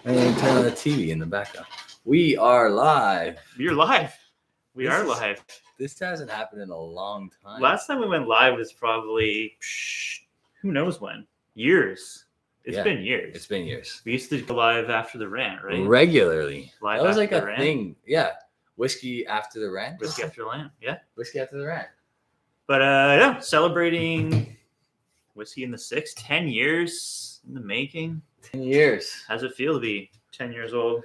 And then turn on the TV in the background. We are live. We're live. We This are is- live. This hasn't happened in a long time. Last time we went live was probably who knows when. Years. It's Yeah, been years. It's been years. We used to go live after the rant, right? Regularly. Live that was like after a the rant? thing. Yeah. Whiskey after the rant. Whiskey after the rant. Yeah. Whiskey after the rant. But yeah, celebrating Whiskey in the Six, 10 years in the making. 10 years. How's it feel to be 10 years old?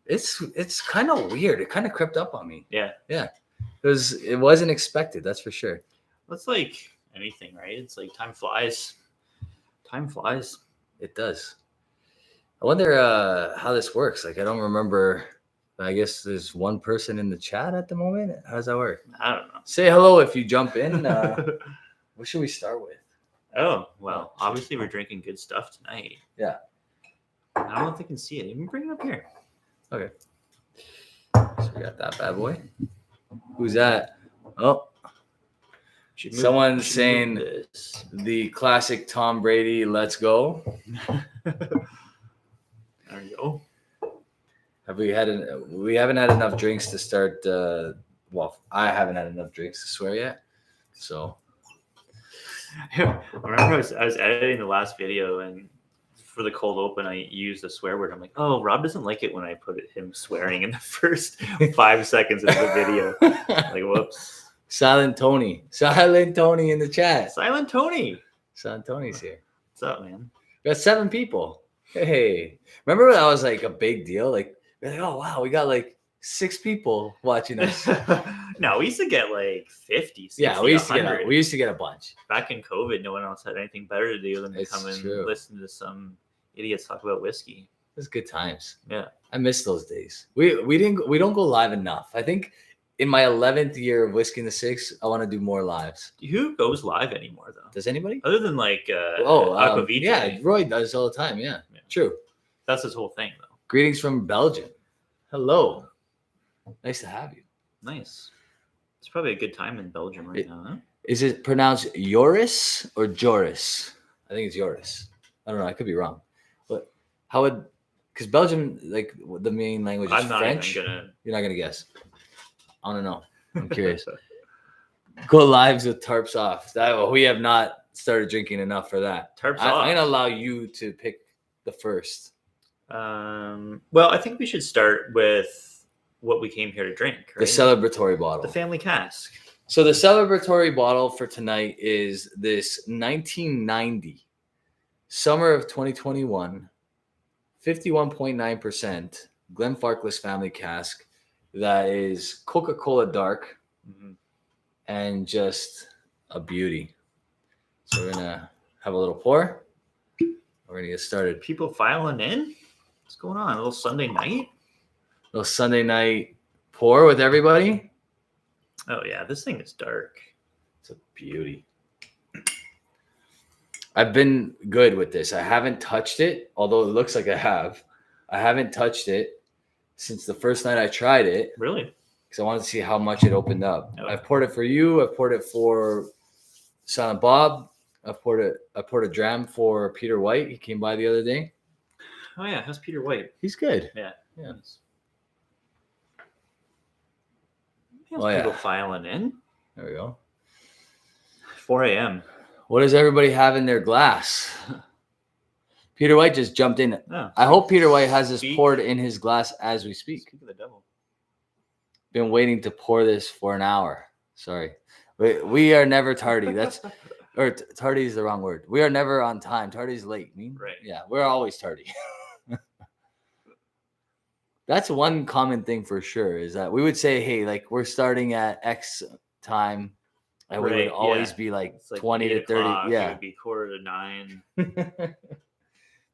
It's kind of weird. It kind of crept up on me. Yeah. Because it wasn't expected, that's for sure. That's like anything, right? It's like time flies. Time flies. It does. I wonder how this works. Like, I don't remember. I guess there's one person in the chat at the moment. How does that work? I don't know. Say hello if you jump in. What should we start with? Oh, well, obviously we're drinking good stuff tonight. Yeah. I don't know if they can see it. You can bring it up here. Okay. So we got that bad boy. Who's that? Oh, Should move- someone's should saying move this. the classic Tom Brady, let's go. There you go. We haven't had enough drinks to start. Well, I haven't had enough drinks to swear yet. So I remember I was editing the last video, and for the cold open, I used a swear word. I'm like, oh, Rob doesn't like it when I put him swearing in the first 5 seconds of the video. Like, whoops. Silent Tony in the chat. Silent Tony. Silent Tony's here. What's up, man? We got 7 people. Hey, remember when that was like a big deal? Like, we're like, oh wow, we got like 6 people watching us. No, we used to get like 50, 60, Yeah, we used to 100. get a bunch. Back in COVID, no one else had anything better to do than to It's come and true. listen to some idiots talk about whiskey. It was good times. Yeah. I miss those days. We don't go live enough. I think in my 11th year of Whiskey in the Six, I want to do more lives. Who goes live anymore, though? Does anybody? Other than like Aquavita. Yeah, Roy does all the time. Yeah, Yeah. True. That's his whole thing, though. Greetings from Belgium. Hello. Nice to have you. Nice. It's probably a good time in Belgium right now, huh? Is it pronounced Joris or Joris? I think it's Joris. I don't know. I could be wrong. But how would, because Belgium, like the main language is I'm not French. even gonna. You're not going to guess. I want to know. I'm curious. Go lives with tarps off. We have not started drinking enough for that. Tarps I'm off. going to allow you to pick the first. Well, I think we should start with what we came here to drink. The Right? celebratory bottle. The family cask. So the celebratory bottle for tonight is this 1990 summer of 2021 51.9% Glenfarclas family cask that is Coca-Cola dark Mhm. and just a beauty. So we're gonna have a little pour. We're gonna get started. People filing in. What's going on? A little Sunday night? Little Sunday night pour with everybody. Oh yeah, this thing is dark. It's a beauty. I've been good with this. I haven't touched it, although it looks like I have. I haven't touched it since the first night I tried it Really? because I wanted to see how much it opened up. Oh. I've poured it for you. I've poured it for Silent Bob. I poured a dram for Peter White. He came by the other day. Oh yeah, how's Peter White? He's good. Yeah. Yeah. How's Oh, yeah. people filing in? There we go. 4 a.m. What does everybody have in their glass? Peter White just jumped in. Oh, I hope Peter White has this Speak. poured in his glass as we speak. speak of the devil. Been waiting to pour this for an hour. Sorry. We are never tardy. That's or tardy is the wrong word. We are never on time. Tardy is late. Right. Yeah, we're always tardy. That's one common thing for sure is that we would say, hey, like we're starting at X time. And we would Right, always yeah. be like It's like 20 to 8 30. o'clock, It Yeah. would be 8:45.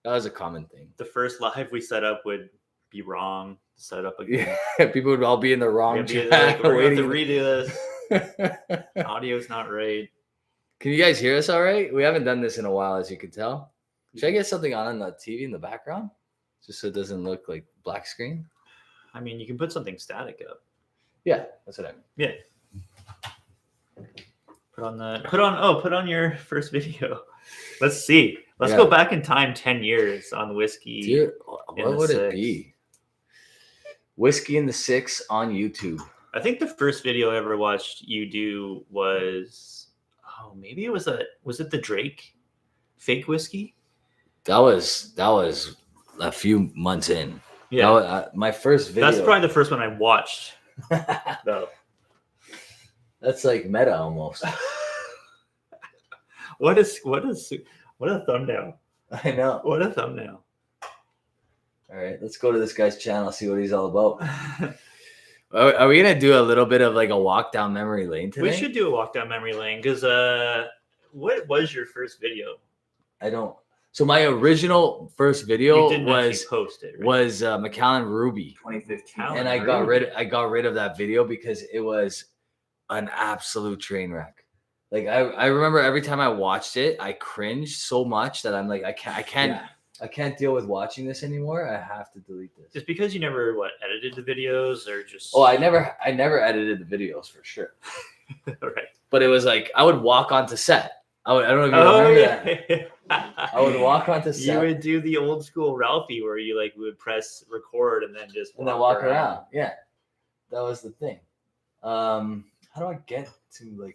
That was a common thing. The first live we set up would be wrong. Set up again. Yeah, people would all be in the wrong We'd be chat. like, we're going to have to waiting. redo this. Audio's not right. Can you guys hear us all right? We haven't done this in a while, as you can tell. Should I get something on the TV in the background? Just so it doesn't look like black screen? I mean, you can put something static up. Yeah, that's what I mean. Yeah. Put on your first video. Let's see. Let's Yeah. go back in time 10 years on whiskey. Dude, What would it be? Whiskey in the 6 on YouTube. I think the first video I ever watched you do was, maybe it was the Drake fake whiskey? That was a few months in. Yeah. My first video. That's probably the first one I watched. Though. That's like meta almost. What a thumbnail. I know. What a thumbnail. All right, let's go to this guy's channel, see what he's all about. Are we gonna do a little bit of like a walk down memory lane today? We should do a walk down memory lane because what was your first video? I don't. So my original first video was Macallan Ruby 2015, and I got rid of that video because it was an absolute train wreck. Like I remember every time I watched it, I cringed so much that I'm like, I can't deal with watching this anymore. I have to delete this. Just because you never edited the videos or just? Oh, I never edited the videos for sure. Right. But it was like I would walk onto set. I don't know if you remember that. I would walk onto set. You would do the old school Ralphie where you would press record and then just walk around. Yeah, that was the thing. How do I get to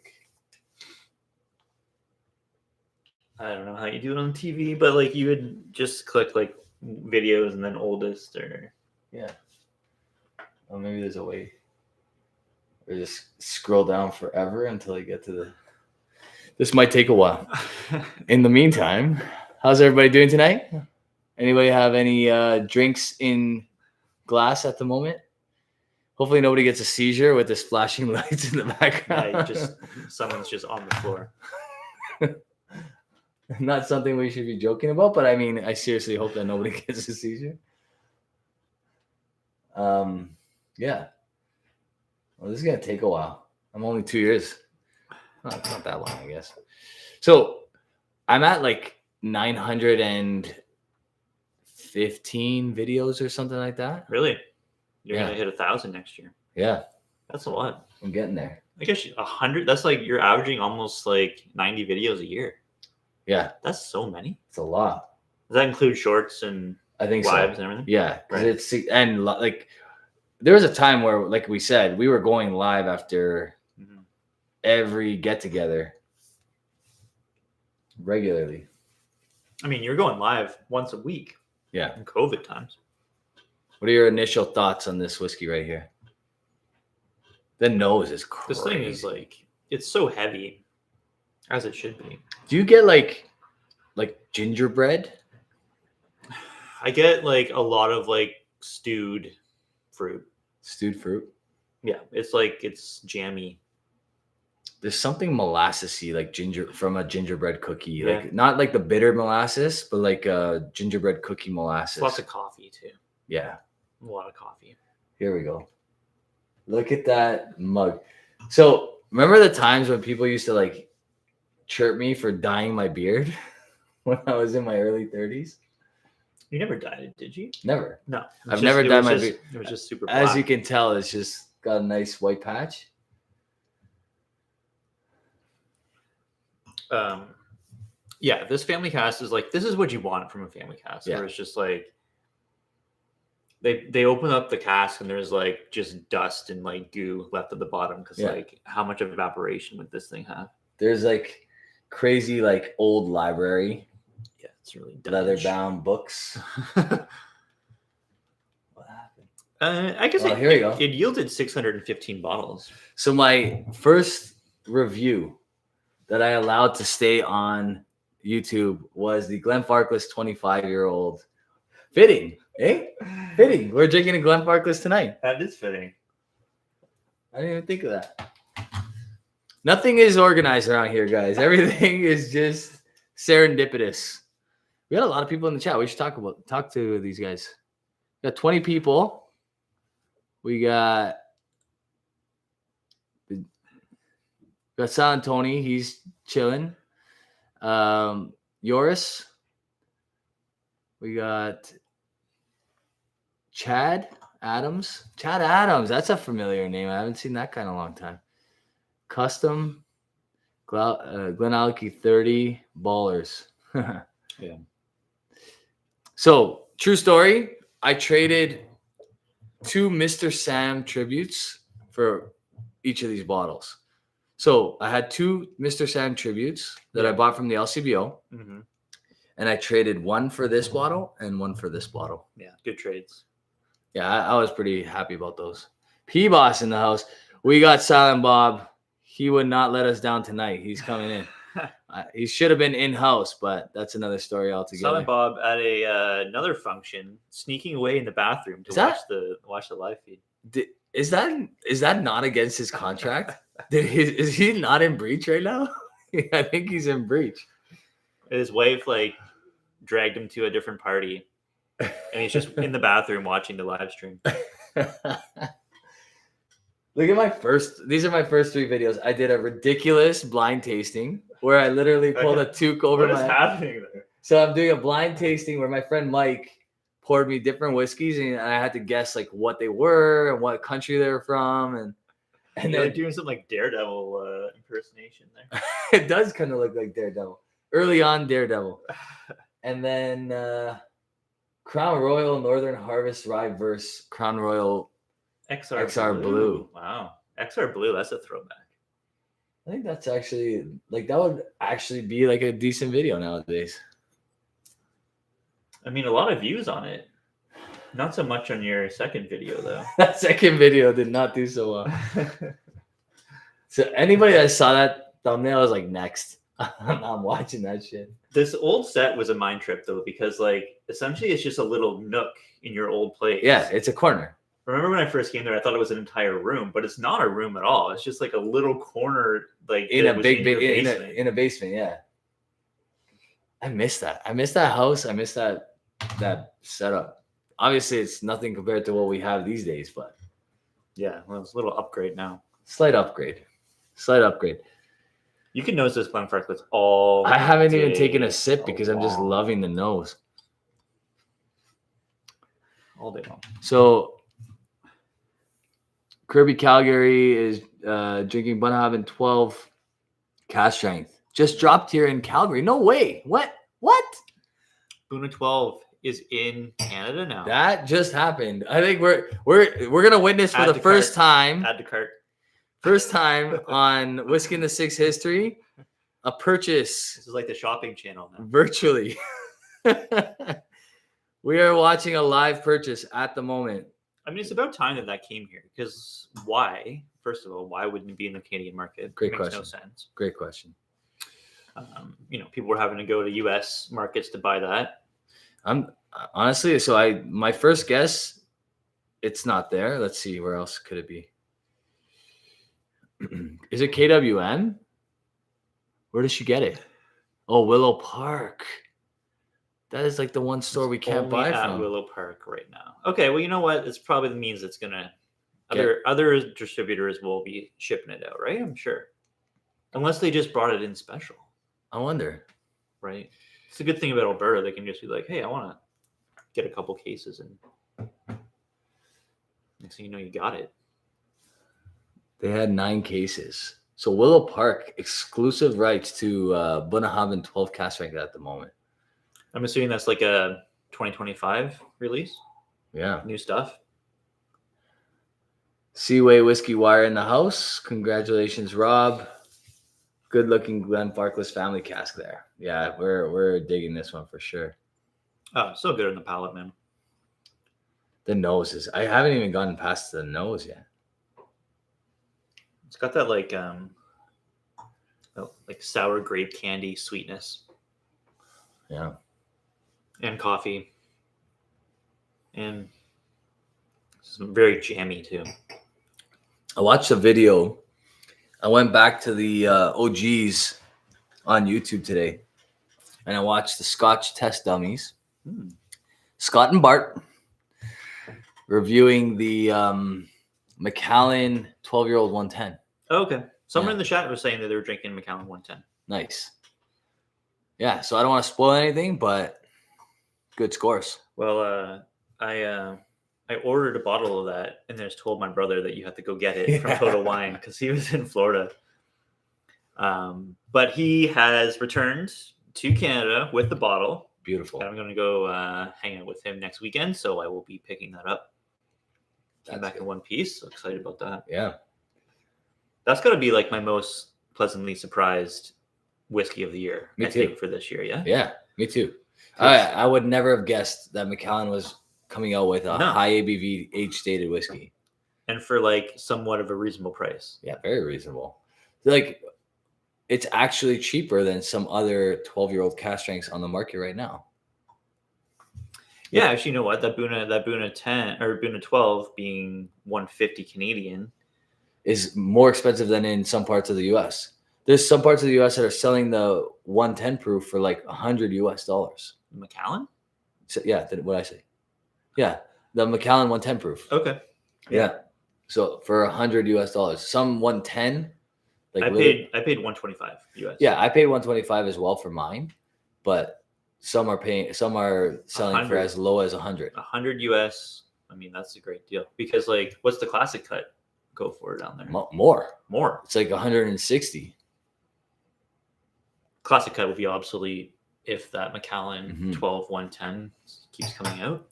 I don't know how you do it on TV, but you would just click videos and then oldest or Oh, maybe there's a way. Or just scroll down forever until I get to the. This might take a while. In the meantime, how's everybody doing tonight? Anybody have any drinks in glass at the moment? Hopefully nobody gets a seizure with this flashing lights in the background. Yeah, someone's just on the floor. Not something we should be joking about, but I mean, I seriously hope that nobody gets a seizure. Yeah. Well, this is going to take a while. I'm only 2 years. Oh, it's not that long, I guess. So I'm at 915 videos or something like that. Really? You're going to hit 1,000 next year. Yeah. That's a lot. I'm getting there. I guess 100. That's you're averaging almost 90 videos a year. Yeah. That's so many. It's a lot. Does that include shorts and I think lives so. and everything? Yeah. Right. It's and there was a time where, like we said, we were going live after every get together regularly. I mean, you're going live once a week. Yeah. In COVID times. What are your initial thoughts on this whiskey right here? The nose is crazy. This thing is it's so heavy, as it should be. Do you get like gingerbread? I get a lot of stewed fruit. Stewed fruit? Yeah, it's jammy. There's something molassesy from a gingerbread cookie. Yeah. Not the bitter molasses, but a gingerbread cookie molasses. Lots of coffee too. Yeah. A lot of coffee. Here we go. Look at that mug. So remember the times when people used to chirp me for dyeing my beard when I was in my early 30s? You never dyed it, did you? Never. No. I've never dyed my beard. It was just super black. As you can tell, it's just got a nice white patch. Yeah, this family cast is this is what you want from a family cast. Yeah. Where it's just they open up the cask and there's just dust and goo left at the bottom because how much of evaporation would this thing have? There's crazy old library. Yeah, it's really leather bound books. What happened? I guess here we go. It yielded 615 bottles. So my first review that I allowed to stay on YouTube was the Glenfarclas 25-year-old. Fitting, eh? Fitting. We're drinking a Glenfarclas tonight. That is fitting. I didn't even think of that. Nothing is organized around here, guys. Everything is just serendipitous. We got a lot of people in the chat. We should talk to these guys. We got 20 people. We got Silent Tony. He's chilling. Yoris. We got Chad Adams. Chad Adams. That's a familiar name. I haven't seen that guy in a long time. Custom. Glenalky 30 ballers. Yeah. So, true story. I traded 2 Mr. Sam tributes for each of these bottles. So I had 2 Mr. Sam tributes that I bought from the LCBO, and I traded one for this bottle and one for this bottle. Yeah, good trades. Yeah, I was pretty happy about those. P-Boss in the house. We got Silent Bob. He would not let us down tonight. He's coming in. He should have been in-house, but that's another story altogether. Silent Bob at another function, sneaking away in the bathroom to watch the live feed. Is that not against his contract? Is he not in breach right now? I think he's in breach. His wife dragged him to a different party, and he's just in the bathroom watching the live stream. Look at these are my first 3 videos. I did a ridiculous blind tasting where I literally pulled a toque over What is happening there? So I'm doing a blind tasting where my friend Mike poured me different whiskeys and I had to guess what they were and what country they were from. And they're doing some Daredevil impersonation there. It does kind of look like Daredevil. Early on Daredevil. And then Crown Royal Northern Harvest Rye versus Crown Royal XR Blue. Wow. XR Blue, that's a throwback. I think that's actually that would actually be a decent video nowadays. I mean, a lot of views on it. Not so much on your second video, though. That second video did not do so well. So anybody that saw that thumbnail was like, next. I'm watching that shit. This old set was a mind trip, though, because essentially it's just a little nook in your old place. Yeah, it's a corner. Remember when I first came there, I thought it was an entire room, but it's not a room at all. It's just a little corner, in a basement. Yeah, I miss that. I miss that house. I miss that setup. Obviously, it's nothing compared to what we have these days, but yeah, well, it's a little upgrade now. Slight upgrade. You can nose this Glenfarclas all. I haven't even taken a sip because I'm just loving the nose all day long. So. Kirby Calgary is drinking Bunnahabhain 12 cask strength. Just dropped here in Calgary. No way. What? Buna 12 is in Canada now. That just happened. I think we're gonna witness for the first time. Add to cart. First time on Whisky in the Six history, a purchase. This is like the shopping channel now. Virtually. We are watching a live purchase at the moment. I mean, it's about time that came here because why? First of all, why wouldn't it be in the Canadian market? Great question. Makes no sense. Great question. People were having to go to U.S. markets to buy that. I'm honestly, my first guess, it's not there. Let's see, where else could it be? Is it KWM? Where does she get it? Oh, Willow Park. That is the one store we can't buy from. Willow Park right now. Okay, well, you know what? It's probably means it's gonna other distributors will be shipping it out, right? I'm sure, unless they just brought it in special. I wonder. Right. It's a good thing about Alberta. They can just be like, "Hey, I want to get a couple cases," and next thing you know, you got it. They had 9 cases. So Willow Park exclusive rights to Bunnahabhain 12 cask strength at the moment. I'm assuming that's a 2025 release. Yeah. New stuff. Seaway Whiskey Wire in the house. Congratulations, Rob. Good looking Glenfarclas family cask there. Yeah, we're digging this one for sure. Oh, so good on the palate, man. The nose I haven't even gotten past the nose yet. It's got that sour grape candy sweetness. Yeah. And coffee. And it's very jammy too. I watched a video. I went back to the OGs on YouTube today. And I watched the Scotch Test Dummies. Scott and Bart reviewing the Macallan 12-year-old 110. Oh, okay. Someone in the chat was saying that they were drinking Macallan 110. Nice. Yeah, so I don't want to spoil anything, but good scores. Well, I ordered a bottle of that and then just told my brother that you have to go get it from Total Wine because he was in Florida. But he has returned to Canada with the bottle Beautiful. And I'm gonna go hang out with him next weekend, so I will be picking that up. Came That's back good. in one piece. So excited about that. Yeah. That's gotta be like my most pleasantly surprised whiskey of the year. Me I too. think for this year. Yeah. Yeah. Me too. 'Cause- I would never have guessed that Macallan was coming out with a No. high ABV age-stated whiskey. And for like somewhat of a reasonable price. Yeah, very reasonable. Like, it's actually cheaper than some other 12-year-old cask strengths on the market right now. Yeah, actually, you know what? That Buna 10 or Buna 12 being 150 Canadian. Is more expensive than in some parts of the U.S. There's some parts of the U.S. that are selling the 110 proof for like $100 US. Macallan? So, yeah, what I say? Yeah, the Macallan 110 proof. Okay. Yeah. So for $100 US, some 110. Like I paid 125 US. Yeah, I paid 125 as well for mine, but some are selling for 100. as low as 100. 100 US. I mean, that's a great deal because like, what's the classic cut go for down there? More. More. It's like 160. Classic cut would be obsolete if that Macallan Mhm. 12 110 keeps coming out.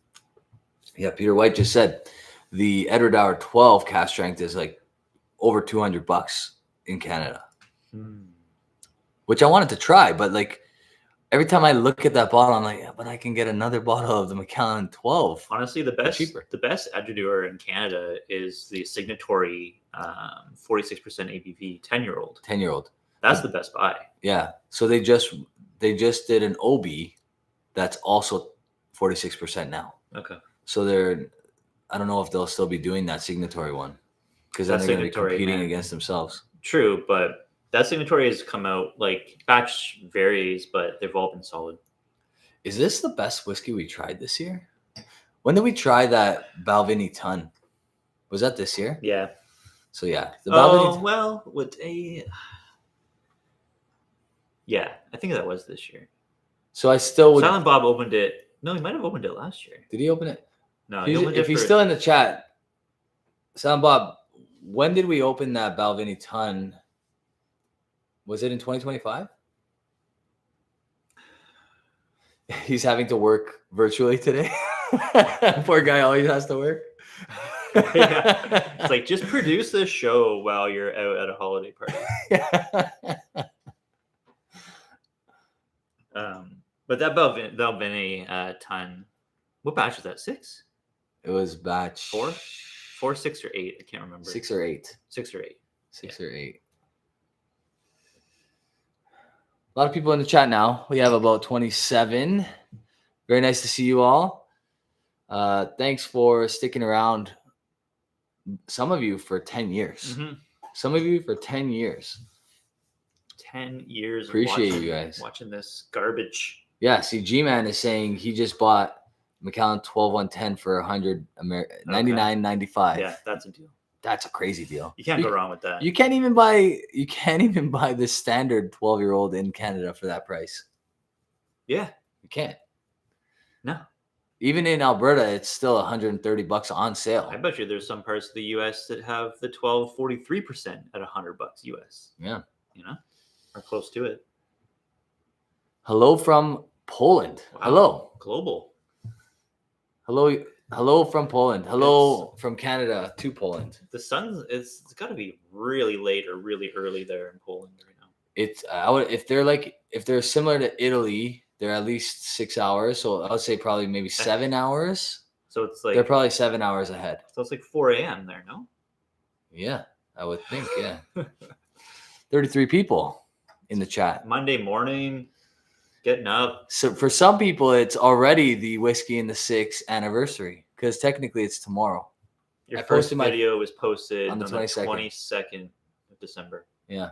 Yeah, Peter White just said the Edward Hour 12 cask strength is like over $200 in Canada, which I wanted to try, but like every time I look at that bottle, I'm like, yeah, but I can get another bottle of the Macallan 12. Honestly, the best cheaper. the best Edward in Canada is the Signatory 46% ABV 10-year-old. 10-year-old. That's the best buy. Yeah. So they just did an OB that's also 46% now. Okay. So I don't know if they'll still be doing that Signatory one because then That they're going to be Signatory, competing man. against themselves. True, but that Signatory has come out, like, batch varies, but they've all been solid. Is this the best whiskey we tried this year? When did we try that Balvenie Ton? Was that this year? Yeah. So yeah, the Balvenie. Well, yeah, I think that was this year. So I still would. Silent Bob opened it. No, he might have opened it last year. Did he open it? No, If he's still in the chat, Silent Bob, when did we open that Balvenie Ton? Was it in 2025? He's having to work virtually today. Poor guy always has to work. Yeah. It's like, just produce this show while you're out at a holiday party. But that Balvenie Ton, what batch was that? 6? It was batch 4, 6, or 8. I can't remember. 6 or 8. 6 or 8. 6 or 8. A lot of people in the chat now. We have about 27. Very nice to see you all. Thanks for sticking around. Some of you for 10 years. Mm-hmm. Some of you for 10 years. 10 years. Appreciate you guys watching this garbage. Yeah, see, G-Man is saying he just bought Macallan 12-110 for $99.95. Yeah, that's a deal. That's a crazy deal. You can't go wrong with that. You can't even buy the standard 12-year-old in Canada for that price. Yeah. You can't. No. Even in Alberta, it's still $130 on sale. I bet you there's some parts of the US that have the 12 43% at $100 US. Yeah. You know? Or close to it. Hello from Poland. Wow. Hello. Global. Hello from Poland. Hello from Canada to Poland. The sun it's got to be really late or really early there in Poland right now. It's if they're similar to Italy, they're at least 6 hours. So I would say probably maybe 7 hours. So it's like they're probably 7 hours ahead. So it's like 4 a.m. there, no? Yeah, I would think. Yeah. 33 people in the chat. Monday morning, getting up. So for some people, it's already the Whiskey in the 6th anniversary because technically it's tomorrow. Your first video was posted on the 22nd of December. Yeah.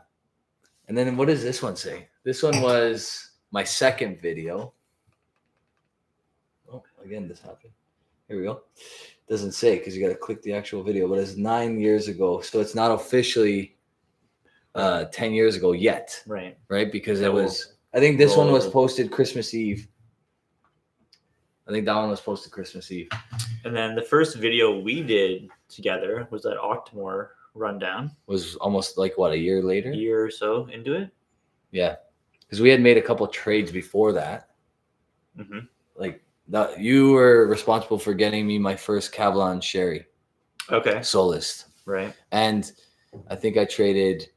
And then what does this one say? This one was my second video. Oh, again, this happened. Here we go. Doesn't say because you got to click the actual video, but it's 9 years ago. So it's not officially 10 years ago yet. Right. Right? Because it was, I think this one was posted Christmas Eve. I think that one was posted Christmas Eve. And then the first video we did together was that Octomore rundown. Was almost like, what, a year later? A year or so into it. Yeah. Because we had made a couple trades before that. Mm-hmm. Like that, you were responsible for getting me my first Cavallon Sherry Okay. Solist, Right. and I think I traded.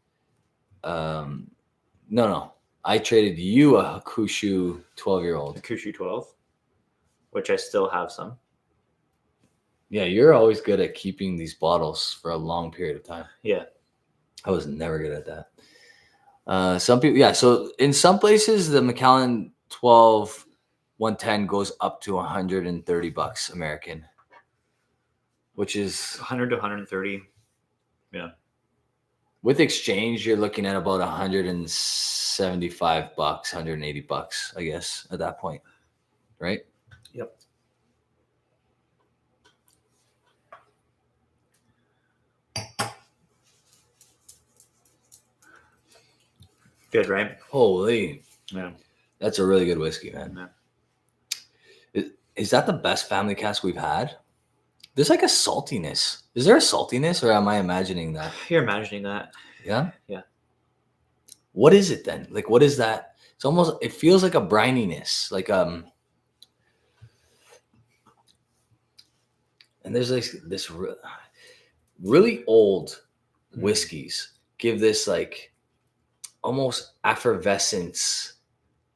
No, I traded you a Hakushu 12-year-old. Hakushu 12, which I still have some. Yeah, you're always good at keeping these bottles for a long period of time. Yeah. I was never good at that. Some people, yeah. So in some places, the Macallan 12 110 goes up to $130 American, which is 100 to 130. Yeah. with exchange, you're looking at about $175, $180, I guess, at that point, right? Yep. Good, right? Holy, Yeah. that's a really good whiskey, man. Yeah. Is that the best family cask we've had? There's like a saltiness. Is there a saltiness, or am I imagining that? You're imagining that. Yeah? Yeah. What is it then? Like, what is that? It's almost, it feels like a brininess. Like, and there's like this really old whiskeys give this like almost effervescence.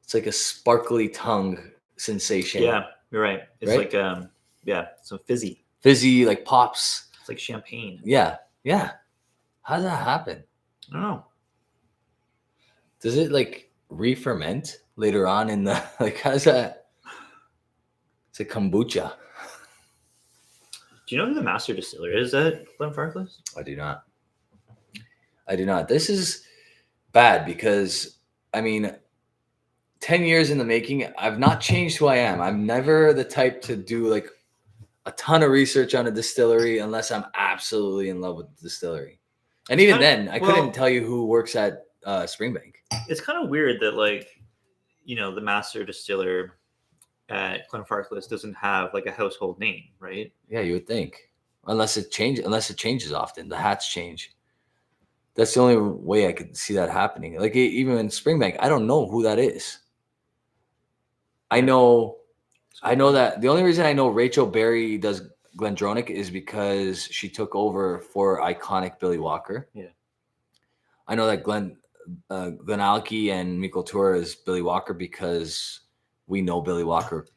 It's like a sparkly tongue sensation. Yeah, you're right. It's Right? like, some fizzy. Fizzy, like pops. It's like champagne. Yeah. Yeah. How does that happen? I don't know. Does it like re-ferment later on in the, like, how does that? It's a kombucha. Do you know who the master distiller is at Glenfarclas? I do not. This is bad because, I mean, 10 years in the making, I've not changed who I am. I'm never the type to do like a ton of research on a distillery unless I'm absolutely in love with the distillery. And even then, I couldn't tell you who works at Springbank. It's kind of weird that, like, the master distiller at Glenfarclas doesn't have like a household name, right? Yeah, you would think. Unless it changes often. The hats change. That's the only way I could see that happening. Like even in Springbank, I don't know who that is. I know that the only reason I know Rachel Berry does Glendronach is because she took over for iconic Billy Walker. Yeah. I know that Glenalky and Mikkel Tour is Billy Walker because we know Billy Walker,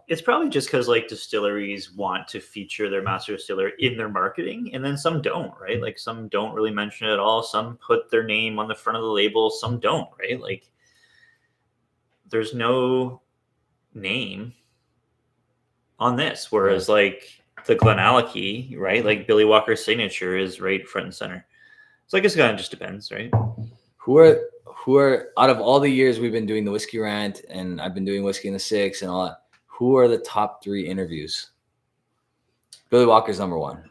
It's probably just because like distilleries want to feature their master distiller in their marketing, and then some don't, right? Like some don't really mention it at all. Some put their name on the front of the label, some don't, right? Like there's no name on this, whereas like the Glenalky, right? Like Billy Walker's signature is right front and center. So I guess it kind of just depends, right? Who are out of all the years we've been doing the Whiskey Rant and I've been doing Whiskey in the Six and all that, who are the top 3 interviews? Billy Walker's number 1.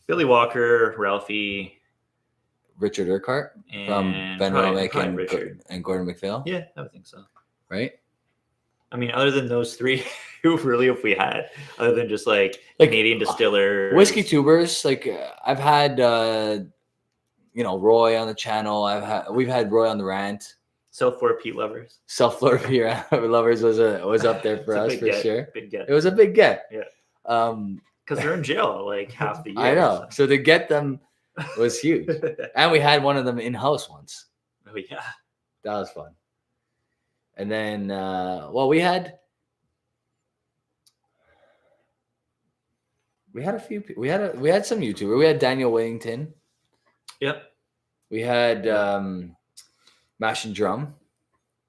Billy Walker, Ralphie, Richard Urquhart from Ben Romick and Gordon MacPhail. Yeah, I would think so. Right? I mean, other than those 3, who really have we had? Other than just like Canadian distillers, whiskey tubers. Like I've had, Roy on the channel. We've had Roy on the Rant. South Florida Pete lovers. South Florida Pete lovers was up there for us for sure. Big get. It was a big get. Yeah. Because they're in jail like half the year. I know. So to get them was huge. And we had one of them in-house once. Oh yeah. That was fun. And then we had a few we had some YouTuber. We had Daniel Wellington. Yep. We had Mash and Drum,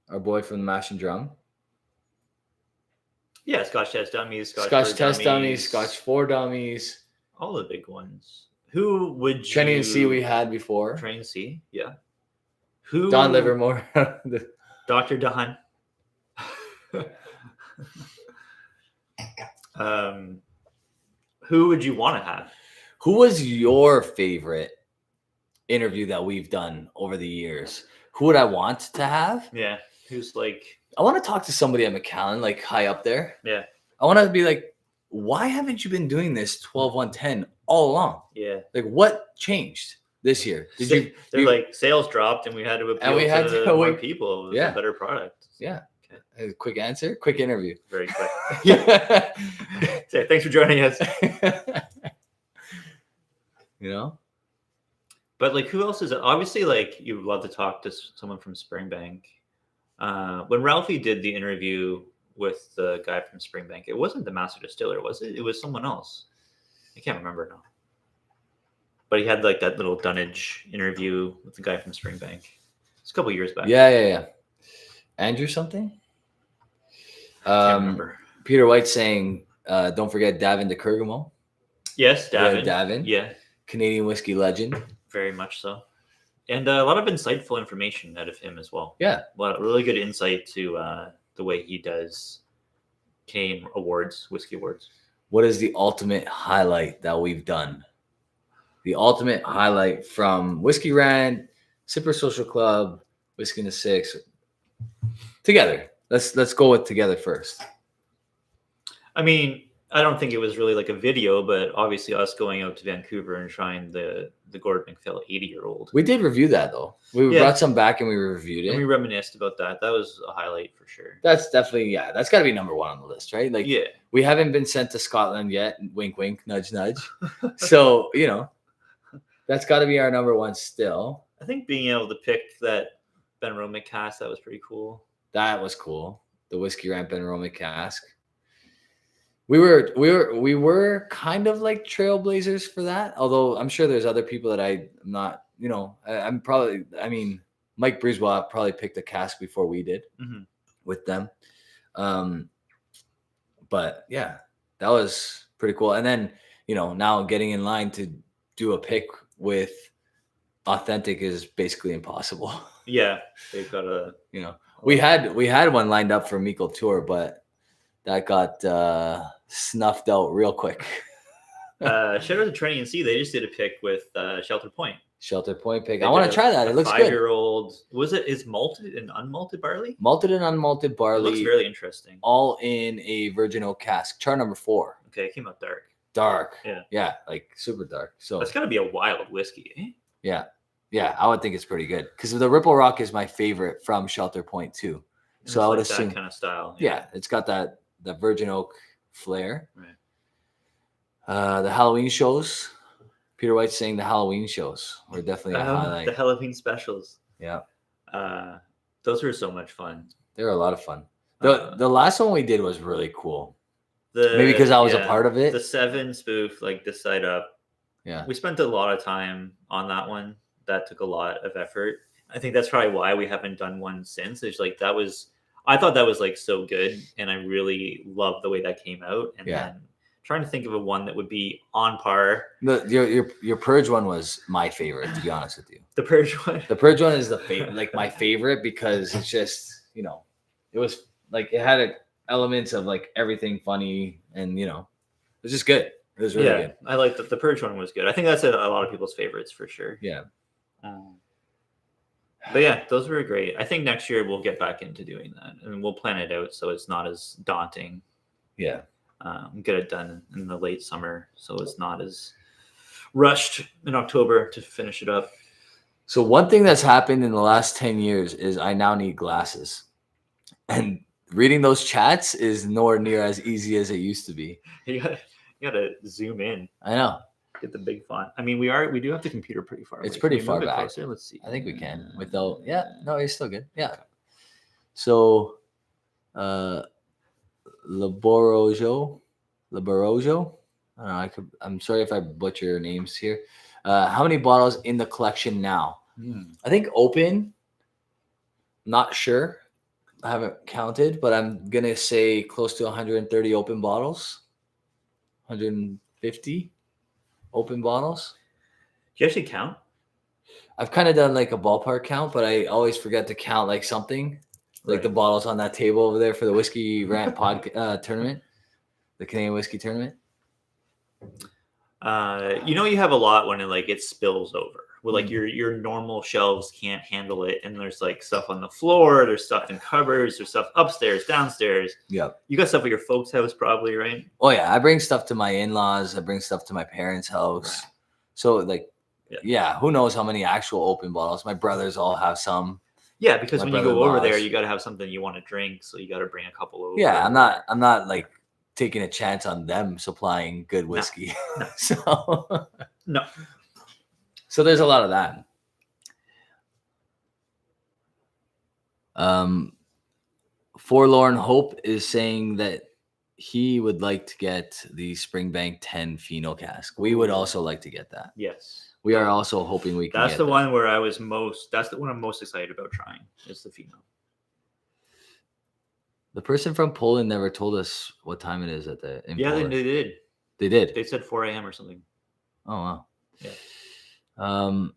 our boy from the Mash and Drum. Yeah, Scotch Test Dummies, Scotch Test Dummies, Scotch 4 Dummies. All the big ones. Who would you... Trenny and C we had before. Trenny and C, yeah. Who... Don Livermore. Dr. Don. Who would you want to have? Who was your favorite interview that we've done over the years? Who would I want to have? Yeah. Who's like... I want to talk to somebody at Macallan, like high up there. Yeah. I want to be like, why haven't you been doing this 12-110 all along? Yeah. Like, what changed this year? Like sales dropped and we had to appeal to more people. It was a better product. Yeah. Okay. A quick answer, quick interview. Very quick. Yeah. Say, thanks for joining us. You know? But like, who else is it? Obviously, like, you would love to talk to someone from Springbank. When Ralphie did the interview with the guy from Springbank, it wasn't the master distiller, was it? It was someone else. I can't remember now. But he had like that little Dunnage interview with the guy from Springbank. It's a couple years back. Yeah. Andrew something? Can't remember. Peter White saying, don't forget Davin de Kergamo. Yes, Davin. Yeah, Davin. Yeah. Canadian whiskey legend. Very much so. And a lot of insightful information out of him as well. Yeah. A lot of really good insight to the way he does Canadian awards, whiskey awards. What is the ultimate highlight that we've done? The ultimate highlight from Whiskey Rant, Sipper Social Club, Whiskey in the Six. Together. Let's go with together first. I mean, I don't think it was really like a video, but obviously us going out to Vancouver and trying the Gordon MacPhail 80-year-old. We did review that though. We brought some back and we reviewed it. And we reminisced about that. That was a highlight for sure. That's definitely, that's got to be number one on the list, right? Like, yeah, we haven't been sent to Scotland yet. Wink, wink, nudge, nudge. So, that's got to be our number one still. I think being able to pick that Ben Romick cask, that was pretty cool. That was cool. The Whiskey Rant Ben Romick cask. We were kind of like trailblazers for that. Although I'm sure there's other people that I'm not, I'm probably, Mike Brisbois probably picked a cask before we did with them. But yeah, that was pretty cool. And then, now getting in line to do a pick with Authentic is basically impossible. Yeah. They've got we had one lined up for Meikle Tour, but that got snuffed out real quick. Shout out to Trinity and C. They just did a pick with Shelter Point. Shelter Point pick. I want to try that. It looks good. 5-year-old. Is malted and unmalted barley? Malted and unmalted barley. It looks really interesting. All in a virgin oak cask. Char number 4. Okay, it came out dark. Dark. Yeah. Yeah, like super dark. So that's gotta be a wild whiskey, eh? Yeah. Yeah, I would think it's pretty good. Because the Ripple Rock is my favorite from Shelter Point too. So I would assume that kind of style. Yeah, it's got that virgin oak flair. Right. The Halloween shows. Peter White's saying the Halloween shows were definitely a highlight. The Halloween specials. Yeah. Those were so much fun. They were a lot of fun. The last one we did was really cool. Maybe because I was a part of it. The 7 spoof, like This Side Up. Yeah. We spent a lot of time on that one. That took a lot of effort. I think that's probably why we haven't done one since. It's like I thought that was like so good, and I really loved the way that came out. And then trying to think of a one that would be on par. Your Purge one was my favorite, to be honest with you. The Purge one. The Purge one is like my favorite because it's just it was like it had elements of like everything funny, and it was just good. It was really good. I like the Purge one was good. I think that's a lot of people's favorites for sure. Yeah. But yeah, those were great. I think next year we'll get back into doing that, and we'll plan it out so it's not as daunting. Yeah. Get it done in the late summer so it's not as rushed in October to finish it up. So one thing that's happened in the last 10 years is I now need glasses, and reading those chats is nowhere near as easy as it used to be. You gotta zoom in. I know. Get the big font. I mean, we do have the computer pretty far away. It's pretty far back. Closer? Let's see. I think we can without. Yeah, no, it's still good. Yeah. So, Laborojo. I don't know. I'm sorry if I butcher your names here. How many bottles in the collection now? I think open. Not sure. I haven't counted, but I'm gonna say close to 130 open bottles. 150 open bottles. Do you actually count? I've kind of done like a ballpark count, but I always forget to count like something, like the bottles on that table over there for the Whiskey Rant tournament, the Canadian Whiskey Tournament. You have a lot when it spills over. Where like your normal shelves can't handle it, and there's like stuff on the floor, there's stuff in cupboards, there's stuff upstairs, downstairs. Yep. You got stuff at your folks' house probably, right? Oh yeah, I bring stuff to my in-laws. I bring stuff to my parents' house. Right. So who knows how many actual open bottles? My brothers all have some. Yeah, because My when you go brother-in-law over there, is- you got to have something you want to drink, so you got to bring a couple over. Yeah, I'm not like taking a chance on them supplying good No, whiskey. no. So No. so there's a lot of that. Forlorn Hope is saying that he would like to get the Springbank 10 Pheno cask. We would also like to get that. Yes. We are also hoping we can That's get the that. one where I was most. That's the one I'm most excited about trying. Is the Pheno. The person from Poland never told us what time it is at the. In Yeah, Poland. they did. They did. They said 4 a.m. or something. Oh wow. Yeah.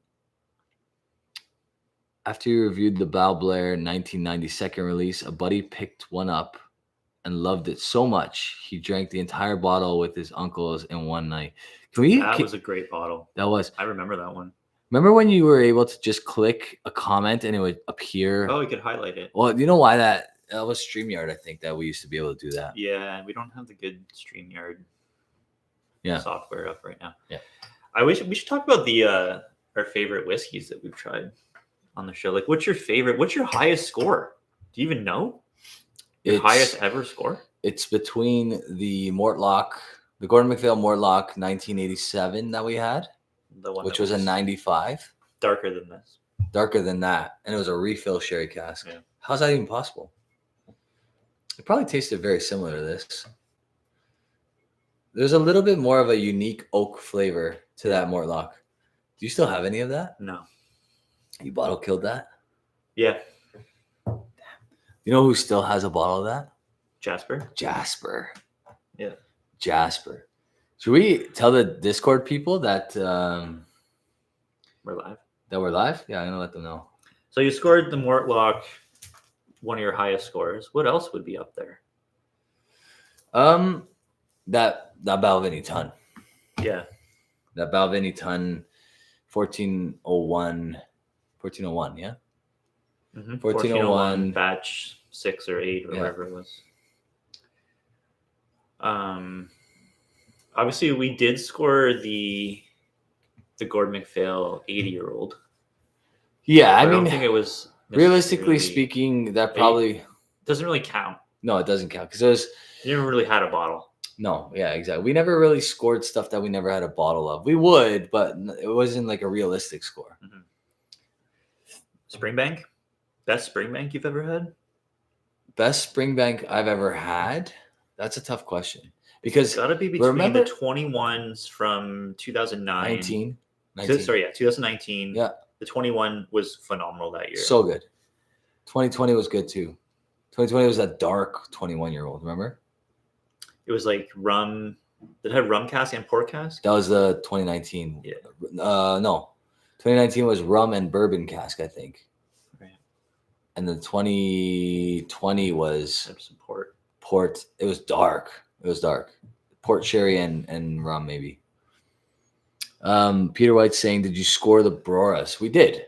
After you reviewed the Bal Blair 1992 release, a buddy picked one up and loved it so much he drank the entire bottle with his uncles in one night. That was a great bottle. That was. I remember that one. Remember when you were able to just click a comment and it would appear? Oh, you could highlight it. Well, you know why that was StreamYard, I think, that we used to be able to do that. Yeah, we don't have the good StreamYard software up right now. Yeah. We should talk about the our favorite whiskeys that we've tried on the show. Like, what's your favorite? What's your highest score? Do you even know? Your highest ever score? It's between the Mortlock, the Gordon MacPhail Mortlock 1987 that we had, The one which that was a 95. darker than this. Darker than that. And it was a refill sherry cask. Yeah. How's that even possible? It probably tasted very similar to this. There's a little bit more of a unique oak flavor to that Mortlock. Do you still have any of that? No. You bottle killed that? Yeah. You know who still has a bottle of that? Jasper. Yeah. Jasper. Should we tell the Discord people that We're live. that we're live? Yeah, I'm gonna let them know. So you scored the Mortlock, one of your highest scores. What else would be up there? That Balvenie ton. Yeah. That Balvenie ton 1401, yeah? Mm-hmm. 1401 batch 6 or 8 or Yeah. whatever it was. Obviously we did score the Gordon MacPhail 80-year-old. Yeah, I don't mean, think it was realistically necessarily- speaking, that probably doesn't really count. no, it doesn't count because there's You never really had a bottle. no, yeah, exactly. We never really scored stuff that we never had a bottle of. We would, but it wasn't like a realistic score. Springbank? Best Springbank you've ever had? Best Springbank I've ever had? That's a tough question because It's got to be between remember- the 21s from 2009. 19. Sorry, yeah, 2019. Yeah. The 21 was phenomenal that year. So good. 2020 was good too. 2020 was that dark 21-year-old, remember? It was like rum. Did it have rum cask and port cask? That was the 2019. Yeah. No. 2019 was rum and bourbon cask, I think. Right. And the 2020 was Have some port. port. It was dark. Port sherry and rum, maybe. Peter White's saying, did you score the Broras? We did.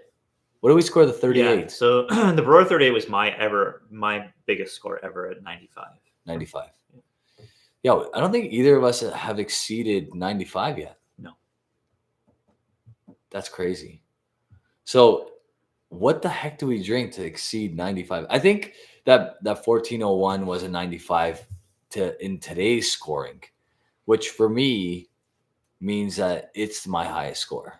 What did we score the 38? Yeah, so the Brewer 38 was my biggest score ever at 95. 95. Yeah, I don't think either of us have exceeded 95 yet. No. That's crazy. So what the heck do we drink to exceed 95? I think that 1401 was a 95 in today's scoring, which for me means that it's my highest score.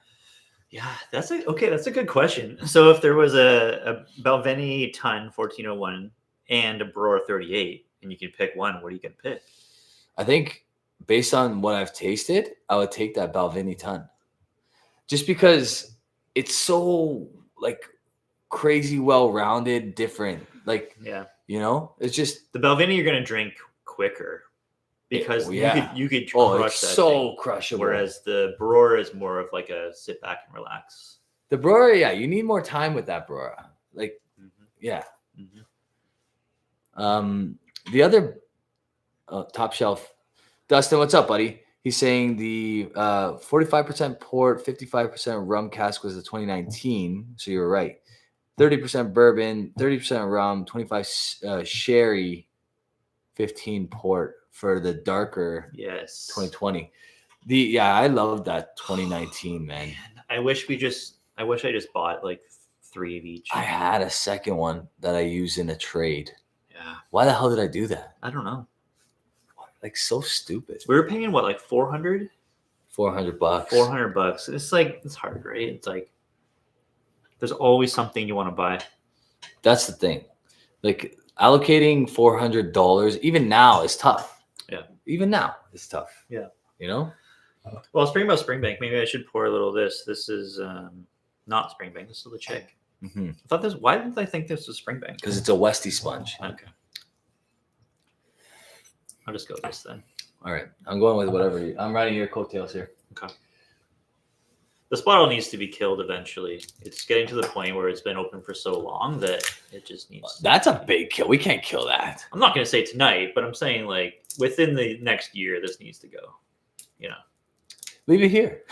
Yeah, that's a good question. So if there was a Balvenie ton 1401 and a Brewer 38 and you could pick one, what are you going to pick? I think based on what I've tasted, I would take that Balvenie ton. Just because it's so like crazy well-rounded, different. Like, Yeah. you know, it's just The Balvenie you're going to drink quicker because you could crush it's that so thing. crushable. Whereas the Brewer is more of like a sit back and relax. The brewer, yeah, you need more time with that brewer. Like, yeah. The other top shelf, Dustin, what's up, buddy? He's saying the 45% port, 55% rum cask was the 2019. So you were right. 30% bourbon, 30% rum, 25 sherry, 15 port for the darker Yes. 2020. I love that 2019, man. I wish I just bought like 3 of each. I had a second one that I used in a trade. Yeah. Why the hell did I do that? I don't know. Like, so stupid. We were paying what, like $400? $400. $400. It's like, it's hard, right? It's like there's always something you want to buy. That's the thing. Like, allocating $400 even now is tough. Yeah. Even now it's tough. Yeah. You know? Well, speaking about Springbank, maybe I should pour a little of this. This is not Springbank. This is the chick. Mm-hmm. I thought this. Why didn't I think this was Springbank? Because it's a Westy sponge. Okay. I'll just go with this then. All right. I'm going with whatever. I'm riding your coattails here. Okay. This bottle needs to be killed eventually. It's getting to the point where it's been open for so long that it just needs. That's a big kill. We can't kill that. I'm not going to say tonight, but I'm saying like within the next year, this needs to go. You know. Leave it here.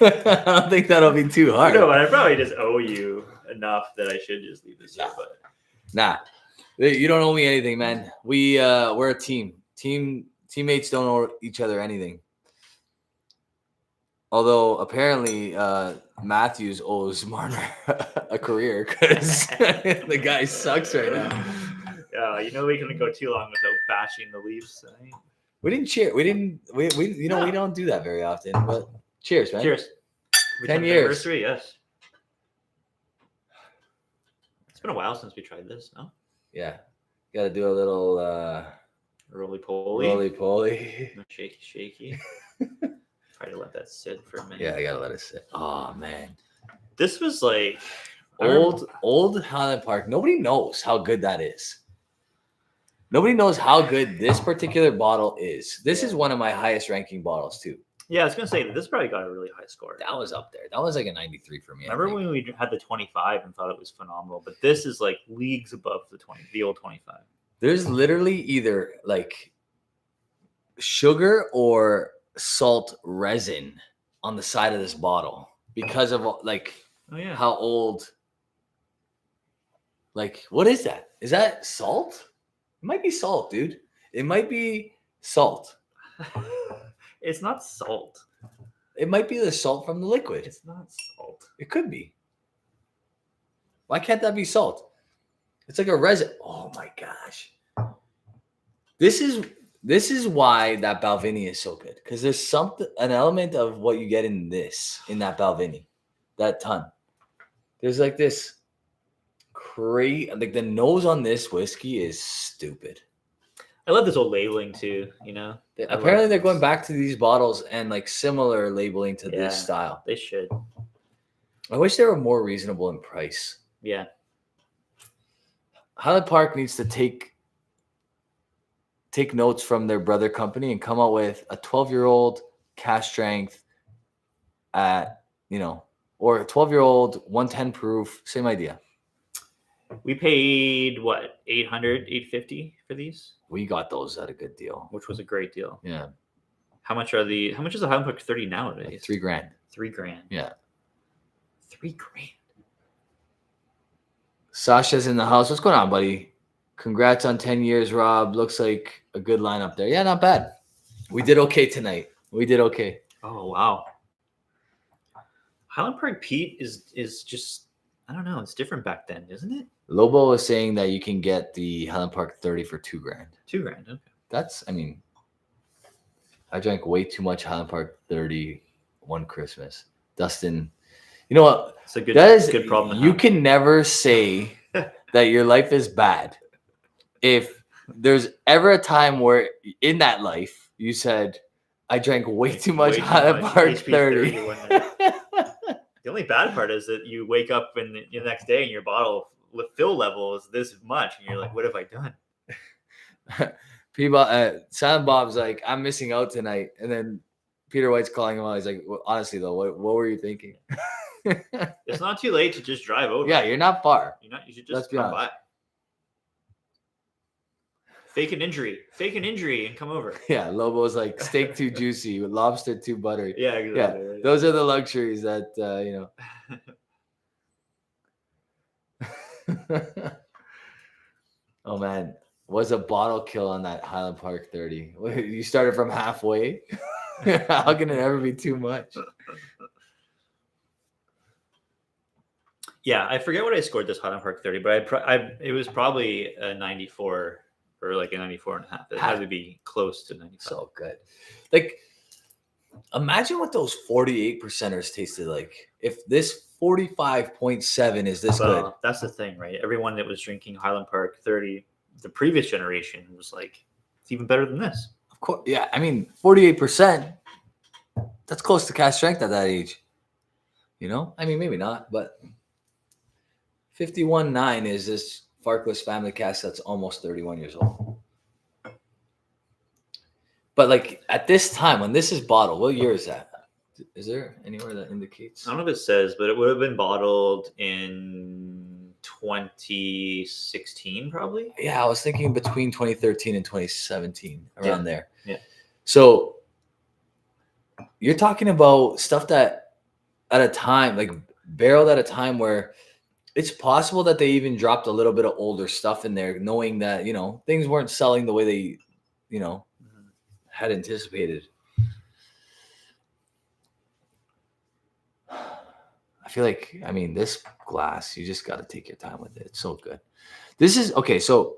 I don't think that'll be too hard. No, but I probably just owe you enough that I should just leave this here. But nah, you don't owe me anything, man. We're a team. Teammates don't owe each other anything. Although apparently Matthews owes Marner a career because the guy sucks right now. Yeah, you know we couldn't go too long without bashing the Leafs. Right? We didn't cheer. We don't do that very often. But cheers, man. Cheers. 10 years. Anniversary, yes. It's been a while since we tried this, no? Yeah. Got to do a little roly-poly. Roly-poly. Shaky. Try to let that sit for a minute. Yeah, I got to let it sit. Oh, man. This was like old Highland Park. Nobody knows how good that is. Nobody knows how good this particular bottle is. This is one of my highest ranking bottles, too. Yeah, I was going to say, this probably got a really high score. That was up there. That was like a 93 for me. Remember when we had the 25 and thought it was phenomenal? But this is like leagues above the old 25. There's literally either like sugar or salt resin on the side of this bottle because of like how old. Like, what is that? Is that salt? It might be salt, dude. It might be salt. It's not salt. It might be the salt from the liquid. It's not salt. It could be. Why can't that be salt? It's like a resin. Oh my gosh. This is why that Balvenie is so good. Because there's an element of what you get in that Balvenie. That ton. There's like this like the nose on this whiskey is stupid. I love this old labeling too, you know. Apparently they're going back to these bottles and like similar labeling to this style. They should. I wish they were more reasonable in price. Yeah. Highland Park needs to take notes from their brother company and come out with a 12-year-old cask strength at, or a 12-year-old 110 proof, same idea. We paid what, $850 for these? We got those at a good deal, which was a great deal. Yeah. How much is the Highland Park 30 nowadays? Like $3,000. $3,000. Yeah. $3,000. Sasha's in the house. What's going on, buddy? Congrats on 10 years, Rob. Looks like a good lineup there. Yeah, not bad. We did okay tonight. We did okay. Oh, wow. Highland Park Pete is just, I don't know. It's different back then, isn't it? Lobo was saying that you can get the Highland Park 30 for $2,000. $2,000, okay. I drank way too much Highland Park 30 one Christmas. Dustin, you know what? It's a good problem. You can never say that your life is bad if there's ever a time where in that life you said, I drank way too much Highland Park 30. The only bad part is that you wake up in the next day and your bottle fill level is this much, and you're like, "What have I done?" Silent Bob's like, "I'm missing out tonight," and then Peter White's calling him out. He's like, well, "Honestly, though, what were you thinking?" It's not too late to just drive over. Yeah, you're not far. You should just come by. Fake an injury, and come over. Yeah, Lobo's like steak too juicy, lobster too buttery. Yeah, exactly. Yeah, those are the luxuries that Oh man, was a bottle kill on that Highland Park 30? You started from halfway. How can it ever be too much? Yeah, I forget what I scored this Highland Park 30, but it was probably a 94 or like a 94 and a half. It had to be close to 95. So good. Like, imagine what those 48 percenters tasted like. If this 45.7 is this good. That's the thing, right? Everyone that was drinking Highland Park 30, the previous generation was like, it's even better than this. Of course, yeah. I mean, 48%. That's close to cask strength at that age. You know? I mean, maybe not, but 51.9 is this Farkless family cask that's almost 31 years old. But like at this time, when this is bottled, what year is that? Is there anywhere that indicates? I don't know if it says, but it would have been bottled in 2016, probably. Yeah, I was thinking between 2013 and 2017, around there. Yeah. So you're talking about stuff that at a time, like barreled at a time where it's possible that they even dropped a little bit of older stuff in there, knowing that, you know, things weren't selling the way they, you know, had anticipated. I feel like, I mean, this glass, you just got to take your time with it. It's so good. This is, okay, so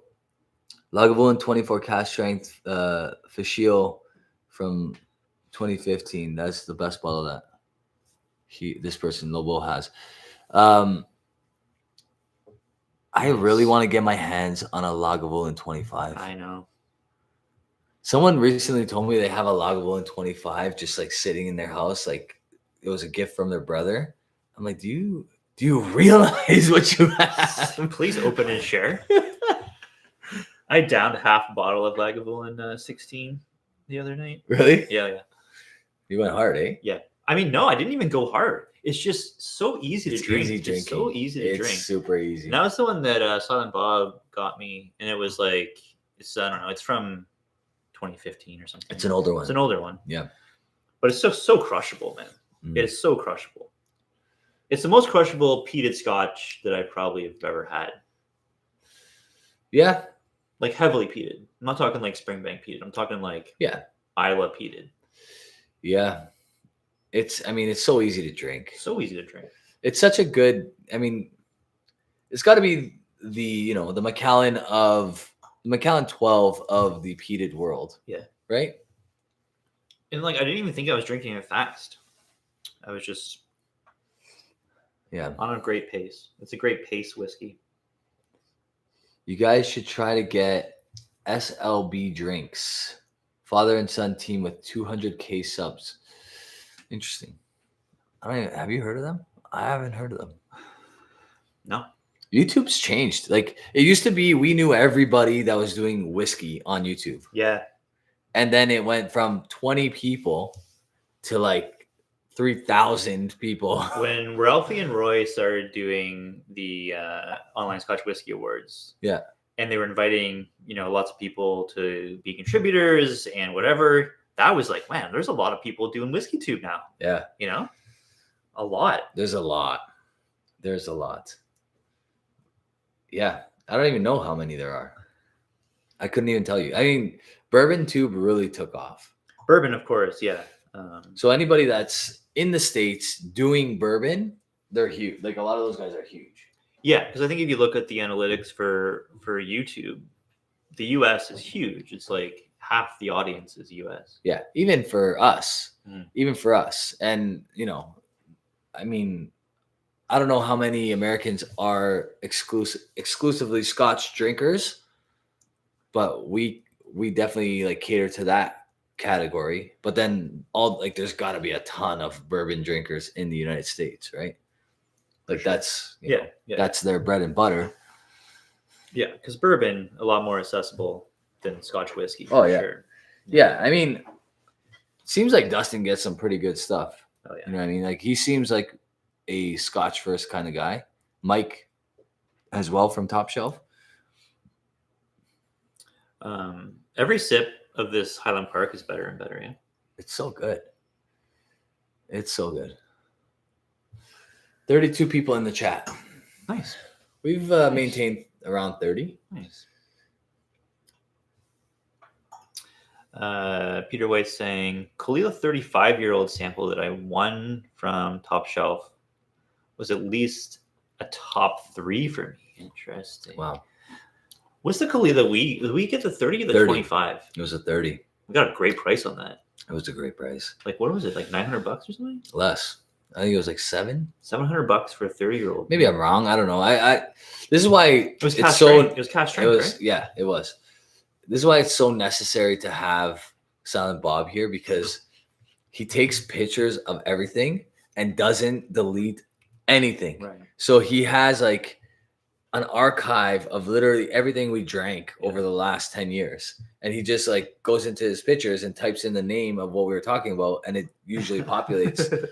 Lagavulin 24 cask strength Fashil from 2015. That's the best bottle that this person, Lobo, has. I really want to get my hands on a Lagavulin 25. I know. Someone recently told me they have a Lagavulin 25 just like sitting in their house, like it was a gift from their brother. I'm like, do you realize what you have? Please open and share. I downed half a bottle of Lagavulin 16 the other night. Really? Yeah. You went hard, eh? Yeah. I mean, no, I didn't even go hard. It's just so easy to drink. Easy drinking. It's so easy to drink. It's super easy. And that was the one that Silent Bob got me, and it was like, I don't know, it's from 2015 or something. It's an older one. It's an older one. Yeah. But it's so crushable, man. It is so crushable. It's the most crushable peated scotch that I probably have ever had. Yeah. Like heavily peated. I'm not talking like Springbank peated. I'm talking like Isla peated. Yeah. It's so easy to drink. So easy to drink. It's such a good, I mean, it's got to be the Macallan 12 of the peated world. Yeah. Right? And like, I didn't even think I was drinking it fast. I was just on a great pace. It's a great pace whiskey. You guys should try to get SLB Drinks, father and son team with 200K subs. Interesting. Have you heard of them? I haven't heard of them. No. YouTube's changed. Like it used to be, we knew everybody that was doing whiskey on YouTube. Yeah. And then it went from 20 people to like 3,000 people. When Ralphie and Roy started doing the online Scotch Whiskey Awards, and they were inviting, lots of people to be contributors and whatever, that was like, man, there's a lot of people doing whiskey tube now. Yeah. A lot. There's a lot. Yeah. I don't even know how many there are. I couldn't even tell you. I mean, Bourbon Tube really took off. Bourbon, of course. Yeah. So anybody that's in the States doing bourbon, they're huge. Like a lot of those guys are huge. Yeah. Because I think if you look at the analytics for YouTube, the US is huge. It's like half the audience is US. Yeah. Even for us. And, I mean, I don't know how many Americans are exclusively Scotch drinkers, but we definitely like cater to that category. But then there's got to be a ton of bourbon drinkers in the United States, right? Like that's that's their bread and butter. Yeah, because bourbon a lot more accessible than Scotch whiskey. Oh yeah, sure. Yeah. I mean, it seems like Dustin gets some pretty good stuff. Oh yeah. You know what I mean? Like he seems like a Scotch first kind of guy. Mike as well from Top Shelf. Every sip of this Highland Park is better and better. Yeah. It's so good. 32 people in the chat. Nice. We've maintained around 30. Nice. Peter White saying, Kalila 35-year-old sample that I won from Top Shelf was at least a top 3 for me. Interesting. Wow. What's the Camellia did we get the 30 or the 30. 25? It was a 30. We got a great price on that. It was a great price. Like, what was it? Like $900 or something? Less. I think it was like $7. $700 for a 30-year-old. Maybe I'm wrong. I don't know. This is why it was it's cash so. strength. It was cash strength, right? Yeah, it was. This is why it's so necessary to have Silent Bob here, because he takes pictures of everything and doesn't delete anything. Right. So he has like an archive of literally everything we drank over the last 10 years. And he just like goes into his pictures and types in the name of what we were talking about, and it usually populates.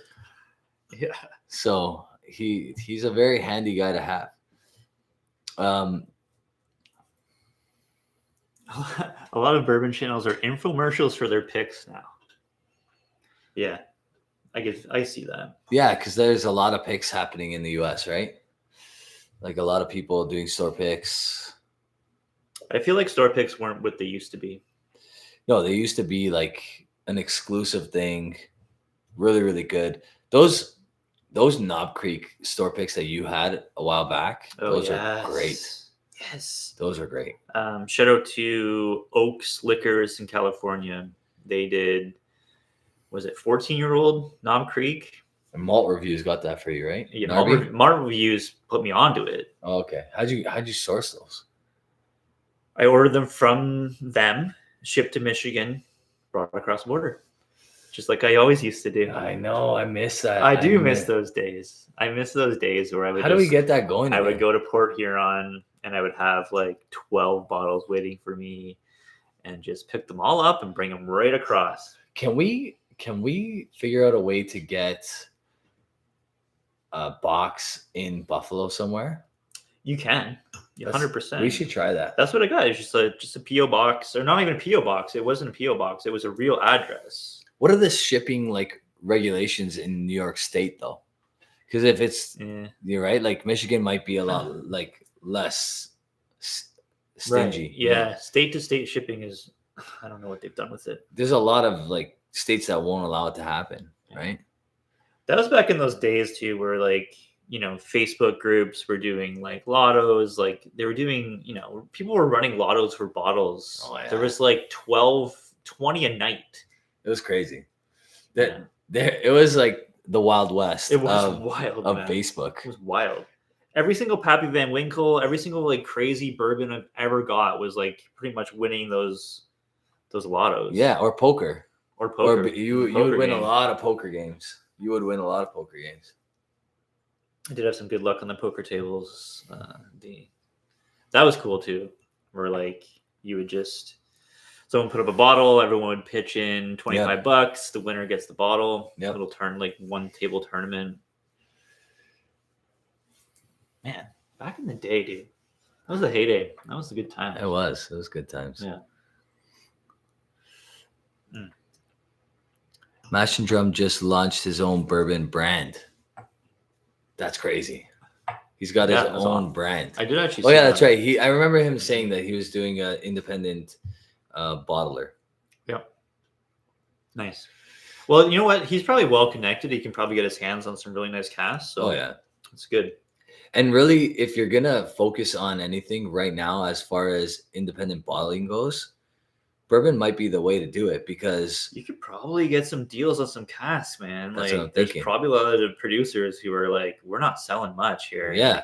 Yeah. So he's a very handy guy to have. A lot of bourbon channels are infomercials for their picks now. Yeah. I see that. Yeah, because there's a lot of picks happening in the US, right? Like a lot of people doing store picks. I feel like store picks weren't what they used to be. No, they used to be like an exclusive thing. Really, really good. Those Knob Creek store picks that you had a while back, those are great. Yes. Those are great. Shout out to Oaks Liquors in California. They did, was it 14-year-old Knob Creek? And Malt Reviews got that for you, right? Yeah, Malt Reviews put me onto it. Oh, okay. How'd you source those? I ordered them from them, shipped to Michigan, brought across the border. Just like I always used to do. I know. I miss that. I do miss those days. I miss those days where I would. How do we get that going? I would go to Port Huron and I would have like 12 bottles waiting for me, and just pick them all up and bring them right across. Can we figure out a way to get a box in Buffalo somewhere? You can. 100%. We should try that. That's what I got. It's just a PO box, or not even a PO box. It wasn't a PO box. It was a real address. What are the shipping like regulations in New York State though? Because if it's you're right, like Michigan might be a lot like less stingy. Right. Yeah, state to state shipping is, I don't know what they've done with it. There's a lot of like states that won't allow it to happen, right? That was back in those days too, where like, Facebook groups were doing like lottos, like they were doing, people were running lottos for bottles. Oh, yeah. There was like 20 a night. It was crazy. It was like the Wild West. It was wild of man. Facebook. It was wild. Every single Pappy Van Winkle, every single like crazy bourbon I've ever got was like pretty much winning those lottos. Yeah, or poker. Or poker. Or you would win a lot of poker games. You would win a lot of poker games. I did have some good luck on the poker tables. That was cool too. Where like you would just, someone put up a bottle, everyone would pitch in $25. The winner gets the bottle. Yep. It'll turn like one table tournament. Man, back in the day, dude. That was the heyday. That was a good time. It was good times. Yeah. Mash and Drum just launched his own bourbon brand. That's crazy. He's got his own brand. I did actually. Oh yeah, that's right. I remember him saying that he was doing an independent bottler. Yep. Nice. Well, you know what? He's probably well connected. He can probably get his hands on some really nice casks. So it's good. And really, if you're gonna focus on anything right now, as far as independent bottling goes, bourbon might be the way to do it, because you could probably get some deals on some casks, man. That's like what I'm there's thinking. probably a lot of producers who are like, we're not selling much here. Yeah.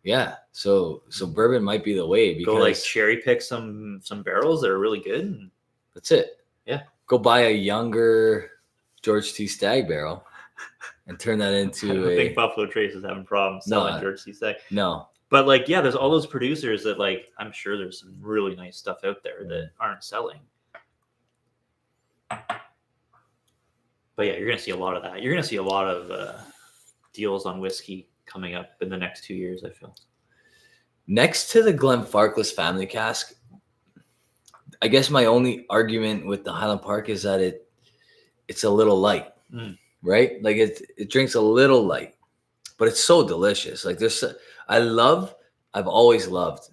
Yeah. So bourbon might be the way, because go like cherry pick some barrels that are really good. That's it. Yeah. Go buy a younger George T. Stagg barrel and turn that into I don't think Buffalo Trace is having problems selling George T. Stagg. No. But like, yeah, there's all those producers that like, I'm sure there's some really nice stuff out there that aren't selling. But yeah, you're going to see a lot of that. You're going to see a lot of deals on whiskey coming up in the next 2 years, I feel. Next to the Glenfarclas family cask, I guess my only argument with the Highland Park is that it's a little light, right? Like it drinks a little light, but it's so delicious. Like I've always loved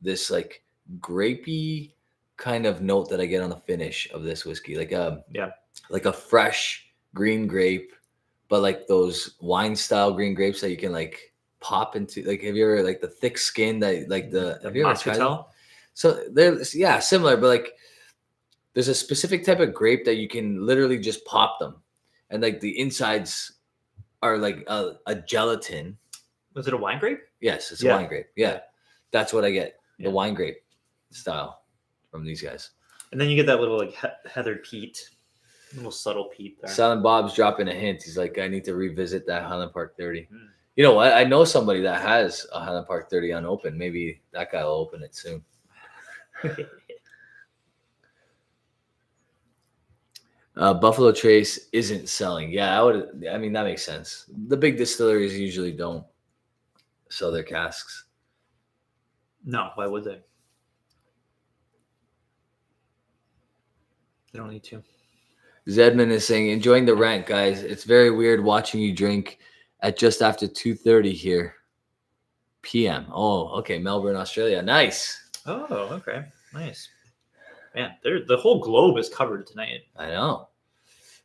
this like grapey kind of note that I get on the finish of this whiskey, like a fresh green grape, but like those wine style green grapes that you can like pop into, like, have you ever, like, the thick skin that, like, have you ever tried them? Muscatel. So they're, yeah, similar, but like there's a specific type of grape that you can literally just pop them, and like the insides are like a gelatin. Was it a wine grape? Yes, it's Yeah. a wine grape. Yeah, that's what I get, Yeah. the wine grape style from these guys. And then you get that little like heathered peat, little subtle peat there. Silent Bob's dropping a hint. He's like, I need to revisit that Highland Park 30. Mm. You know what? I know somebody that has a Highland Park 30 unopened. Maybe that guy will open it soon. Buffalo Trace isn't selling. Yeah, I mean, that makes sense. The big distilleries usually don't sell their casks. No, why would they? They don't need to. Zedman is saying, enjoying the rant, guys. It's very weird watching you drink at just after 2:30 here p.m. Oh, okay. Melbourne, Australia. Nice. Oh, okay. Nice. Man, the whole globe is covered tonight. I know.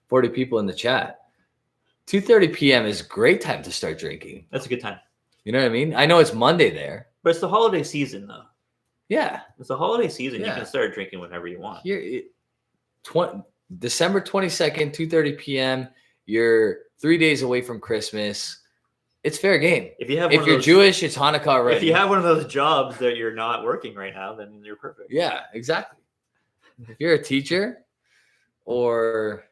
40 people in the chat. 2:30 p.m. is a great time to start drinking. That's a good time. You know what I mean? I know it's Monday there. But it's the holiday season, though. Yeah. It's the holiday season. Yeah. You can start drinking whenever you want. Here, December 22nd, 2:30 p.m. You're 3 days away from Christmas. It's fair game. If you have, If you're Jewish, it's Hanukkah already. If you have one of those jobs that you're not working right now, then you're perfect. Yeah, exactly. If you're a teacher, or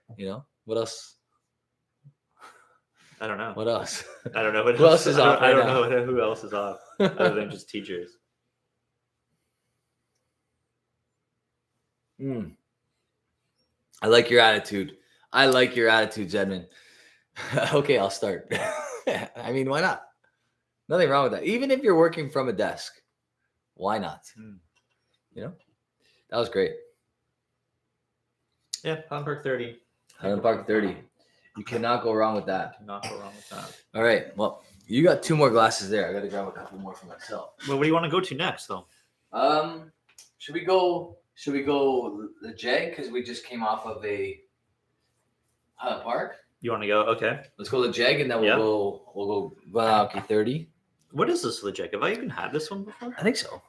what else? I don't know. What else? I don't know. What Who else is off I right don't now? know who else is off other than just teachers. I like your attitude. Zedman. Okay, I'll start. I mean, why not? Nothing wrong with that. Even if you're working from a desk, why not? That was great. Yeah, Highland Park 30. Highland Park 30. You cannot go wrong with that. Cannot go wrong with that. All right. Well, you got 2 more glasses there. I got to grab a couple more for myself. Well, what do you want to go to next, though? Should we go the Jag, because we just came off of a Highland Park? You want to go? Okay. Let's go the Jag, and then we'll go Bunnahabhain 30. What is this legit? Have I even had this one before? I think so.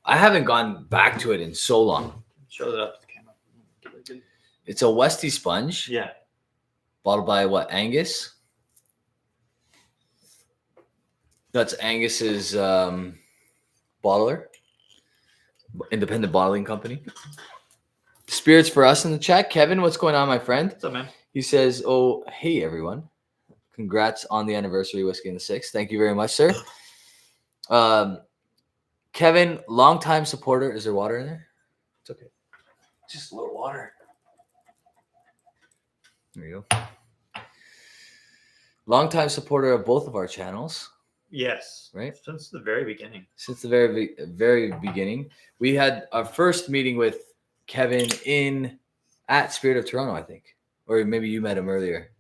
I haven't gone back to it in so long. Show that up to the camera. It's a Westy sponge. Yeah. Bottled by what? Angus? That's Angus's bottler. Independent bottling company. Spirits for us in the chat. Kevin, what's going on, my friend? What's up, man? He says, oh, hey, everyone. Congrats on the anniversary, Whiskey in the Six. Thank you very much, sir. Kevin, longtime supporter. Is there water in there? It's okay. Just a little water. There you go. Longtime supporter of both of our channels. Yes. Right? Since the very beginning. Since the very, very beginning. We had our first meeting with Kevin at Spirit of Toronto, I think. Or maybe you met him earlier.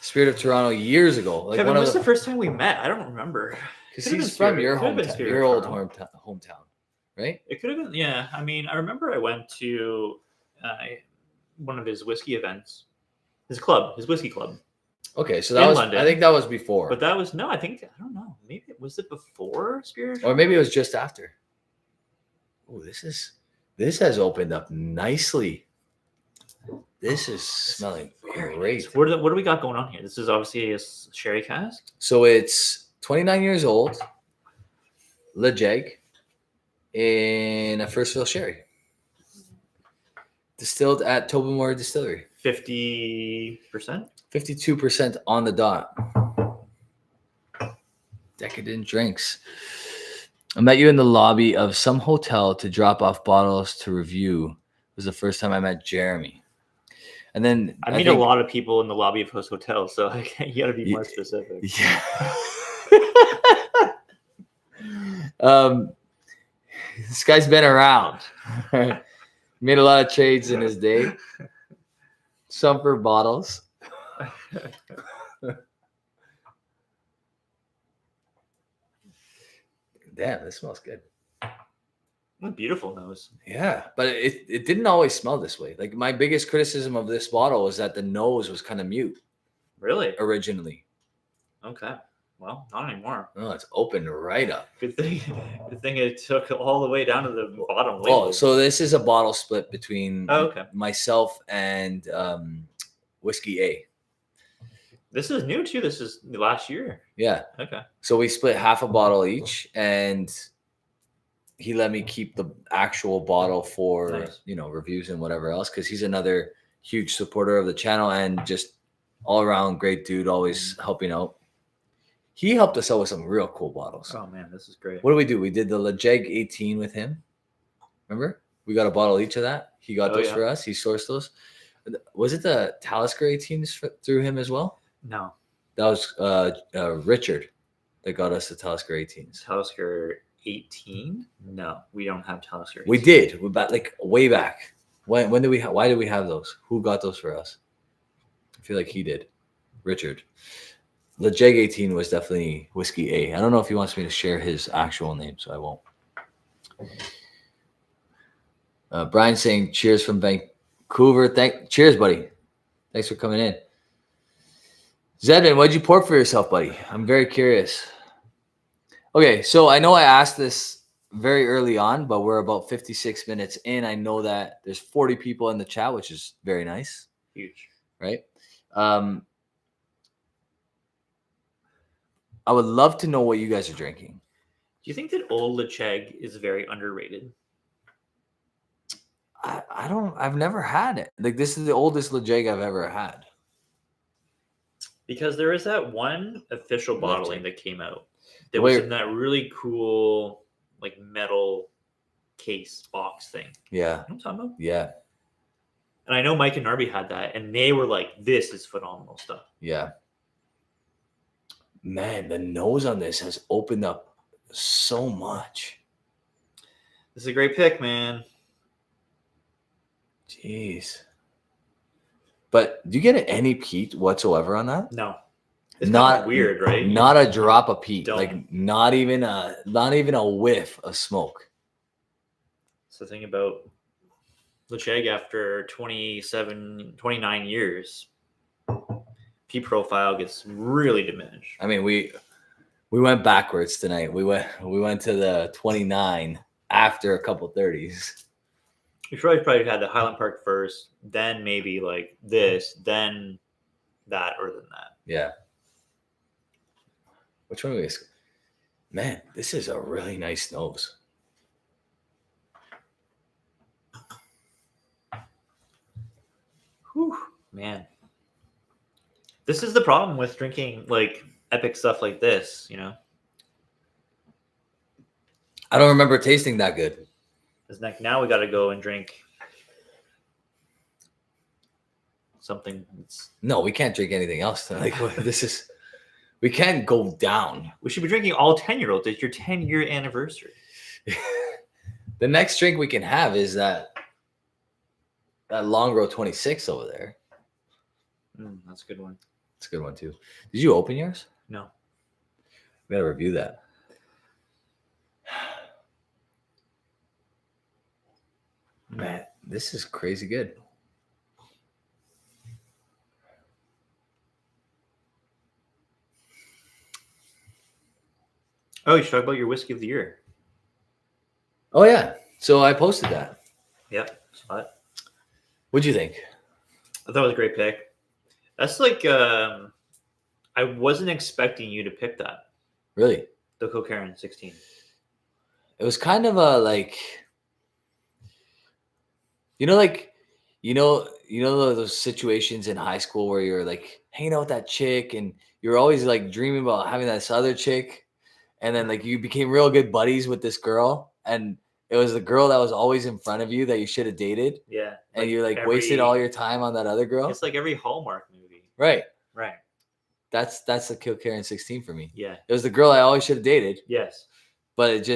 Spirit of Toronto years ago. Like, Kevin, when's the first time we met? I don't remember. Because Could've he's been from your Could've been hometown, Spirit your of old Toronto. hometown, right? It could have been, yeah. I mean, I remember I went to one of his whiskey events, his whiskey club. Okay, so In that was, London. I think that was before. But that was, no, I don't know. Maybe, was it before Spirit? Or maybe it was just after. Oh, this has opened up nicely. This is smelling great. Nice. What do we got going on here? This is obviously a sherry cask. So it's 29 years old, Le Jag, in a first fill sherry. Distilled at Tobermory Distillery. 50%? 52% on the dot. Decadent drinks. I met you in the lobby of some hotel to drop off bottles to review. It was the first time I met Jeremy. And then I meet a lot of people in the lobby of host hotels, so you got to be more specific. Yeah. This guy's been around. Made a lot of trades in his day. Some for bottles. Damn, this smells good. What a beautiful nose. Yeah, but it didn't always smell this way. Like, my biggest criticism of this bottle is that the nose was kind of mute Really? originally. Okay. Well, not anymore. Oh, it's opened right up. Good thing. Good thing it took all the way down to the bottom Oh, label. so this is a bottle split between Oh, okay. myself and Whiskey A. This is new too. This is last year. Yeah. Okay. So we split half a bottle each, and he let me keep the actual bottle for Nice. reviews and whatever else, because he's another huge supporter of the channel and just all around great dude, always helping out. He helped us out with some real cool bottles. Oh man, this is great. What did we do? We did the Lejeg 18 with him. Remember? We got a bottle each of that. He got those for us. He sourced those. Was it the Talisker 18s through him as well? No. That was Richard that got us the Talisker 18s. Talisker 18? No, we don't have Talisker 18. We did. We like way back. When did we? Why did we have those? Who got those for us? I feel like he did. Richard. The Jeg 18 was definitely Whiskey A. I don't know if he wants me to share his actual name, so I won't. Brian saying cheers from Vancouver. Cheers, buddy. Thanks for coming in. Zedman, what'd you pour for yourself, buddy? I'm very curious. Okay, so I know I asked this very early on, but we're about 56 minutes in. I know that there's 40 people in the chat, which is very nice. Huge. Right? I would love to know what you guys are drinking. Do you think that Old Lecheg is very underrated? I've never had it. Like, this is the oldest Lejeg I've ever had. Because there is that one official bottling that came out that was in that really cool, like, metal case box thing. Yeah. You know what I'm talking about? Yeah. And I know Mike and Narby had that, and they were like, this is phenomenal stuff. Yeah. Man, the nose on this has opened up so much. This is a great pick, man. Jeez. But do you get any peat whatsoever on that? No. It's not weird, right? Not a drop of peat. Like not even a whiff of smoke. It's the thing about Lecheg after 29 years. Peat profile gets really diminished. I mean, we went backwards tonight. We went to the 29 after a couple 30s. We probably had the Highland Park first, then maybe like this, then that, or then that. Yeah. Which one is? Man, this is a really nice nose. Whew, man. This is the problem with drinking like epic stuff like this, you know? I don't remember tasting that good. It's like now we got to go and drink something. No, we can't drink anything else. Like we can't go down. We should be drinking all 10-year-olds. It's your 10-year anniversary. The next drink we can have is that Longrow 26 over there. That's a good one. It's a good one too. Did you open yours? No. We gotta review that. Man, this is crazy good. Oh, you should talk about your whiskey of the year. Oh yeah. So I posted that. Yep. Saw it. What'd you think? I thought it was a great pick. That's like I wasn't expecting you to pick that. Really? The Kilkerran 16. It was kind of a like, those situations in high school where you're like hanging out with that chick and you're always like dreaming about having this other chick, and then like you became real good buddies with this girl, and it was the girl that was always in front of you that you should have dated. Yeah. And you like wasted all your time on that other girl. It's like every Hallmark movie. Right. Right. That's the Kilkerran 16 for me. Yeah. It was the girl I always should have dated. Yes. But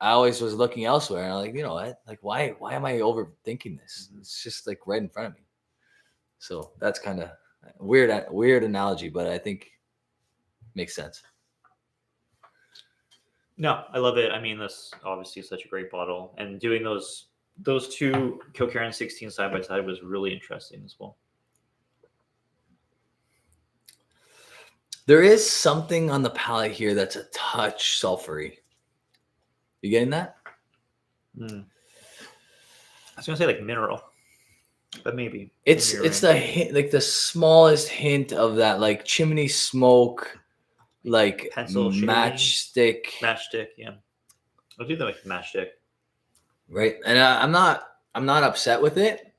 I always was looking elsewhere, and I'm like, you know what? Like, why am I overthinking this? It's just like right in front of me. So that's kind of weird analogy, but I think makes sense. No, I love it. I mean, this obviously is such a great bottle, and doing those two Kilkerran 16 side by side was really interesting as well. There is something on the palate here that's a touch sulfury. You getting that? I was gonna say like mineral, but maybe It's the hint, like the smallest hint of that, like chimney smoke, like pencil shading. matchstick. Matchstick, yeah. I'll do that like matchstick. Right, and I'm not upset with it,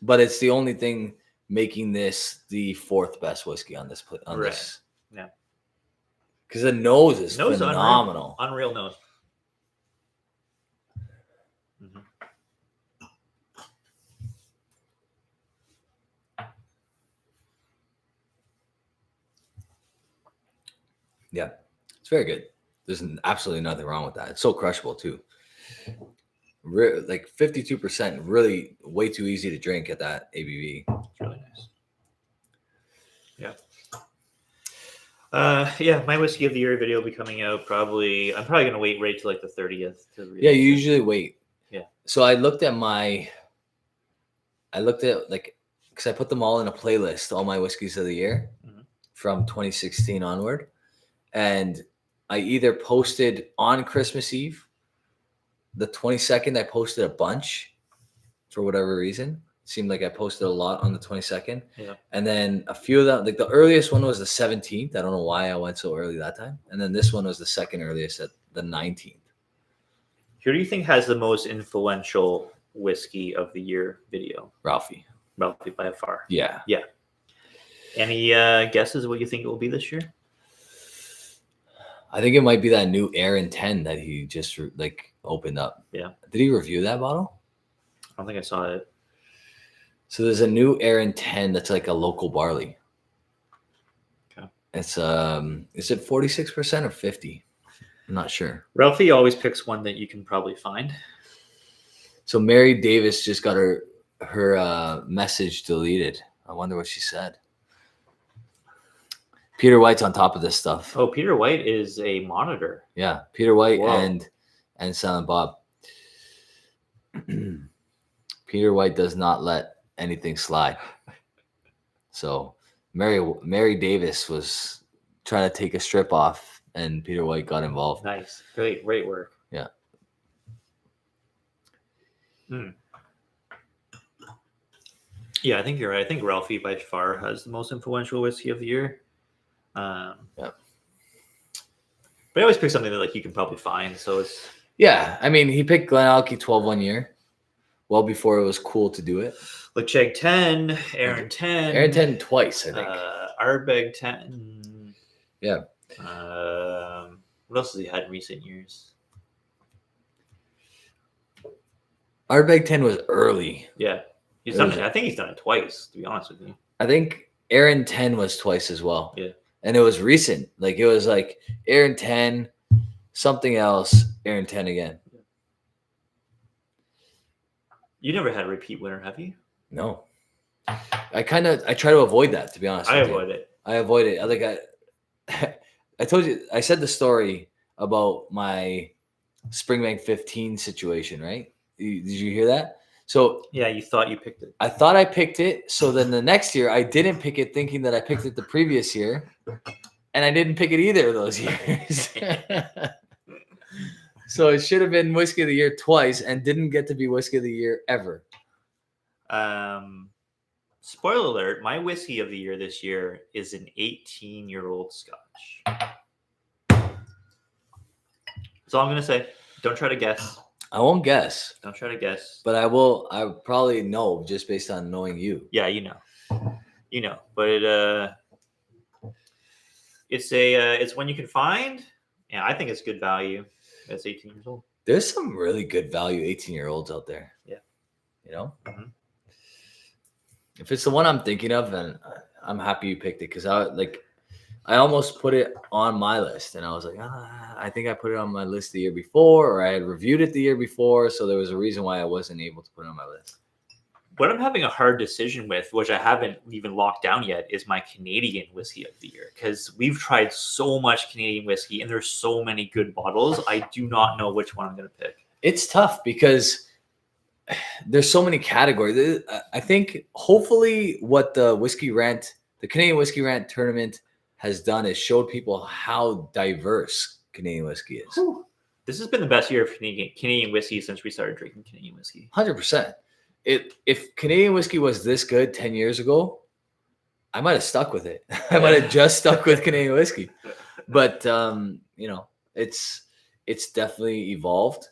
but it's the only thing making this the fourth best whiskey on this this. Yeah, because the nose is phenomenal. Unreal nose. Yeah, it's very good. There's absolutely nothing wrong with that. It's so crushable too. Like 52%, really way too easy to drink at that ABV. It's really nice. Yeah. My whiskey of the year video will be coming out probably. I'm probably gonna wait right till like the 30th. Yeah, you usually wait. Yeah. So I looked at like, because I put them all in a playlist, all my whiskeys of the year from 2016 onward. And I either posted on Christmas Eve, the 22nd, I posted a bunch for whatever reason. It seemed like I posted a lot on the 22nd. Yeah. And then a few of them, like the earliest one was the 17th. I don't know why I went so early that time. And then this one was the second earliest at the 19th. Who do you think has the most influential whiskey of the year video? Ralphie by far. Yeah. Yeah. Any guesses what you think it will be this year? I think it might be that new Aaron 10 that he just like opened up. Yeah. Did he review that bottle? I don't think I saw it. So there's a new Aaron 10 that's like a local barley. Okay. It's is it 46% or 50? I'm not sure. Ralphie always picks one that you can probably find. So Mary Davis just got her message deleted. I wonder what she said. Peter White's on top of this stuff. Oh, Peter White is a monitor. Yeah, Peter White. Whoa. and Silent Bob. Peter White does not let anything slide. So Mary Davis was trying to take a strip off, and Peter White got involved. Nice, great work. Yeah. Yeah, I think you're right. I think Ralphie by far has the most influential whiskey of the year. Yeah. But I always pick something that like you can probably find. So it's I mean, he picked Glenalky 12 one year, well before it was cool to do it. Lecheg 10, Aaron 10, Aaron 10 twice, I think. Ardbeg 10. Yeah. What else has he had in recent years? Ardbeg 10 was early. Yeah, he's done it. I think he's done it twice. To be honest with you, I think Aaron 10 was twice as well. Yeah. And it was recent. Like it was like Aaron 10, something else, Aaron 10 again. You never had a repeat winner, have you? No. I try to avoid that, to be honest. I avoid it. Like I told you, I said the story about my Springbank 15 situation, right? Did you hear that? So yeah, you thought you picked it. I thought I picked it. So then the next year I didn't pick it, thinking that I picked it the previous year, and I didn't pick it either of those years. So it should have been Whiskey of the Year twice, and didn't get to be Whiskey of the Year ever. Spoiler alert: my whiskey of the year this year is an 18-year-old Scotch. That's all I'm gonna say. Don't try to guess. I won't guess. Don't try to guess. But I will. I probably know just based on knowing you. Yeah, you know. But it's one you can find. Yeah, I think it's good value. It's 18 years old. There's some really good value 18-year-olds out there. Yeah. You know. Mm-hmm. If it's the one I'm thinking of, then I'm happy you picked it, because I almost put it on my list, and I was like, I think I put it on my list the year before, or I had reviewed it the year before, so there was a reason why I wasn't able to put it on my list. What I'm having a hard decision with, which I haven't even locked down yet, is my Canadian whiskey of the year, because we've tried so much Canadian whiskey, and there's so many good bottles. I do not know which one I'm going to pick. It's tough because there's so many categories. I think hopefully what the Canadian Whiskey Rant tournament has done is showed people how diverse Canadian whiskey is. Whew. This has been the best year of Canadian whiskey since we started drinking Canadian whiskey. 100%. If Canadian whiskey was this good 10 years ago, I might have stuck with it. I might have just stuck with Canadian whiskey. But it's definitely evolved.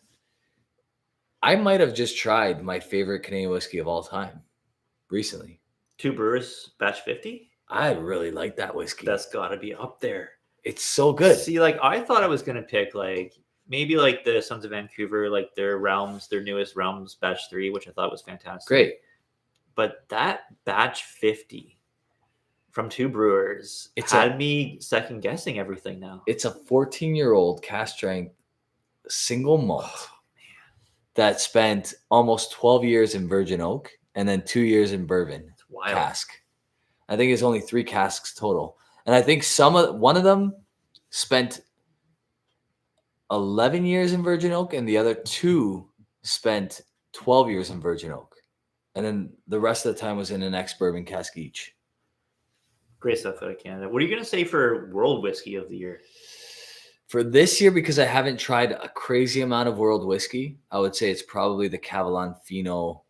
I might have just tried my favorite Canadian whiskey of all time recently. Two Brewers Batch 50. I really like that whiskey. That's got to be up there. It's so good. See, like I thought I was gonna pick like maybe like the Sons of Vancouver, like their newest Realms Batch 3, which I thought was fantastic. Great. But that Batch 50 from Two Brewers had me second guessing everything now. It's a 14-year-old cask strength single malt that spent almost 12 years in virgin oak and then 2 years in bourbon cask. I think it's only 3 casks total. And I think one of them spent 11 years in virgin oak and the other 2 spent 12 years in virgin oak. And then the rest of the time was in an ex-bourbon cask each. Great stuff out of Canada. What are you going to say for World Whiskey of the Year? For this year, because I haven't tried a crazy amount of world whiskey, I would say it's probably the Cavallon Fino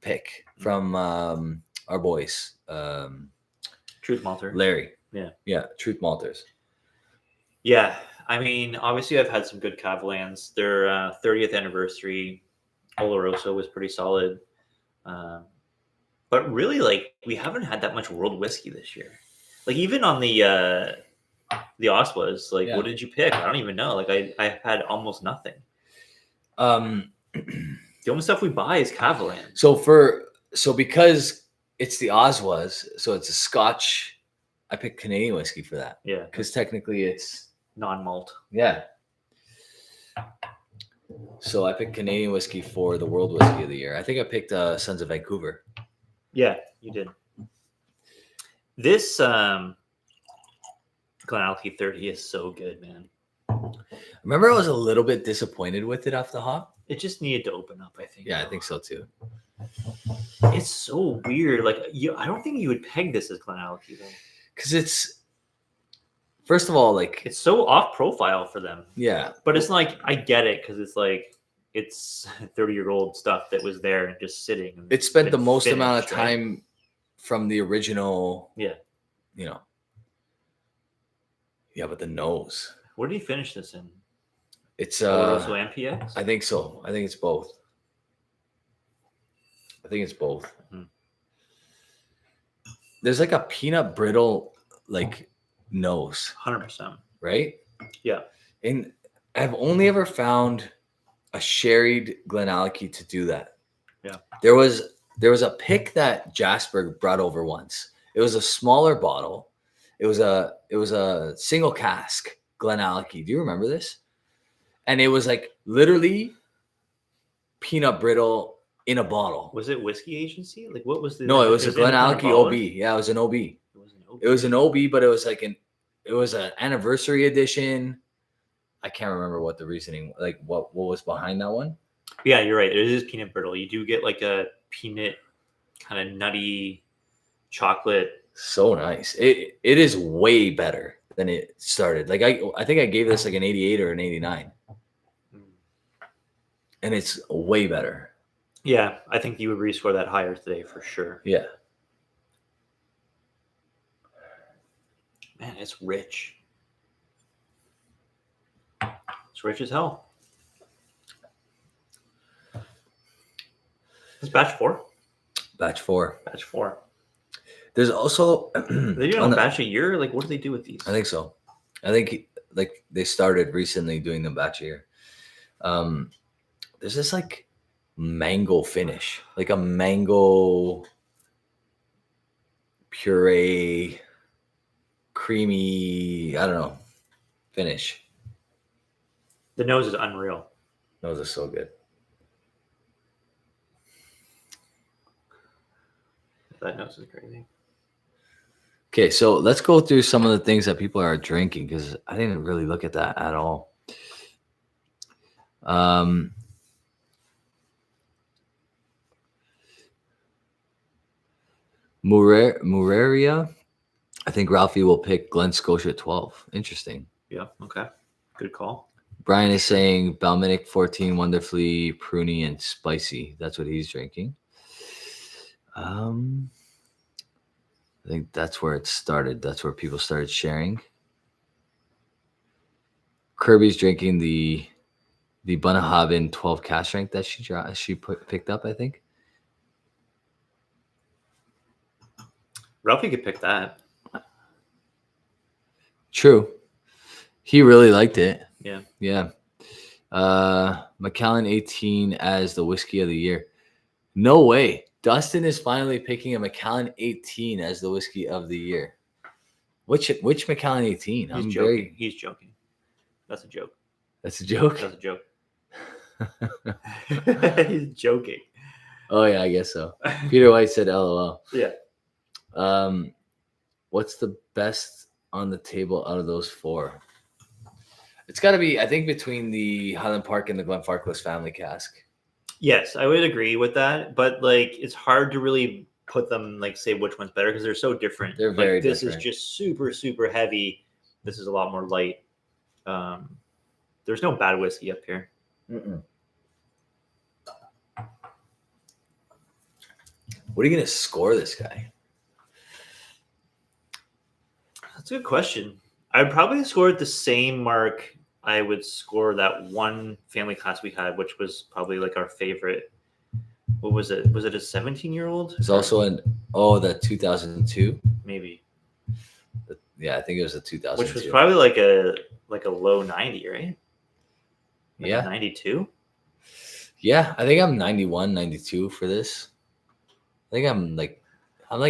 pick from our boys. Truth Malter. Larry. Yeah. Truth Malters. Yeah. I mean, obviously, I've had some good Cavallans. Their 30th anniversary, Oloroso was pretty solid. But really, like, we haven't had that much world whiskey this year. Like, even on the Oswas, like, What did you pick? I don't even know. Like, I had almost nothing. The only stuff we buy is Cavalan. So because it's the Oswas, so it's a Scotch. I picked Canadian whiskey for that. Yeah. Because technically it's non-malt. Yeah. So I picked Canadian whiskey for the World Whiskey of the Year. I think I picked Sons of Vancouver. Yeah, you did. This Glenalchie 30 is so good, man. Remember, I was a little bit disappointed with it off the hop. It just needed to open up, I think. Yeah, I think so too. It's so weird. Like, I don't think you would peg this as Glenalchie though. Because it's, first of all, like, it's so off profile for them. Yeah. But it's like, I get it, because it's like, it's 30-year-old stuff that was there and just sitting. And it spent the most amount of time from the original. Yeah. Yeah, but the nose. Where did he finish this in? It's Oloroso MPX? I think so. I think it's both. Mm-hmm. There's like a peanut brittle like nose. 100%. Right? Yeah. And I've only ever found a sherried Glenalchie to do that. Yeah. There was a pick that Jasper brought over once. It was a smaller bottle. It was a single cask Glenalchie. Do you remember this? And it was like literally peanut brittle in a bottle. Was it Whiskey Agency? Like, what was the? No, it was a Glenalchie OB. Yeah, it was an OB. It was an OB, but it was like it was an anniversary edition. I can't remember what the reasoning, like what was behind that one. Yeah, you're right. It is peanut brittle. You do get like a peanut kind of nutty chocolate. So nice. It is way better than it started. Like I think I gave this like an 88 or an 89. And it's way better. Yeah, I think you would rescore that higher today for sure. Yeah. Man, it's rich. It's rich as hell. It's batch 4? Batch 4. Batch 4. There's also they do a batch a year. Like, what do they do with these? I think so. I think like they started recently doing them batch a year. There's this like mango finish, like a mango puree, creamy. I don't know, finish. The nose is unreal. Nose is so good. That nose is crazy. Okay, so let's go through some of the things that people are drinking because I didn't really look at that at all. Muraria I think Ralphie will pick Glen Scotia at 12. Interesting. Yeah. Okay. Good call. Brian is saying Balminic 14, wonderfully pruny and spicy. That's what he's drinking. I think that's where it started. That's where people started sharing. Kirby's drinking the Bunnahabhain 12 cask strength that she picked up, I think. Ralphie could pick that. True. He really liked it. Yeah. Yeah. Macallan 18 as the whiskey of the year. No way. Dustin is finally picking a Macallan 18 as the whiskey of the year. Which Macallan 18? He's joking. He's joking. That's a joke. That's a joke? That's a joke. He's joking. Oh, yeah, I guess so. Peter White said LOL. Yeah. What's the best on the table out of those four? It's got to be, I think, between the Highland Park and the Glenfarclas family cask. Yes, I would agree with that. But like, it's hard to really put them, like, say which one's better because they're so different. They're very different. This is just super, super heavy. This is a lot more light. There's no bad whiskey up here. Mm-mm. What are you going to score this guy? That's a good question. I'd probably score it the same mark I would score that one family class we had, which was probably like our favorite. What was it? Was it a 17-year-old? It's also the 2002. Maybe. Yeah, I think it was a 2002. Which was probably like a low 90, right? Like yeah. 92? Yeah, I think I'm 91, 92 for this. I think I'm like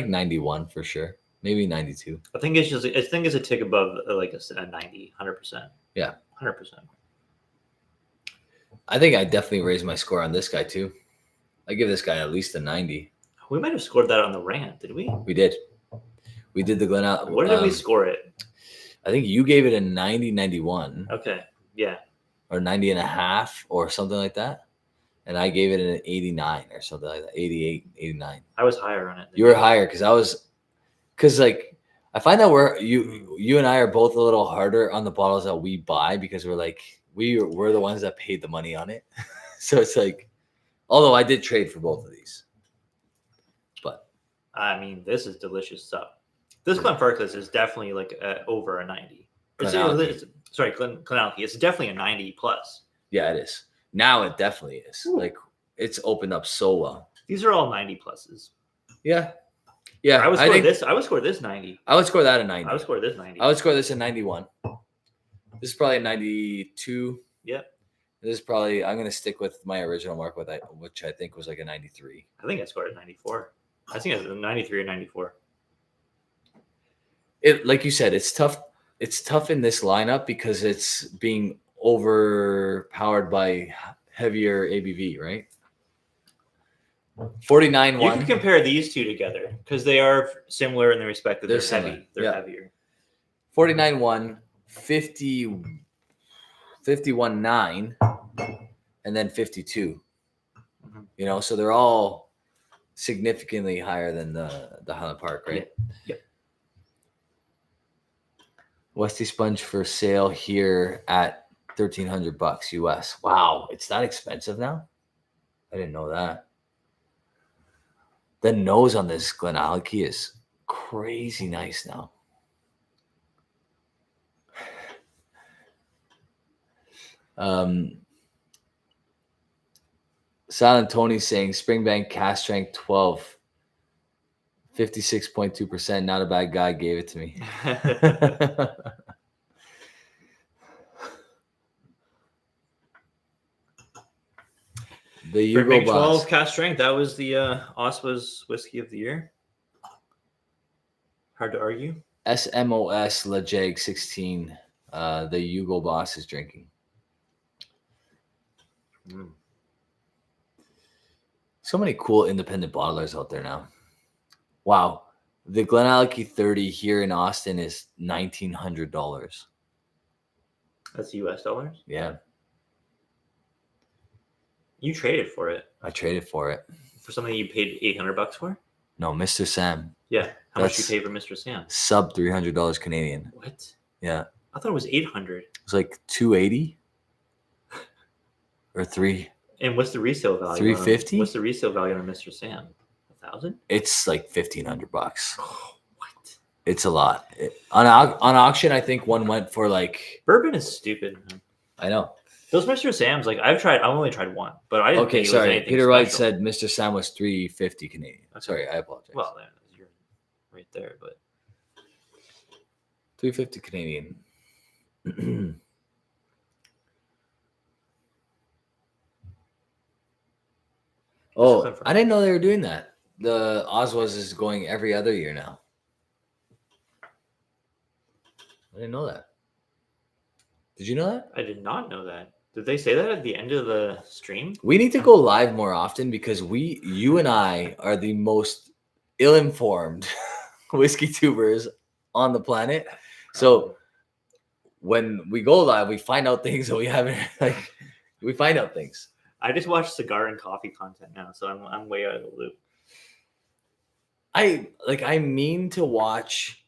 91 for sure. Maybe 92. I think it's a tick above like a 90, 100%. Yeah. 100%. I think I definitely raised my score on this guy too. I give this guy at least a 90. We might have scored that on the rant, did we? We did. We did the Glen out. What did we score it? I think you gave it a 90, 91. Okay. Yeah. Or 90 and a half or something like that. And I gave it an 89 or something like that. 88, 89. I was higher on it. You were higher because like I find that you and I are both a little harder on the bottles that we buy because we're like we're the ones that paid the money on it. So it's like, although I did trade for both of these, but I mean, this is delicious stuff. This Glenfarclas is definitely like over a 90. Glenalky. It's definitely a 90 plus. Yeah, it is. Now it definitely is. Ooh. Like it's opened up so well. These are all 90 pluses. Yeah. Yeah. I would score this 90. I would score that a 90. I would score this 90. I would score this a 91. This is probably a 92. Yep. This is probably, I'm going to stick with my original mark, which I think was like a 93. I think I scored a 94. I think it's a 93 or 94. Like you said, it's tough. It's tough in this lineup because it's being overpowered by heavier ABV, right? 49.1. You can compare these two together because they are similar in the respect that they're heavy. They're heavier. 49.1, 51.9, and then 52. Mm-hmm. You know, so they're all significantly higher than the Highland Park, right? Yep. Westy Sponge for sale here at $1,300 US. Wow, it's that expensive now? I didn't know that. The nose on this Glenalky is crazy nice now. Silent Tony saying Springbank cask strength 12, 56.2%. Not a bad guy, gave it to me. The Springbank 12 cask strength. That was the Oswa's whiskey of the year. Hard to argue. SMOS Lajeg 16. The Hugo Boss is drinking. So many cool independent bottlers out there now. Wow. The Glenalky 30 here in Austin is $1,900. That's US dollars? Yeah. You traded for it. I traded for it. For something you paid $800 for? No, Mr. Sam. Yeah. How much That's you pay for Mr. Sam? sub $300 Canadian. What? Yeah. I thought it was 800. It's like 280 or 3. And what's the resale value? 350? What's the resale value on Mr. Sam? 1,000? It's like $1,500. What? It's a lot. On auction, I think one went for like, Bourbon is stupid. I know. Those Mr. Sam's, like I've only tried one, but I didn't Okay, think it was sorry. anything Peter Wright special. said Mr. Sam was $350 Canadian. Okay. Sorry, I apologize. Well, you're right there, but $350 Canadian. Oh, I didn't know they were doing that. The Oswas is going every other year now. I didn't know that. Did you know that? I did not know that. Did they say that at the end of the stream? We need to go live more often because you and I are the most ill-informed whiskey tubers on the planet. So when we go live, we find out things that we haven't we find out things. I just watch cigar and coffee content now, so I'm way out of the loop. I mean to watch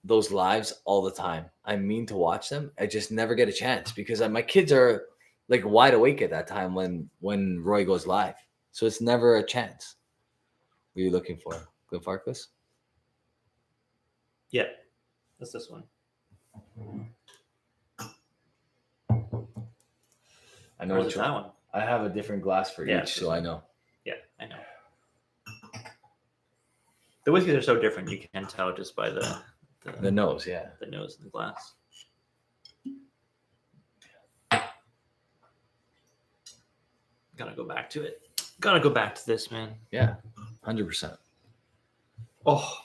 those lives all the time. I mean to watch them. I just never get a chance because my kids are like wide awake at that time when Roy goes live. So it's never a chance. What are you looking for? Glenfarclas? Yeah, that's this one. I know Where's that one. I have a different glass for each, so I know. Yeah, I know. The whiskeys are so different. You can tell just by the nose, yeah. The nose in the glass. Gotta go back to it. Gotta go back to this, man. Yeah, 100%. Oh,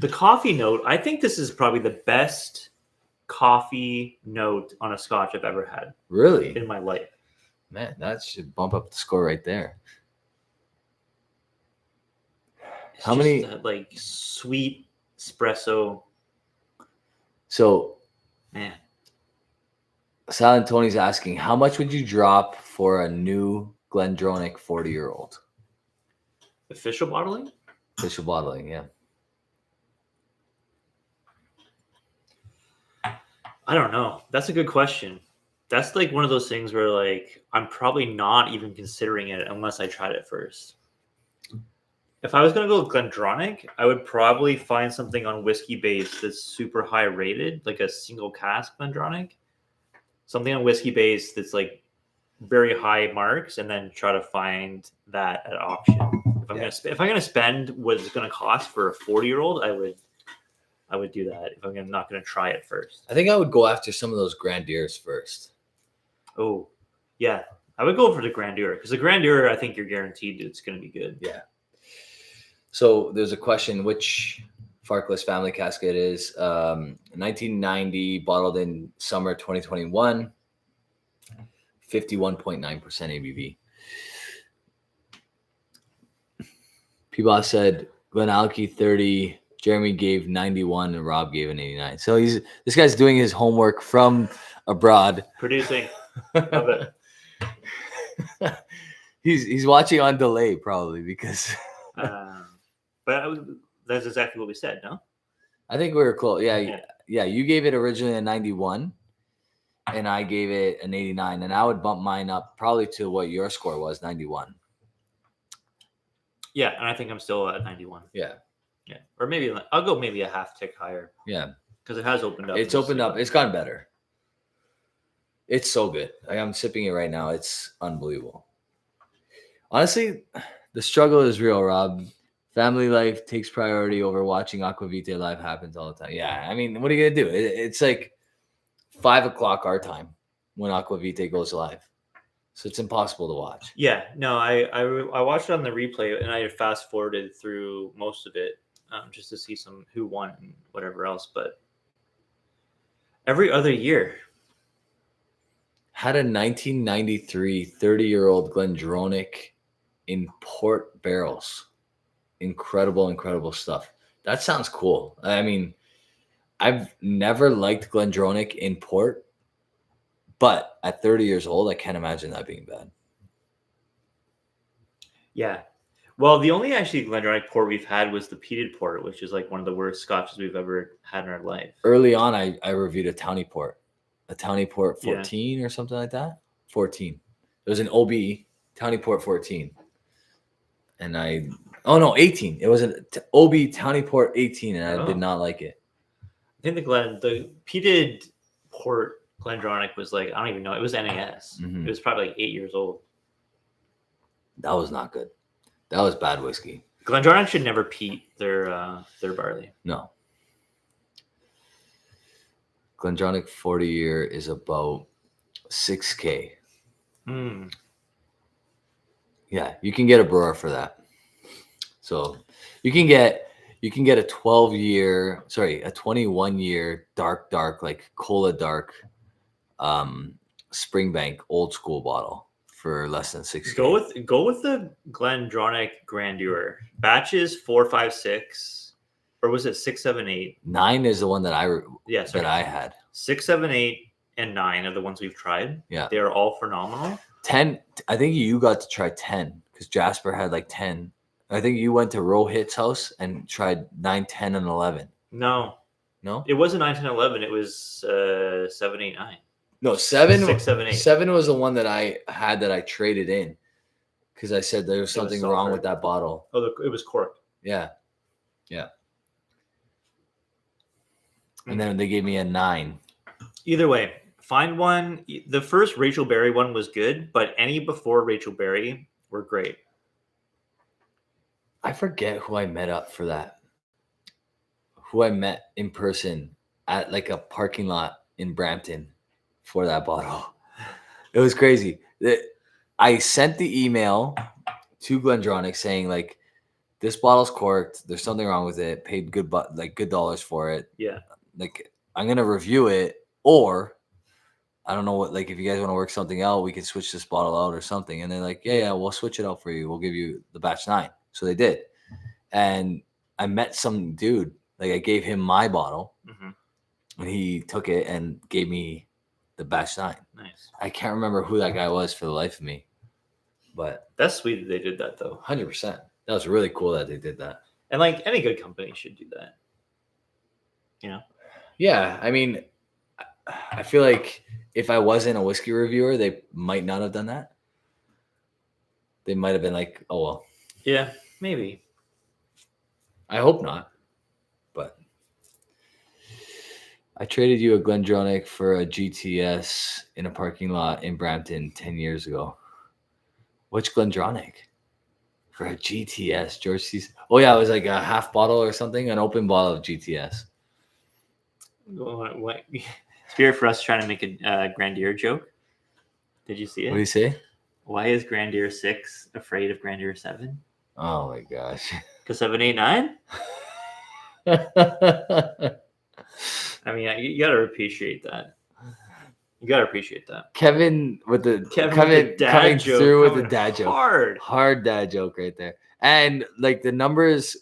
the coffee note. I think this is probably the best coffee note on a Scotch I've ever had. Really? In my life. Man, that should bump up the score right there. It's How many? That, like sweet espresso. So, man. Silent Tony's asking, how much would you drop for a new Glendronach 40-year-old? Official bottling? Official bottling, yeah. I don't know. That's a good question. That's like one of those things where like I'm probably not even considering it unless I tried it first. If I was going to go with Glendronach, I would probably find something on whiskey base that's super high rated, like a single cask Glendronach. Something on whiskey base that's like very high marks, and then try to find that at auction. If I'm gonna spend what it's gonna cost for a 40-year-old, I would do that. If I'm not gonna try it first, I think I would go after some of those Grandiers first. Oh, yeah, I would go for the Grandeur because the Grandeur, I think you're guaranteed it's gonna be good. Yeah. So there's a question: which Farkless family cask it is? 1990, bottled in summer 2021. 51.9% ABV. P-Boss said Glenalky 30, Jeremy gave 91, and Rob gave an 89. So this guy's doing his homework from abroad. Producing. Love it. He's watching on delay probably because but that's exactly what we said, no? I think we were close. Yeah. You gave it originally a 91. And I gave it an 89, and I would bump mine up probably to what your score was, 91. Yeah, and I think I'm still at 91. Yeah. Yeah, or maybe I'll go maybe a half tick higher. Yeah, because it has opened up. It's opened up. It's gotten better. It's so good. I'm sipping it right now. It's unbelievable. Honestly, the struggle is real, Rob. Family life takes priority over watching Aquavite live happens all the time. Yeah, I mean, what are you gonna do? It's like 5 o'clock our time when Aquavite goes live, so it's impossible to watch. Yeah, no, I watched it on the replay and I fast forwarded through most of it just to see who won and whatever else. But every other year, had a 1993 30-year-old Glendronach in port barrels. Incredible stuff. That sounds cool. I mean, I've never liked Glendronach in port, but at 30 years old, I can't imagine that being bad. Yeah. Well, the only actually Glendronach port we've had was the peated port, which is like one of the worst scotches we've ever had in our life. Early on, I reviewed a Townie Port 14 Yeah. or something like that. 14. It was an OB Townie Port 14, and 18. It was an OB Townie Port 18, and I did Oh. not like it. I think the peated port Glendronach was like, I don't even know. It was NAS. Mhm. It was probably like 8 years old. That was not good. That was bad whiskey. Glendronach should never peat their barley. No. Glendronach 40 year is about $6,000. Mm. Yeah, you can get a brewer for that. So you can get a 21-year dark, like cola dark, Springbank old school bottle for less than $6,000. Go with the Glendronach Grandeur batches 4, 5, 6, or was it 6, 7, 8? 9 is the one that I had. 6, 7, 8, and 9 are the ones we've tried. Yeah, they are all phenomenal. 10. I think you got to try 10 because Jasper had like 10. I think you went to Rohit's house and tried 9, 10, and 11. No, No, it wasn't 9, 10, 11. It was 7, 8, 9. No, 7. 6, 7, 8. 7 was the one that I had that I traded in because I said there was something wrong sulfur. with that bottle. Oh, it was corked. Yeah. And then they gave me a 9. Either way, find one. The first Rachel Berry one was good, but any before Rachel Berry were great. I forget who I met up for that. Who I met in person at like a parking lot in Brampton for that bottle. It was crazy. I sent the email to Glendronach saying like, this bottle's corked. There's something wrong with it. Paid good dollars for it. Yeah. Like, I'm gonna review it, or I don't know what. Like, if you guys want to work something out, we can switch this bottle out or something. And they're like, yeah, we'll switch it out for you. We'll give you the batch 9. So they did. And I met some dude. Like, I gave him my bottle, and he took it and gave me the batch 9. Nice. I can't remember who that guy was for the life of me, but that's sweet that they did that though. 100%. That was really cool that they did that. And like any good company should do that. You know? Yeah, I mean, I feel like if I wasn't a whiskey reviewer, they might not have done that. They might have been like, oh, well. Yeah, maybe. I hope not. But I traded you a Glendronach for a GTS in a parking lot in Brampton 10 years ago. Which Glendronach? For a GTS, George C's. Oh, yeah, it was like a half bottle or something, an open bottle of GTS. What? Spirit for us trying to make a Grandeur joke. Did you see it? What do you say? Why is Grandeur 6 afraid of Grandeur 7? Oh my gosh. Because 7, 8, 9? I mean, you gotta appreciate that. Kevin with the dad joke. with the dad joke. Hard dad joke right there. And like the numbers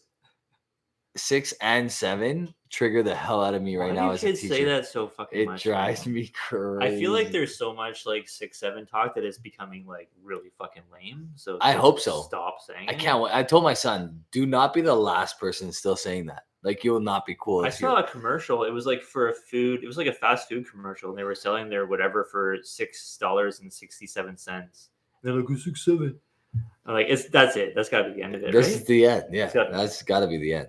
6 and 7 trigger the hell out of me right now as a kids teacher. say that so fucking much. It drives me crazy. I feel like there's so much like 6, 7 talk that it's becoming like really fucking lame. So I hope so. Stop saying. I can't wait. I told my son, do not be the last person still saying that. Like, you will not be cool. I saw a commercial. It was like for a food. It was like a fast food commercial, and they were selling their whatever for $6.67. And they're like, 6, 7. I'm like, that's it. That's got to be the end of it. This right? is the end. Yeah, that's got to be the end.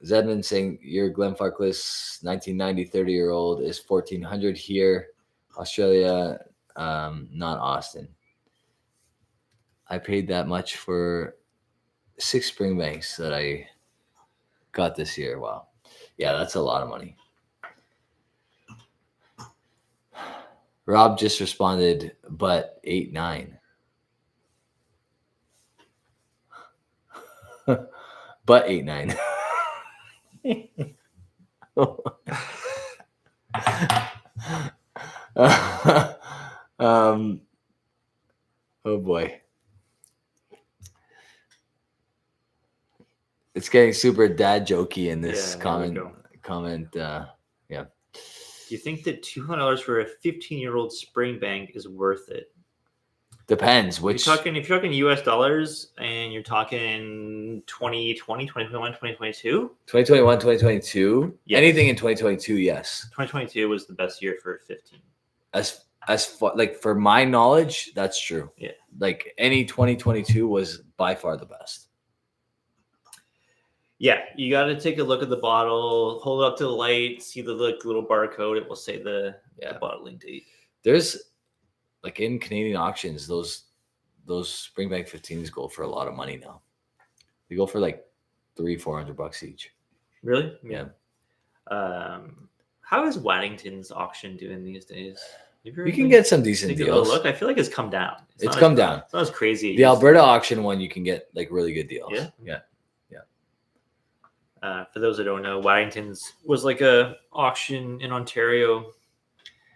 Zedman saying your Glenfarclas 1990 30-year-old is 1400 here, Australia, not Austin. I paid that much for 6 Springbanks that I got this year. Wow. Yeah, that's a lot of money. Rob just responded, but 8, 9. But 8, 9. Oh boy. It's getting super dad jokey in this comment. Yeah. Do you think that $200 for a 15-year-old Springbank is worth it? Depends If which. you're talking US dollars and you're talking 2020, 2021, 2022. 2021, 2022. Yes. Anything in 2022, yes. 2022 was the best year for 15. As far, like, for my knowledge, that's true. Yeah. Like, any 2022 was by far the best. Yeah, you got to take a look at the bottle, hold it up to the light, see the little barcode. It will say the bottling date. There's, like, in Canadian auctions, those Springbank 15s go for a lot of money now. They go for like $300-400 each. Really? Yeah. How is Waddington's auction doing these days? You can get some decent deals. Look, I feel like it's come down. It's come down. It's not as crazy. The Alberta auction one, you can get like really good deals. Yeah. For those that don't know, Waddington's was like a auction in Ontario,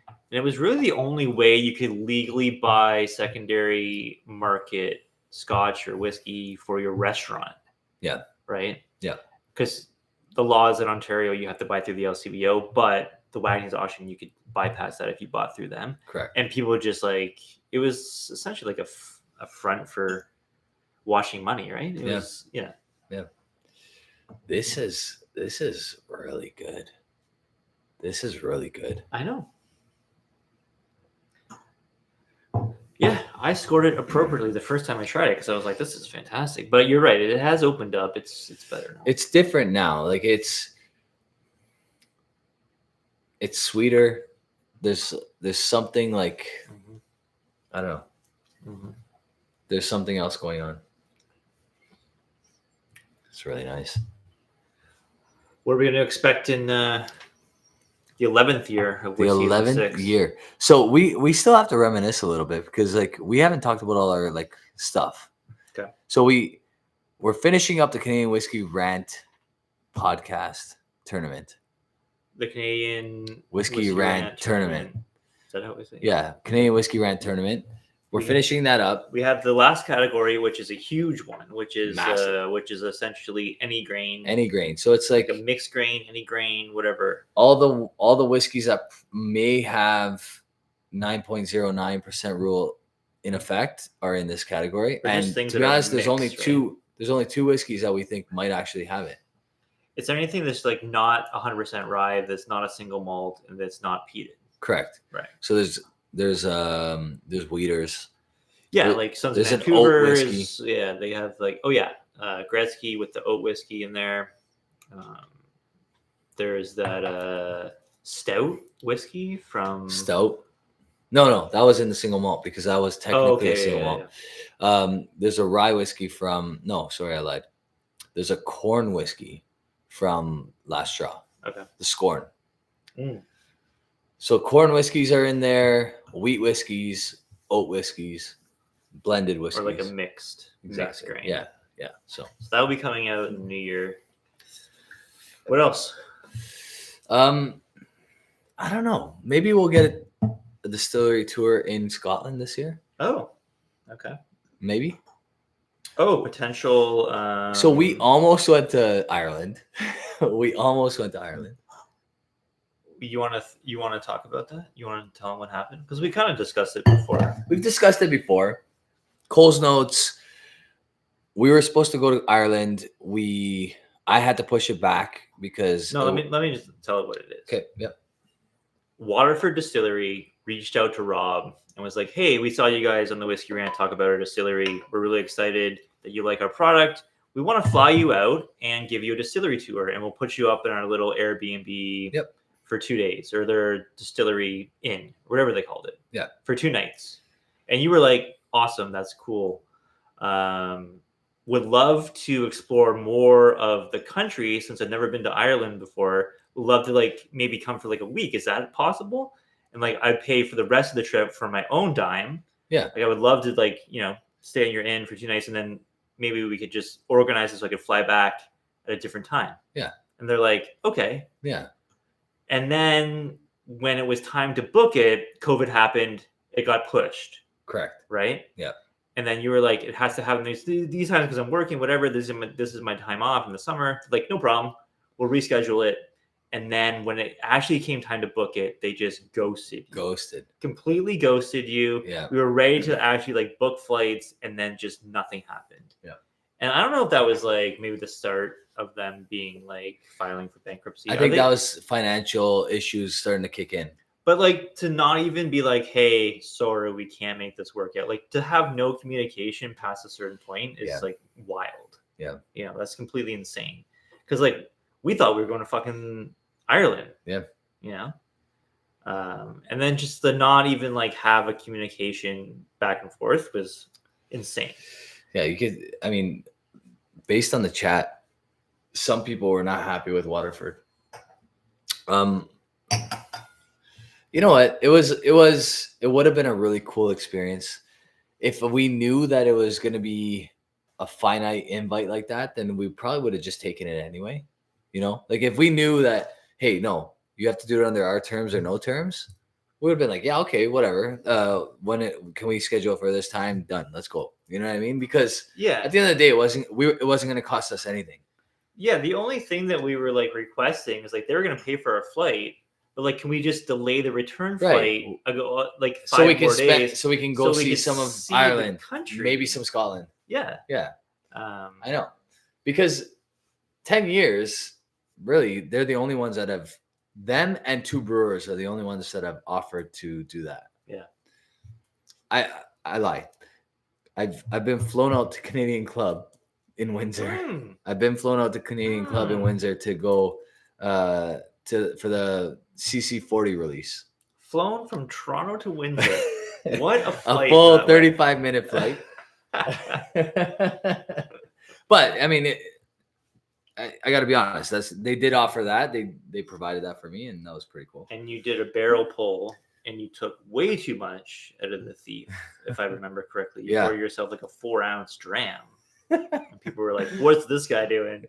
and it was really the only way you could legally buy secondary market Scotch or whiskey for your restaurant. Yeah. Right. Yeah. Because the laws in Ontario, you have to buy through the LCBO, but the Waddington's auction, you could bypass that if you bought through them. Correct. And people just like, it was essentially like a front for washing money, right? It was. This is really good. This is really good. I know. Yeah, I scored it appropriately the first time I tried it because I was like, "This is fantastic." But you're right; it has opened up. It's better now. It's different now. Like it's sweeter. There's something like I don't know. There's something else going on. It's really nice. What are we going to expect in the 11th year of the Whiskey 11th year? So we still have to reminisce a little bit because like we haven't talked about all our like stuff. Okay. So we're finishing up the Canadian Whiskey Rant podcast tournament. The Canadian Whiskey Rant tournament. Is that how we say it? Yeah, Canadian Whiskey Rant tournament. We're finishing that up. We have the last category, which is a huge one, which is essentially any grain. Any grain. So it's like a mixed grain, any grain, whatever. All the whiskeys that may have 9.09% rule in effect are in this category. And to be honest, there's only two whiskeys that we think might actually have it. It's anything that's like not 100% rye, that's not a single malt, and that's not peated. Correct. Right. So there's wheaters. Yeah, like some there's an oat whiskey. Yeah, they have like Gretzky with the oat whiskey in there. There's that stout whiskey from Stout. No, that was in the single malt because that was technically a single malt. Yeah. There's a rye whiskey from I lied. There's a corn whiskey from Last Straw. Okay. The Scorn. So corn whiskeys are in there, wheat whiskeys, oat whiskeys, blended whiskeys. Or like a mixed grain. Yeah. So that'll be coming out in the new year. What else? I don't know. Maybe we'll get a distillery tour in Scotland this year. Oh, okay. Maybe. Oh, potential. So we almost went to Ireland. You want to talk about that? You want to tell them what happened? Because we kind of discussed it before. We've discussed it before. Cole's notes. We were supposed to go to Ireland. I had to push it back because let me just tell it what it is. Okay. Yep. Waterford Distillery reached out to Rob and was like, "Hey, we saw you guys on the Whiskey Rant talk about our distillery. We're really excited that you like our product. We want to fly you out and give you a distillery tour, and we'll put you up in our little Airbnb for 2 days, or their distillery inn, whatever they called it. Yeah, for 2 nights." And you were like, "Awesome, that's cool. Would love to explore more of the country since I've never been to Ireland before. Would love to like maybe come for like a week. Is that possible?" And like I'd pay for the rest of the trip for my own dime. Yeah. Like I would love to like, stay in your inn for 2 nights and then maybe we could just organize it so I could fly back at a different time. Yeah. And they're like, okay. Yeah. And then when it was time to book it, COVID happened. It got pushed. Correct. Right? Yeah. And then you were like, it has to happen these times because I'm working, whatever. This is my time off in the summer. Like, no problem. We'll reschedule it. And then when it actually came time to book it, they just ghosted you. Completely ghosted you. Yeah. We were ready to actually like book flights, and then just nothing happened. Yeah. And I don't know if that was like maybe the start of them being like filing for bankruptcy. I think that was financial issues starting to kick in. But like to not even be like, hey, sorry, we can't make this work yet. Like to have no communication past a certain point is like wild. Yeah. You know, that's completely insane. Because like we thought we were going to fucking Ireland. Yeah. You know? And then just to not even like have a communication back and forth was insane. Yeah, you could, I mean, based on the chat, some people were not happy with Waterford. You know what? It would have been a really cool experience if we knew that it was going to be a finite invite like that. Then we probably would have just taken it anyway. You know, like if we knew that, hey, no, you have to do it under our terms or no terms, we would have been like, yeah, okay, whatever. Can we schedule for this time? Done. Let's go. You know what I mean? Because at the end of the day, it wasn't going to cost us anything. Yeah, the only thing that we were like requesting is like they were going to pay for our flight. But like, can we just delay the return flight? Like 5 more days, so we can go see some of Ireland, maybe some Scotland. Yeah. I know, because 10 years, really, they're the only ones that have. Them and 2 brewers are the only ones that have offered to do that. Yeah. I lie. I've been flown out to Canadian Club in Windsor. I've been flown out to Canadian Club in Windsor to go for the CC40 release. Flown from Toronto to Windsor. What a flight! A full 35-minute flight. But I mean, I got to be honest. They did offer that. They provided that for me, and that was pretty cool. And you did a barrel pull, and you took way too much out of the thief, if I remember correctly. You poured yourself like a 4-ounce dram. And people were like, "What's this guy doing?"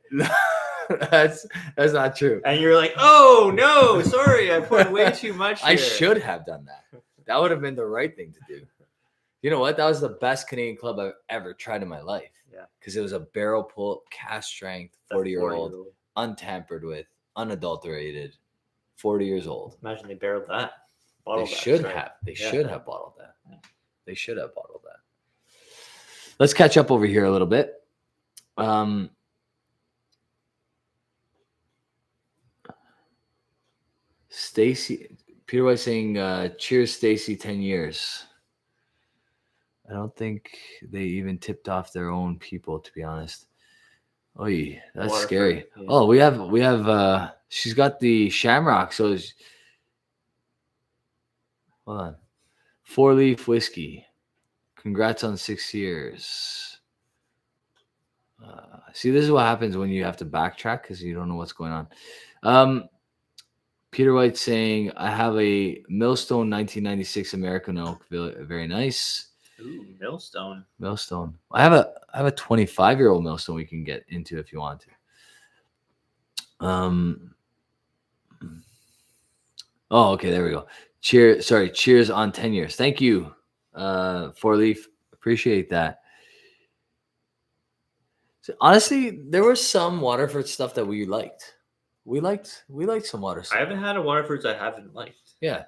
That's not true. And you're like, "Oh no, sorry, I poured way too much here." I should have done that. That would have been the right thing to do. You know what? That was the best Canadian Club I've ever tried in my life. Yeah, because it was a barrel pull, cask strength, 40-year-old, untampered with, unadulterated, 40 years old. Imagine they barreled that. They should have. They should have bottled that. Yeah. They should have bottled that. Let's catch up over here a little bit. Stacy, Peter White saying, cheers, Stacy, 10 years. I don't think they even tipped off their own people, to be honest. Oh, that's Waterford, scary. Yeah. Oh, we have, she's got the Shamrock. So, hold on. 4-leaf whiskey. Congrats on 6 years. See, this is what happens when you have to backtrack because you don't know what's going on. Peter White saying, I have a Milestone 1996 American Oak. Very nice. Ooh, Milestone. I have a 25-year-old Milestone we can get into if you want to. Oh, okay, there we go. Cheers on 10 years. Thank you. 4-leaf, appreciate that. So honestly, there was some Waterford stuff that we liked. We liked some Waterford stuff. I haven't had a Waterfords I haven't liked. Yeah,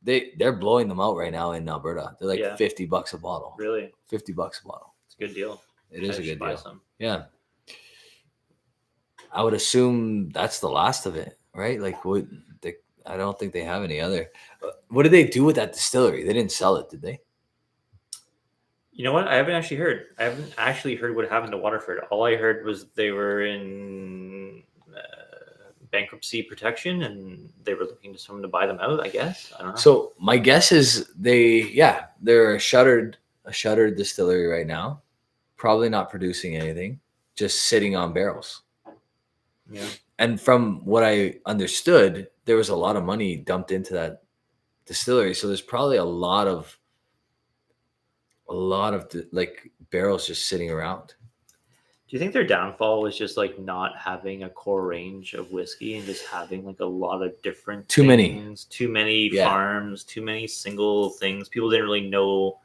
they're blowing them out right now in Alberta. They're like $50 a bottle. Really? $50 a bottle. It's a good deal. It is a good deal. Some. Yeah. I would assume that's the last of it, right? Like, I don't think they have any other. What did they do with that distillery? They didn't sell it, did they? You know what? I haven't actually heard what happened to Waterford. All I heard was they were in bankruptcy protection and they were looking to someone to buy them out, I guess. I don't know. So my guess is they're a shuttered distillery right now. Probably not producing anything, just sitting on barrels. Yeah. And from what I understood, there was a lot of money dumped into that distillery. So there's probably a lot of like barrels just sitting around. Do you think their downfall was just like not having a core range of whiskey and just having like a lot of different too many farms, too many single things? People didn't really know.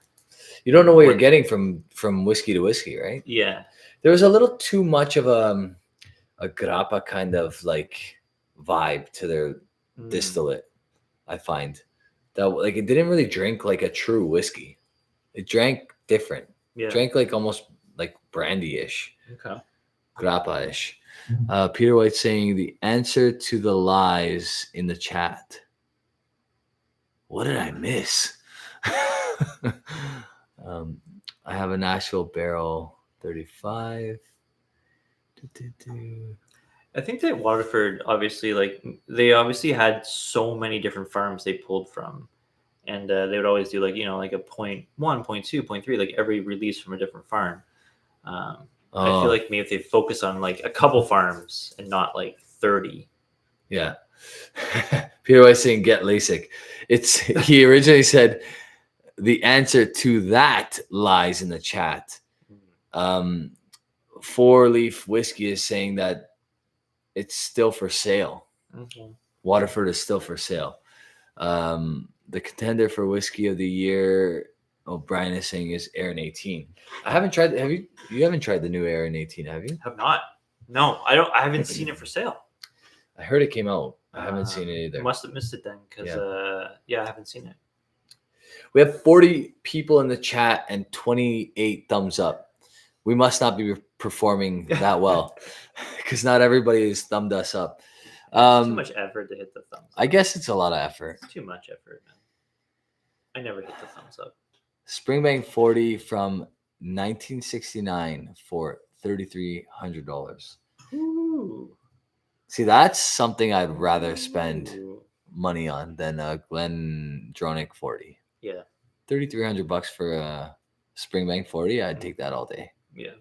You don't know what you're getting from whiskey to whiskey, right? Yeah. There was a little too much of a grappa kind of like vibe to their Mm. distillate. I find that like it didn't really drink like a true whiskey. It drank different. Yeah. Drank like almost like brandy-ish, Okay. grappa-ish. Peter White saying the answer to the lies in the chat. What did I miss? I have a Nashville Barrel 35. I think that Waterford obviously they obviously had so many different farms they pulled from, and they would always do like like a 0.1, 0.2, 0.3, like every release from a different farm. I feel like maybe if they focus on like a couple farms and not like 30. Yeah. Peter White saying get LASIK. He originally said the answer to that lies in the chat. 4-Leaf Whiskey is saying that it's still for sale. Okay. Waterford is still for sale. The contender for whiskey of the year, Brian is saying, is Aaron 18. I haven't tried. Have you? You haven't tried the new Aaron 18, have you? Have not. No, I don't. I haven't seen it for sale. I heard it came out. I haven't seen it either. Must have missed it then, because I haven't seen it. We have 40 people in the chat and 28 thumbs up. We must not be performing that well because not everybody has thumbed us up. It's too much effort to hit the thumbs up. I guess it's a lot of effort. It's too much effort, man. I never hit the thumbs up. Springbank 40 from 1969 for $3,300. Ooh. See, that's something I'd rather spend money on than a Glendronach 40. Yeah. $3,300 for a Springbank 40, I'd take that all day. Yeah.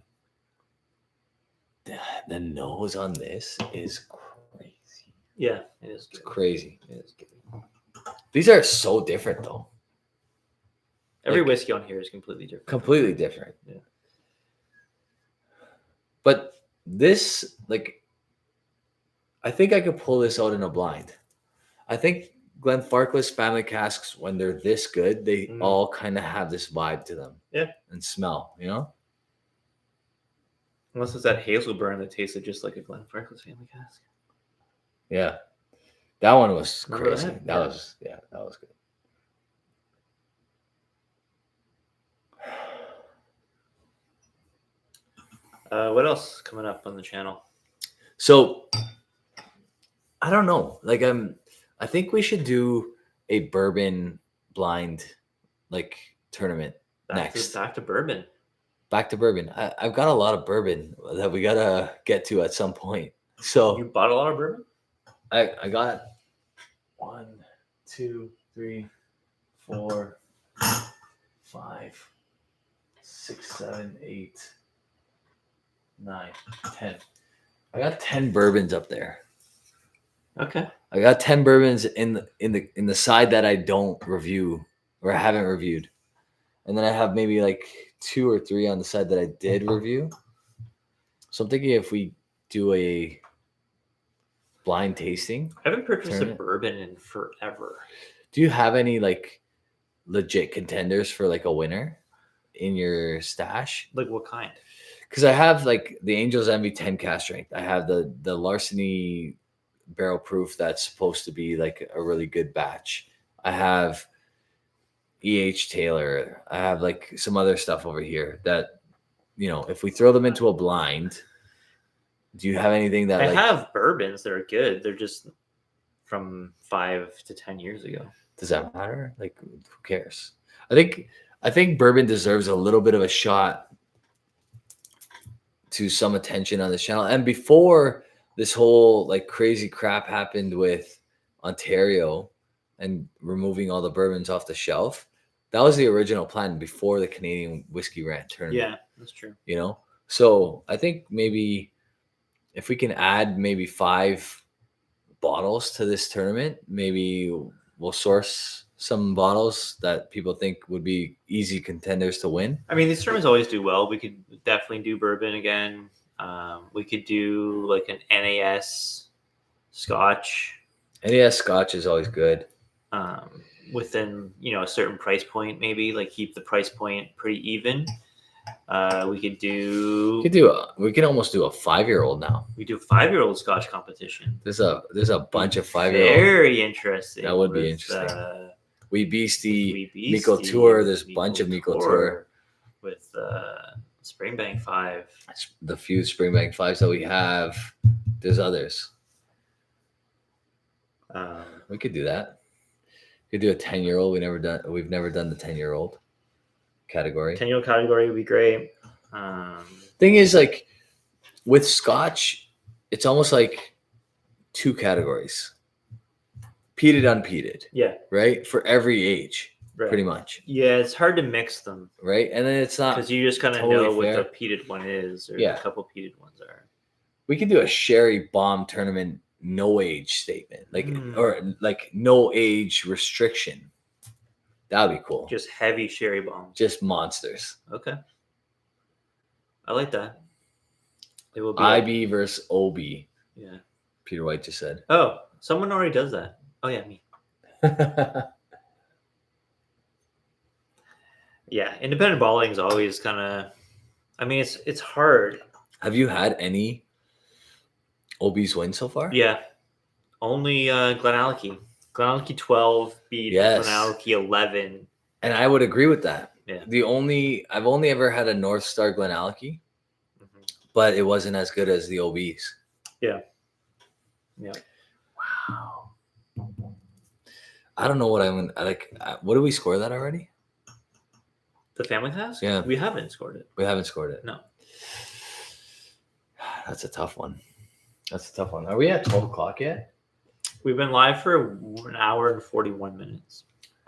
The nose on this is crazy. Yeah, it is. It's crazy. It is good. These are so different, though. Every whiskey on here is completely different. Completely different. Yeah. But this, I think I could pull this out in a blind. I think Glenfarclas family casks, when they're this good, they all kind of have this vibe to them. Yeah. And smell, Unless it's that hazel burn that tasted just like a Glenfarclas family cask. Yeah. That one was Remember crazy. that? That was good. What else coming up on the channel? So I don't know. I think we should do a bourbon blind tournament next. Back to bourbon. Back to bourbon. I've got a lot of bourbon that we gotta get to at some point. So you bought a lot of bourbon? I got 1, 2, 3, 4, 5, 6, 7, 8, 9, 10. I got 10 bourbons up there. Okay. I got 10 bourbons in the side that I don't review or I haven't reviewed. And then I have maybe 2 or 3 on the side that I did review. So I'm thinking if we do a blind tasting. I haven't purchased a bourbon in forever. Do you have any legit contenders for a winner in your stash? Like what kind? Because I have the Angel's Envy 10 cast strength. I have the Larceny barrel proof that's supposed to be a really good batch. I have E.H. Taylor. I have some other stuff over here that, if we throw them into a blind, do you have anything that I have bourbons that are good. They're just from 5 to 10 years ago. Does that matter? Who cares? I think bourbon deserves a little bit of a shot to some attention on this channel. And before this whole crazy crap happened with Ontario and removing all the bourbons off the shelf, that was the original plan before the Canadian Whiskey Rant tournament. Yeah, that's true. So I think maybe if we can add maybe 5 bottles to this tournament, maybe we'll source some bottles that people think would be easy contenders to win. I mean, these tournaments always do well. We could definitely do bourbon again. We could do an NAS Scotch. NAS Scotch is always good. Within a certain price point, maybe keep the price point pretty even. We could do. We could almost do a 5-year-old now. We do 5-year-old Scotch competition. There's a bunch of 5-year-old. Very interesting. That would be interesting. We Beastie, Miko Tour. There's a bunch of Miko Tour with Springbank 5. The few Springbank 5s that we have. There's others. We could do that. We could do a 10-year-old. We've never done the 10-year-old category. 10-year-old category would be great. Thing is, like with Scotch, it's almost like 2 categories: peated, unpeated. Yeah. Right, for every age, right. Pretty much. Yeah, it's hard to mix them. Right, and then it's not because you just kind of totally know fair. what the peated one is, or a couple peated ones are. We could do a sherry bomb tournament, no age statement, or like no age restriction. That would be cool. Just heavy sherry bombs. Just monsters. Okay. I like that. It will be IB versus OB. Yeah. Peter White just said. Oh, someone already does that. Oh yeah, me. Yeah, independent bottling is always kind of. I mean, it's hard. Have you had any OBs win so far? Yeah, only Glenallachie. Glenallachie 12 beat Glenallachie 11. And I would agree with that. Yeah. I've only ever had a North Star Glenallachie, but it wasn't as good as the OBs. Yeah. Yeah. Wow. I don't know what I'm like. What do we score that already? The family class? Yeah. We haven't scored it. We haven't scored it. No. That's a tough one. Are we at 12 o'clock yet? We've been live for 1 hour and 41 minutes.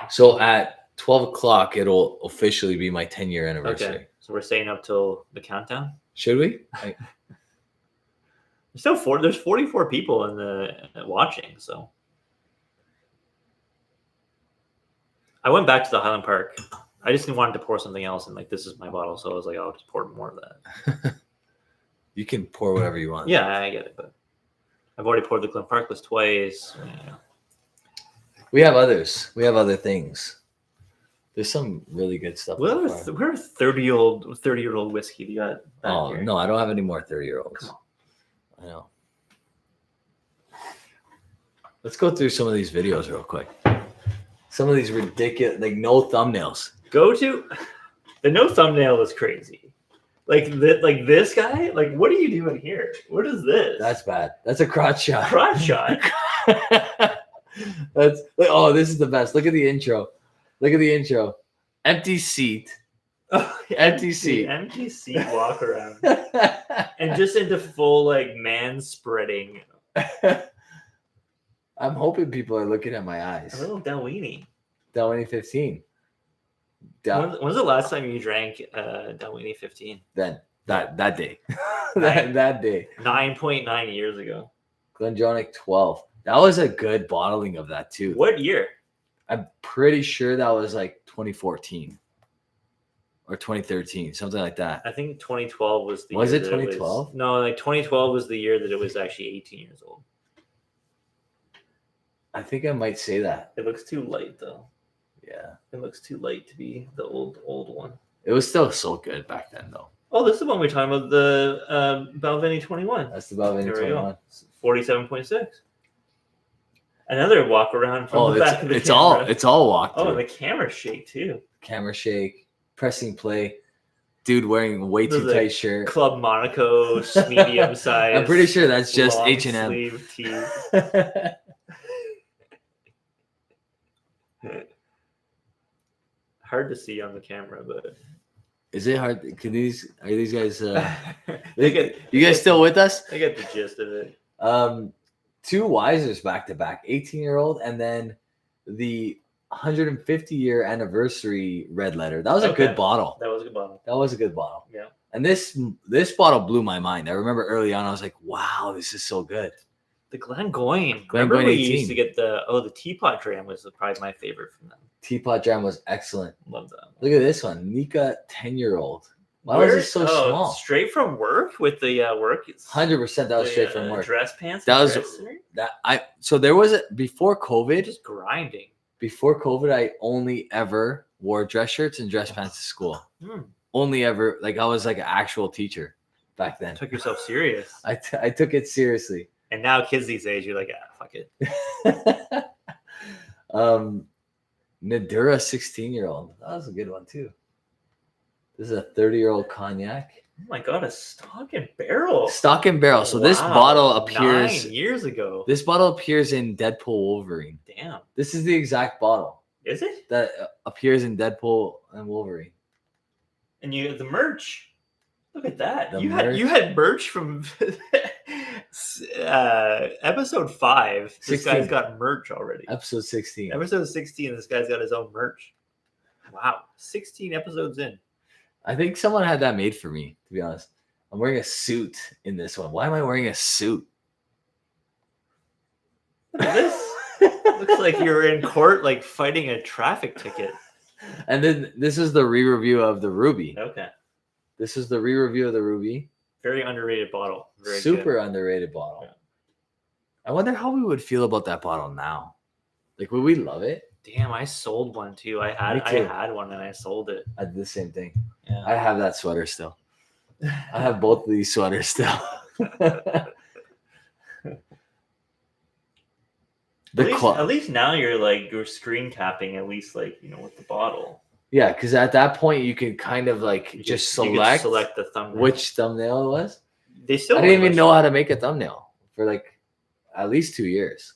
So at 12 o'clock, it'll officially be my 10-year anniversary. Okay. So we're staying up till the countdown? Should we? There's 44 people in the watching, so. I went back to the Highland Park. I just wanted to pour something else, and like this is my bottle, so I was like, I'll just pour more of that. You can pour whatever you want. Yeah, I get it, but I've already poured the Glenfarclas twice. Yeah. We have others. We have other things. There's some really good stuff. We're 30-year-old whiskey you got. Oh here. No, I don't have any more 30-year-olds. Come on. I know. Let's go through some of these videos real quick. Some of these ridiculous, like no thumbnails. The no thumbnail is crazy. Like this guy, like what are you doing here? What is this? That's bad. That's a crotch shot. Crotch shot. This is the best. Look at the intro. Empty seat. Empty seat. Empty seat walk around. And just into full like man spreading. I'm hoping people are looking at my eyes. A little Dalwhinnie. Dalwhinnie 15. When's the last time you drank Dalwhinnie 15? Then that day. that day. 9.9 years ago. Glendronach 12. That was a good bottling of that too. What year? I'm pretty sure that was like 2014 or 2013, something like that. I think 2012 was the year. Was it 2012? No, like 2012 was the year that it was actually 18 years old. I think I might say that. It looks too light though. Yeah. It looks too light to be the old one. It was still so good back then though. Oh, this is the one we're talking about, the Balvenie 21. That's the Balvenie 21. 47.6. Another walk around from the back of the camera. It's all walk through. Oh, and the camera shake too. Camera shake, pressing play. Dude wearing way too tight shirt. Club Monaco, medium size. I'm pretty sure that's just H&M. Sleeve tee. Hard to see on the camera, but is it hard? Are these guys? You guys still with us? I get the gist of it. 2 Wisers back to back, 18-year-old, and then the 150-year anniversary red letter. That was a good bottle. That was a good bottle. Yeah. And this bottle blew my mind. I remember early on, I was like, "Wow, this is so good." The Glengoyne. Remember we used to get the teapot dram was probably my favorite from them. Teapot dram was excellent. Love that. Look at this one, Nika 10-year-old. Why was it so small? Straight from work with the work. 100%. That was straight from work. Dress pants. That was So there was before COVID. Just grinding. Before COVID, I only ever wore dress shirts and dress pants to school. only ever like I was like an actual teacher back then. Took yourself serious. I took it seriously. And now kids these days, you're like, fuck it. Nadura 16-year-old. That was a good one too. This is a 30-year-old cognac. Oh my god, a stock and barrel. Stock and barrel. So this Wow, bottle appears 9 years ago. This bottle appears in Deadpool Wolverine. Damn. This is the exact bottle Is it? that appears in Deadpool and Wolverine. And you the merch. Look at that. The You had merch from episode 5. This 16. guy's got merch already. Episode 16. Episode 16, this guy's got his own merch. Wow. 16 episodes in. I think someone had that made for me, to be honest. I'm wearing a suit in this one. Why am I wearing a suit? Look at this. Looks like you're in court, like fighting a traffic ticket. And then this is the re-review of the Ruby. Okay. This is the re-review of the Ruby. Very underrated bottle. Very Super good. underrated bottle. Yeah. I wonder how we would feel about that bottle now. Like, would we love it? Damn, I sold one too. I Me too. had one and I sold it. I did the same thing. Yeah. I have that sweater still. I have both of these sweaters still. At least now you're screen tapping at least like with the bottle. Yeah, because at that point you can kind of like You just could select the thumbnail. which thumbnail it was. They still I didn't even know how to make a thumbnail for like at least 2 years.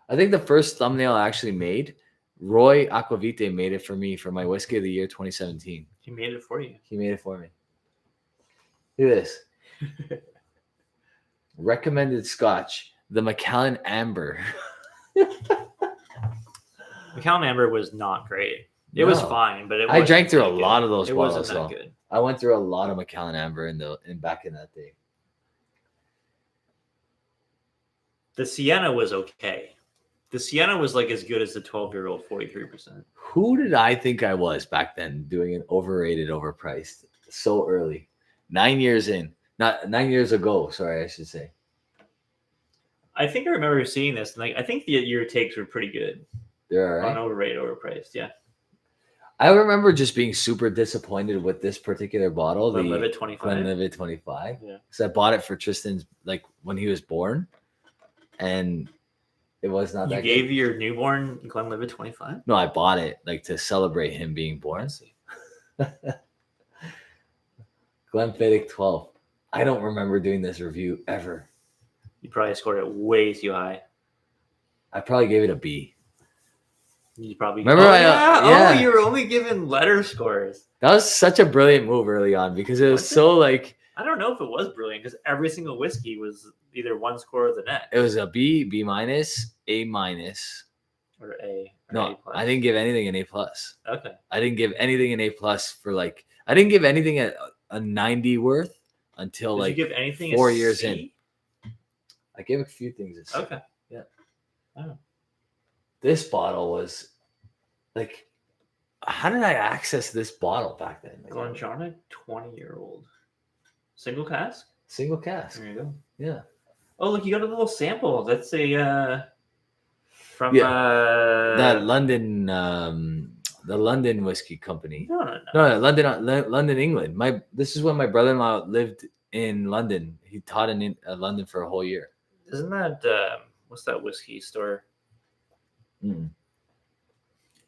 I think the first thumbnail I actually made, Roy Aquavite made it for me for my Whiskey of the Year 2017. He made it for you. He made it for me. Look at this. Recommended Scotch, the Macallan Amber. Macallan Amber was not great. It was No. fine, but I drank through a lot of those It bottles. wasn't that though. good. I went through a lot of Macallan Amber back in that day. The Sienna was okay. The Sienna was like as good as the 12-year-old 43%. Who did I think I was back then doing an overrated, overpriced so early? 9 years in. Not 9 years ago, sorry, I should say. I think I remember seeing this. And I think your takes were pretty good. They're all right. On overrated, overpriced. Yeah. I remember just being super disappointed with this particular bottle. Glenlivet 25. Glenlivet 25. Yeah. Because I bought it for Tristan's, like, when he was born. And it was not You that gave good. your newborn Glenlivet 25? No, I bought it, like, to celebrate him being born. Glenfiddich 12. I don't remember doing this review ever. You probably scored it way too high. I probably gave it a B. You probably Remember yeah. Oh, you were only given letter scores. That was such a brilliant move early on because it was Was so like I don't know if it was brilliant because every single whiskey was either one score or the next. it was a B, B minus, A minus. Or A. Or No, A plus. I didn't give anything an A plus. Okay. I didn't give anything an A plus for like I didn't give anything a 90 worth until Did like you give anything 4 a years C? in. I gave a few things a C. Okay. Yeah. Oh. This bottle was like, how did I access this bottle back then? Like, Glenfarclas 20-year-old. Single cask? single cask. There you go. Yeah. Oh, look, you got a little sample. That's a from That London, the London whiskey company. No. London, England. This is when my brother-in-law lived in London. He taught in London for a whole year. Isn't that what's that whiskey store? Mm.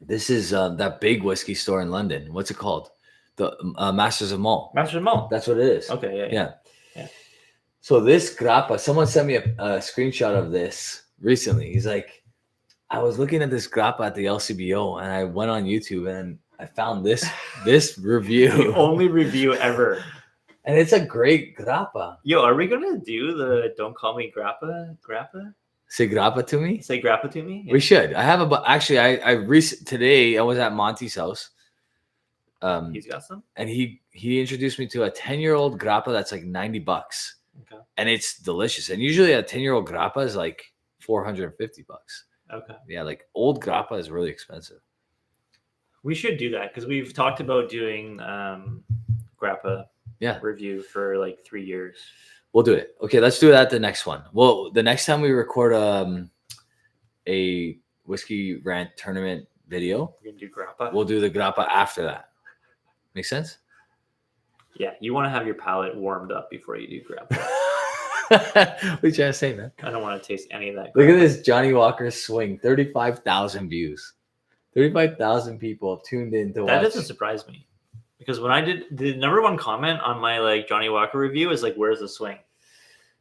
This is that big whiskey store in London. What's it called? The Masters of Malt. Masters of Malt. That's what it is. Okay, yeah. So this grappa, someone sent me a screenshot of this recently. He's like, I was looking at this grappa at the LCBO, and I went on YouTube and I found this review. The only review ever. And it's a great grappa. Yo, are we gonna do the "Don't Call Me Grappa"? Say grappa to me. Say grappa to me. We should. I have today I was at Monty's house. He's got some. And he introduced me to a 10-year-old grappa that's like $90, Okay. and it's delicious. And usually a 10-year-old grappa is like $450. Okay. Yeah, like old grappa is really expensive. We should do that because we've talked about doing grappa review for like 3 years. We'll do it. Okay, let's do that the next one. Well, the next time we record a whiskey rant tournament video, We're gonna do grappa. we'll do the grappa after that. Make sense? Yeah, you want to have your palate warmed up before you do grab it. What are you trying to say, man? I don't want to taste any of that. Look at crap. this Johnny Walker swing. 35,000 views. 35,000 people have tuned in to That watch. doesn't surprise me, because when I did the number one comment on my like Johnny Walker review is like, "Where's the swing?"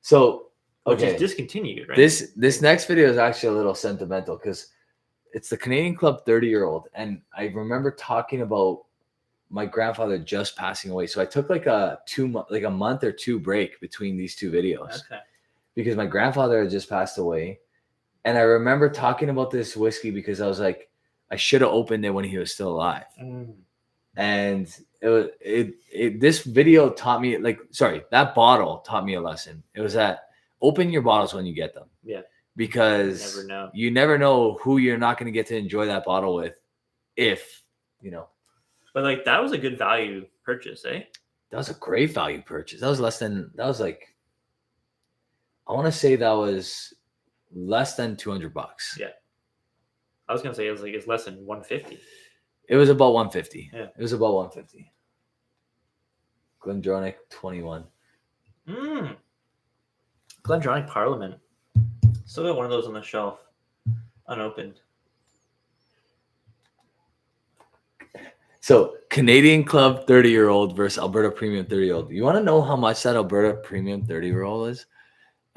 So Which okay, is discontinued, right? this next video is actually a little sentimental because it's the Canadian Club 30-year-old, and I remember talking about my grandfather just passing away. So I took like a month or two break between these two videos Okay. because my grandfather had just passed away, and I remember talking about this whiskey because I was like, I should have opened it when he was still alive. And this video taught me that bottle taught me a lesson. It was that open your bottles when you get them. Yeah. Because you never know who you're not going to get to enjoy that bottle with, if you know. But like that was a good value purchase, eh? That was a great value purchase. That was like, I want to say that was less than $200. Yeah. I was gonna say it's less than 150. It was about 150. Yeah. It was about 150. Glendronach 21. Glendronach Parliament. Still got one of those on the shelf, unopened. So Canadian Club 30-year-old versus Alberta Premium 30-year-old. You want to know how much that Alberta Premium 30-year-old is?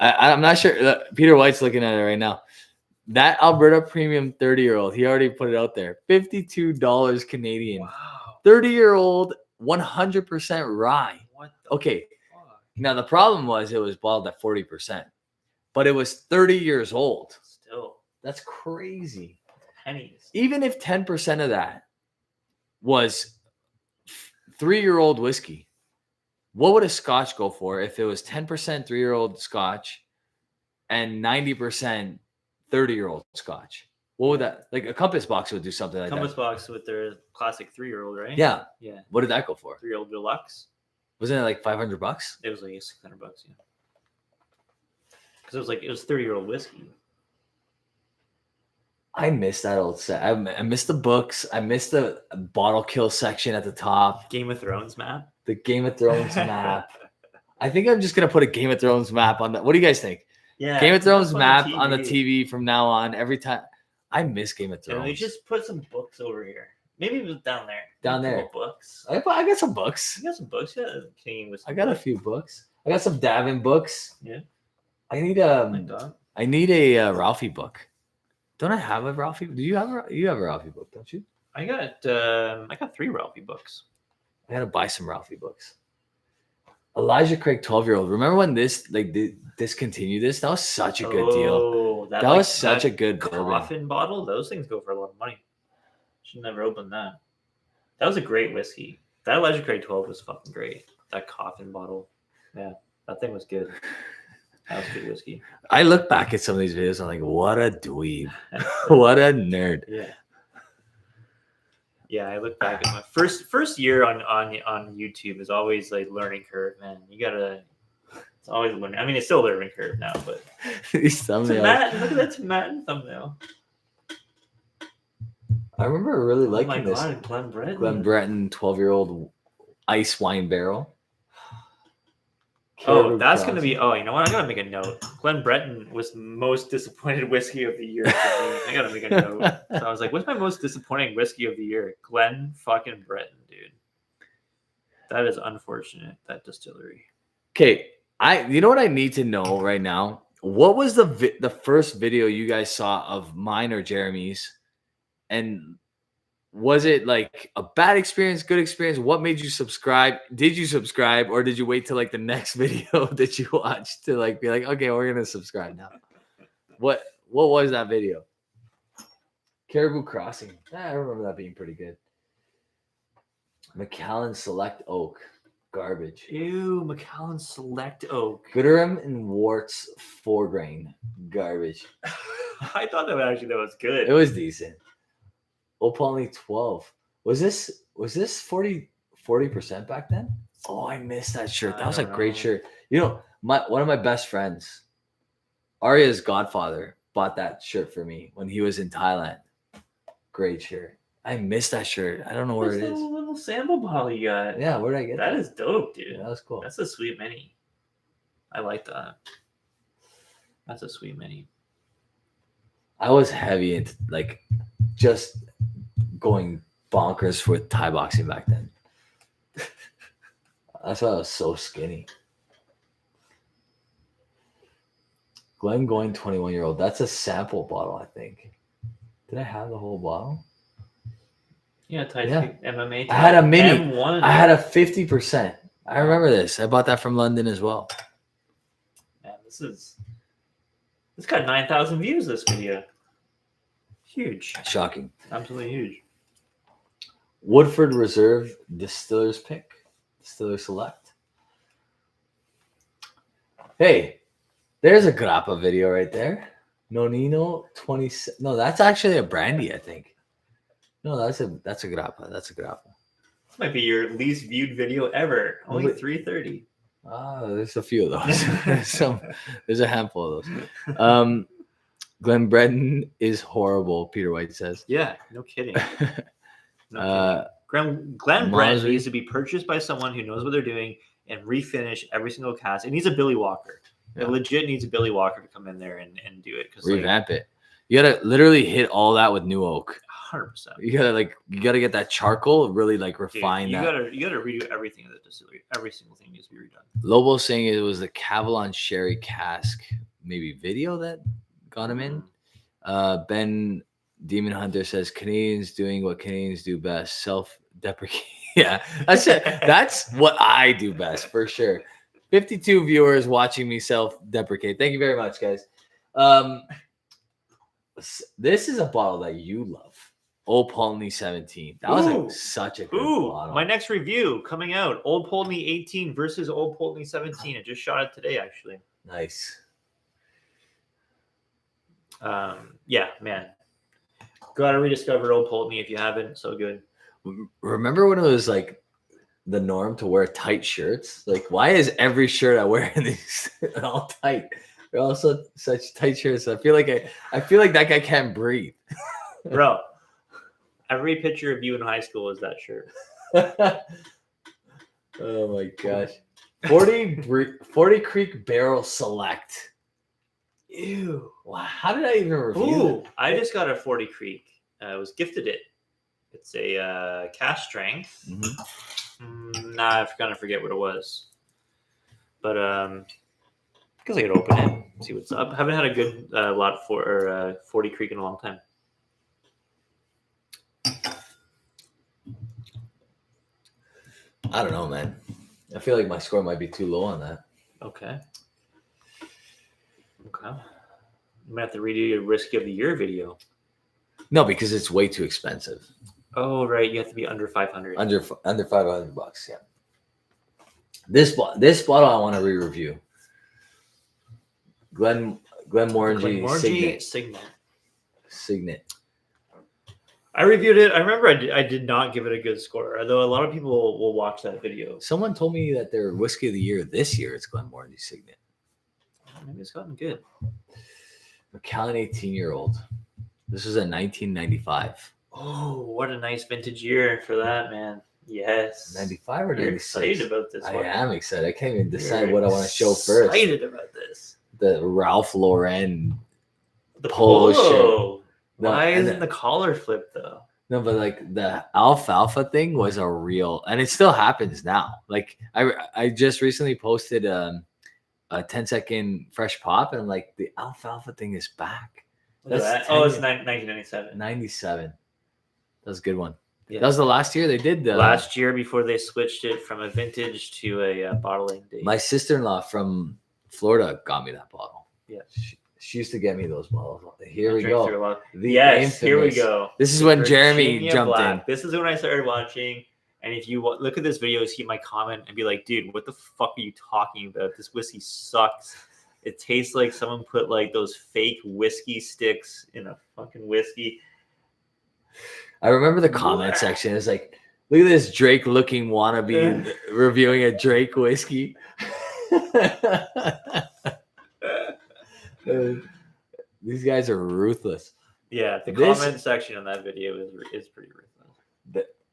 I'm not sure. Peter White's looking at it right now. That Alberta Premium 30-year-old, he already put it out there. $52 Canadian. Wow. 30-year-old, 100% rye. What the Okay. fuck? Now the problem was it was bottled at 40%, but it was 30 years old. Still. That's crazy. Pennies. Even if 10% of that was 3-year-old whiskey, what would a Scotch go for if it was 10% 3-year-old Scotch and 90% 30-year-old Scotch? What would that, like a Compass Box would do something like Compass that? Box with their classic 3-year-old, right? Yeah. Yeah. What did that go for? 3-year-old deluxe. Wasn't it like $500? It was like $600, yeah. Because it was 30-year-old whiskey. I miss that old set. I miss the books. I miss the bottle kill section at the top. Game of Thrones map. The Game of Thrones map. I think I'm just gonna put a Game of Thrones map on that. What do you guys think? Yeah. Game of Thrones on map the on the TV from now on. Every time. I miss Game of And we Thrones. just put some books over here. Maybe it was down there. Down A couple there. Books. I got some books. You got some books, yeah. Canadian whiskey. I got a few books. I got some Davin books. Yeah. I need Like that. I need a Ralphie book. Don't I have a Ralphie? Do you have a Ralphie book? Don't you? I got 3 Ralphie books. I gotta buy some Ralphie books. Elijah Craig, 12-year-old. Remember when this discontinued this? That was such a good deal. That was such a good coffin bottle. Those things go for a lot of money. Should never open that. That was a great whiskey. That Elijah Craig 12 was fucking great. That coffin bottle. Yeah, that thing was good. That was good whiskey. I look back at some of these videos. I'm like, what a dweeb. What a nerd. Yeah. Yeah, I look back at my first year on YouTube is always like learning curve, man. It's always a learning. I mean, it's still a learning curve now, but these thumbnails. Look at that Tim Matten thumbnail. I remember really liking oh my this. God, Glen Breton. Glen Breton, 12-year-old ice wine barrel. Oh, that's going to be... Oh, you know what? I got to make a note. Glen Breton was most disappointed whiskey of the year for me. I got to make a note. So I was like, what's my most disappointing whiskey of the year? Glen fucking Breton, dude. That is unfortunate, that distillery. Okay, you know what I need to know right now? What was the first video you guys saw of mine or Jeremy's? And was it like a bad experience, good experience? What made you subscribe? Did you subscribe, or did you wait till like the next video that you watched to like be like, okay, we're gonna subscribe now? What was that video? Caribou Crossing. I remember that being pretty good. Macallan Select Oak. Garbage. Ew, Macallan Select Oak. Gooderham and Warts 4 grain. Garbage. I thought that was good. It was decent. Opalney 12. Was this 40% back then? Oh, I missed that shirt. That was a great shirt. You know, one of my best friends, Arya's godfather, bought that shirt for me when he was in Thailand. Great shirt. I missed that shirt. I don't know where What's it the is. little sample bottle you got? Yeah, where did I get That that? is dope, dude. Yeah, that was cool. That's a sweet mini. I like that. That's a sweet mini. I was heavy into like just going bonkers for Thai boxing back then. That's why I was so skinny. Glenn going 21-year-old. That's a sample bottle, I think. Did I have the whole bottle? Yeah, Thai Yeah. MMA. I had a mini. M1. I had a 50%. I remember this. I bought that from London as well. Man, this got 9,000 views. This video. Huge. Shocking. Absolutely huge. Woodford Reserve Distiller's Pick. Distiller Select. Hey, there's a grappa video right there. Nonino 20. No, that's actually a brandy, I think. No, that's a grappa. That's a grappa. This might be your least viewed video ever. Only Wait. 330. There's a few of those. There's a handful of those. Glen Breton is horrible, Peter White says. Yeah, no kidding. No kidding. Glen Breton needs to be purchased by someone who knows what they're doing and refinish every single cast. It needs a Billy Walker. Yeah. It legit needs a Billy Walker to come in there and do it. Revamp it. You gotta literally hit all that with new oak. 100%. You gotta get that charcoal, really like refine that. You gotta redo everything in the distillery. Every single thing needs to be redone. Lobo's saying it was the Cavalon Sherry cask, maybe video that got him in. Ben Demon Hunter says Canadians doing what Canadians do best, self-deprecate. Yeah, that's it. That's what I do best for sure. 52 viewers watching me self-deprecate. Thank you very much, guys. This is a bottle that you love. Old Pulteney 17. That was such a good bottle. My next review coming out. Old Pulteney 18 versus Old Pulteney 17. I just shot it today, actually. Nice. Yeah, man. Gotta rediscover Old Pulteney if you haven't. So good. Remember when it was like the norm to wear tight shirts? Like, why is every shirt I wear in these all tight? They're all such tight shirts. I feel like that guy can't breathe. Bro, every picture of you in high school is that shirt. Oh my gosh. 40 Creek Barrel Select. Ew. Wow. How did I even review it? I just got a 40 Creek. I was gifted it. It's a cask strength. I kind of forget what it was. But because I could open it, see what's up. Haven't had a good lot for 40 Creek in a long time. I don't know, man. I feel like my score might be too low on that. Okay. You might have to redo your Whiskey of the Year video. No, because it's way too expensive. Oh, right. You have to be under 500. Under $500, yeah. This bottle I want to re-review. Glenmorangie Signet. I reviewed it. I remember I did not give it a good score, although a lot of people will watch that video. Someone told me that their Whiskey of the Year this year is Glenmorangie Signet. Maybe it's gotten good. Macallan 18-year-old. This is a 1995. Oh, what a nice vintage year for that, man. Yes. 95 or 96? You're excited about this one. I am excited. I can't even decide what I want to show first. Excited about this. The Ralph Lauren the polo shirt. Why isn't the collar flipped though? No, but like the alfalfa thing was a real, and it still happens now. Like I just recently posted a 10-second fresh pop, and I'm like, the alfalfa thing is back. It's 1997. 97. That was a good one. Yeah. That was the last year they did the last year before they switched it from a vintage to a bottling date. My sister-in-law from Florida got me that bottle. Yeah. She used to get me those bottles. Here we go. Yes, here we go. This is when Jeremy jumped in. This is when I started watching. And if you look at this video, see my comment and be like, dude, what the fuck are you talking about? This whiskey sucks. It tastes like someone put like those fake whiskey sticks in a fucking whiskey. I remember the comment section. It's like, look at this Drake-looking wannabe reviewing a Drake whiskey. These guys are ruthless. Yeah, the comment section on that video is pretty ruthless.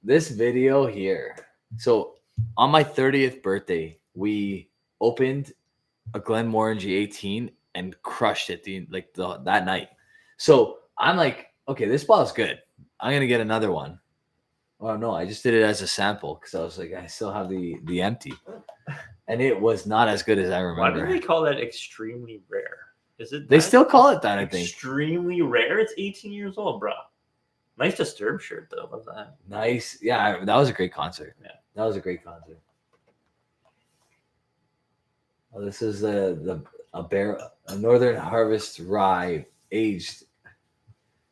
this video here. So on my 30th birthday, we opened a Glenmorangie 18 and crushed it that night. So I'm like, okay, this bottle's good. I'm gonna get another one. Oh no, I just did it as a sample because I was like, I still have the empty, and it was not as good as I Why do remember. they call that extremely rare? Is it? They still call it that, I think. Extremely rare. It's 18 years old, bro. Nice Disturbed shirt though. What's that? Nice, yeah. That was a great concert. Yeah, that was a great concert. Oh, this is a Northern Harvest rye aged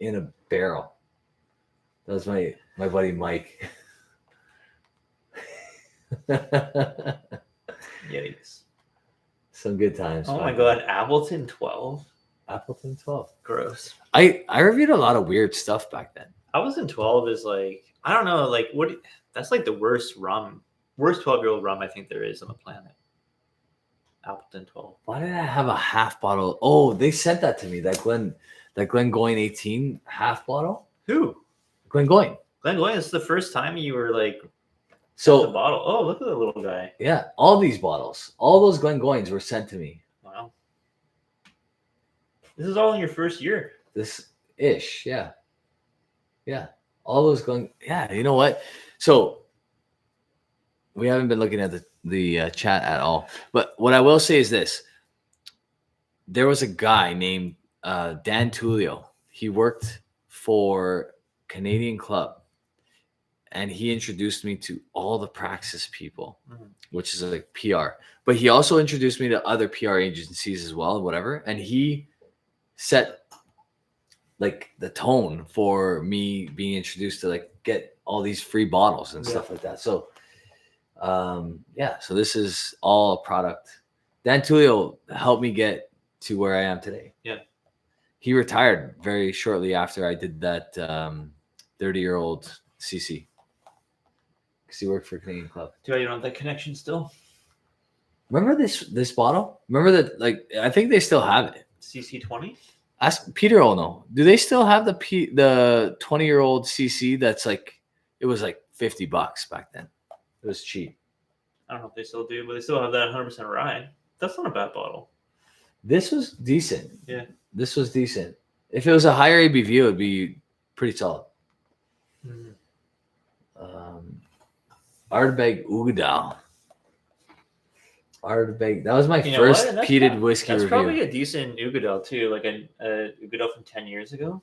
in a barrel. That was my buddy Mike. Yikes. Some good times. Oh my god, Appleton 12. Appleton 12. Gross. I reviewed a lot of weird stuff back then. Appleton 12 is like, I don't know, like what? That's like the worst 12-year-old rum I think there is on the planet. Appleton 12. Why did I have a half bottle? Oh, they sent that to me. That Glengoyne 18 half bottle. Who? Glengoyne. Glengoyne, it's the first time you were like, so the bottle. Oh, look at the little guy. Yeah, all these bottles, all those Glengoynes were sent to me. Wow. This is all in your first year. This ish, yeah. Yeah. All those yeah, you know what? So we haven't been looking at the chat at all. But what I will say is this. There was a guy named Dan Tullio. He worked for Canadian Club. And he introduced me to all the Praxis people, which is like PR. But he also introduced me to other PR agencies as well, whatever. And he set like the tone for me being introduced to like get all these free bottles and stuff like that. So so this is all a product. Dan Tullio helped me get to where I am today. Yeah. He retired very shortly after I did that 30-year-old CC. Because he worked for Canadian Club. Do you want that connection still? Remember this bottle? Remember that? Like, I think they still have it. CC20? Ask Peter Ono. Do they still have the 20-year-old CC that's like, it was like $50 back then. It was cheap. I don't know if they still do, but they still have that 100% rye. That's not a bad bottle. This was decent. Yeah. This was decent. If it was a higher ABV, it would be pretty solid. Mm. Ardbeg Ugadal. Ardbeg. That was my first peated whiskey review. That's probably a decent Ugadal too, like a Ugadal from 10 years ago.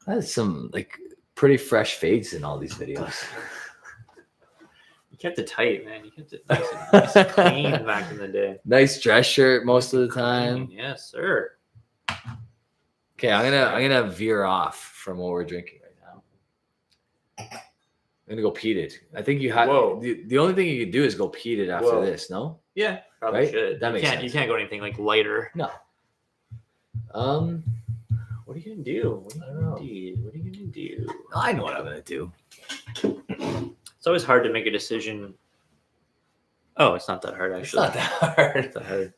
That's some like pretty fresh fades in all these videos. You kept it tight, man. You kept it nice and clean back in the day. Nice dress shirt most of the time. Yes, sir. Okay, I'm gonna veer off from what we're drinking right now. I'm gonna go peated. I think you have the only thing you can do is go peated after this, no? Yeah, probably right? should. That makes sense. You can't go anything like lighter. No. What are you gonna do? What are you gonna do? I know what I'm gonna do. It's always hard to make a decision. Oh, it's not that hard actually. It's not that hard. It's not hard.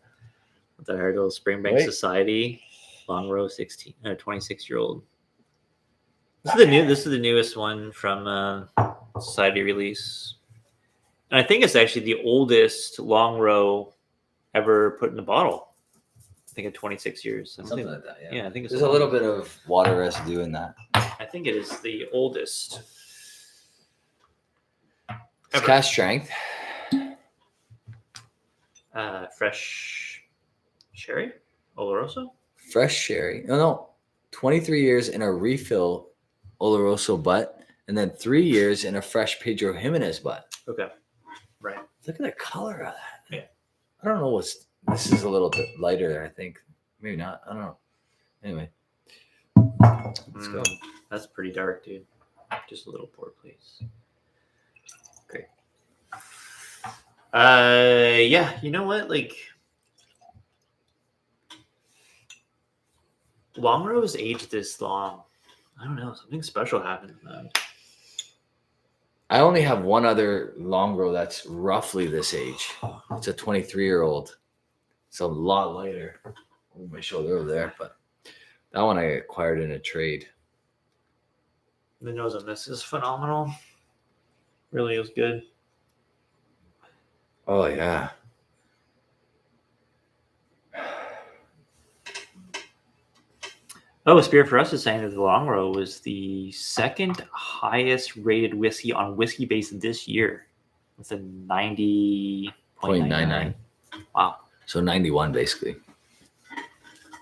Not that hard. Little Springbank Society, Longrow 26-year-old. This is the newest one from Society release, and I think it's actually the oldest Longrow ever put in a bottle. I think at 26 years. Something like that. Yeah, I think it's there's a little bit of water residue in that. I think it is the oldest. It's cask strength. Fresh sherry, Oloroso. Fresh sherry. No. 23 years in a refill Oloroso butt, and then 3 years in a fresh Pedro Jimenez butt. Okay, right. Look at the color of that. Yeah. I don't know this is a little bit lighter, I think. Maybe not. I don't know. Anyway. Let's go. That's pretty dark, dude. Just a little pour, please. Great. Yeah, you know what? Like, Longrow's aged this long. I don't know. Something special happened, man. I only have one other Longrow that's roughly this age. It's a 23-year-old. It's a lot lighter. My shoulder over there, but that one I acquired in a trade. The nose on this is phenomenal. Really is good. Oh yeah. Oh, Spirit for Us is saying that the Longrow was the second highest rated whiskey on Whiskey Base this year. It's a 90.99. Wow. So 91 basically.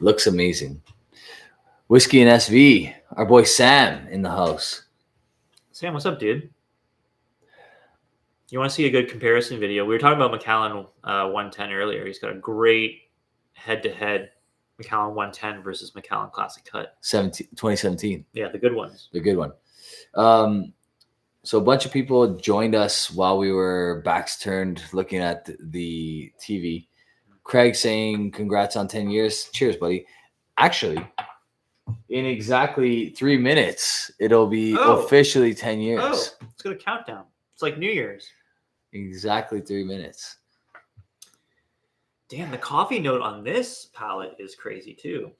Looks amazing. Whiskey and SV. Our boy Sam in the house. Sam, what's up, dude? You want to see a good comparison video? We were talking about Macallan 110 earlier. He's got a great head-to-head Macallan 110 versus Macallan Classic Cut. 2017. Yeah, the good ones. The good one. So a bunch of people joined us while we were backs turned looking at the TV. Craig saying, congrats on 10 years. Cheers, buddy. Actually, in exactly 3 minutes, it'll be officially 10 years. Oh, it's got a countdown. It's like New Year's. Exactly 3 minutes. Damn, the coffee note on this palette is crazy too.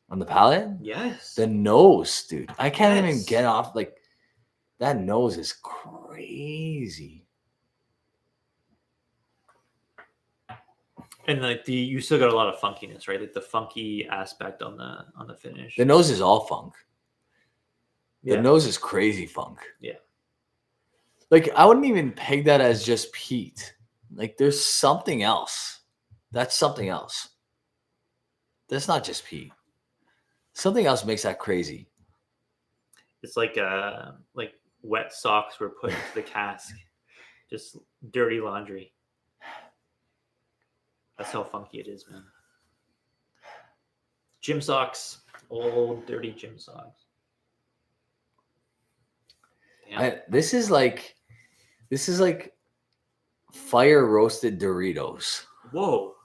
On the palate? Yes. The nose, dude. I can't even Yes. get off. Like, that nose is crazy. And like you still got a lot of funkiness, right? Like the funky aspect on the finish. The nose is all funk. The Yeah. nose is crazy funk. Yeah. Like, I wouldn't even peg that as just peat. Like, there's something else. That's something else. That's not just peat. Something else makes that crazy. It's like wet socks were put into the cask. Just dirty laundry. That's how funky it is, man. Gym socks. Old dirty gym socks. Damn. This is like fire roasted Doritos. Whoa.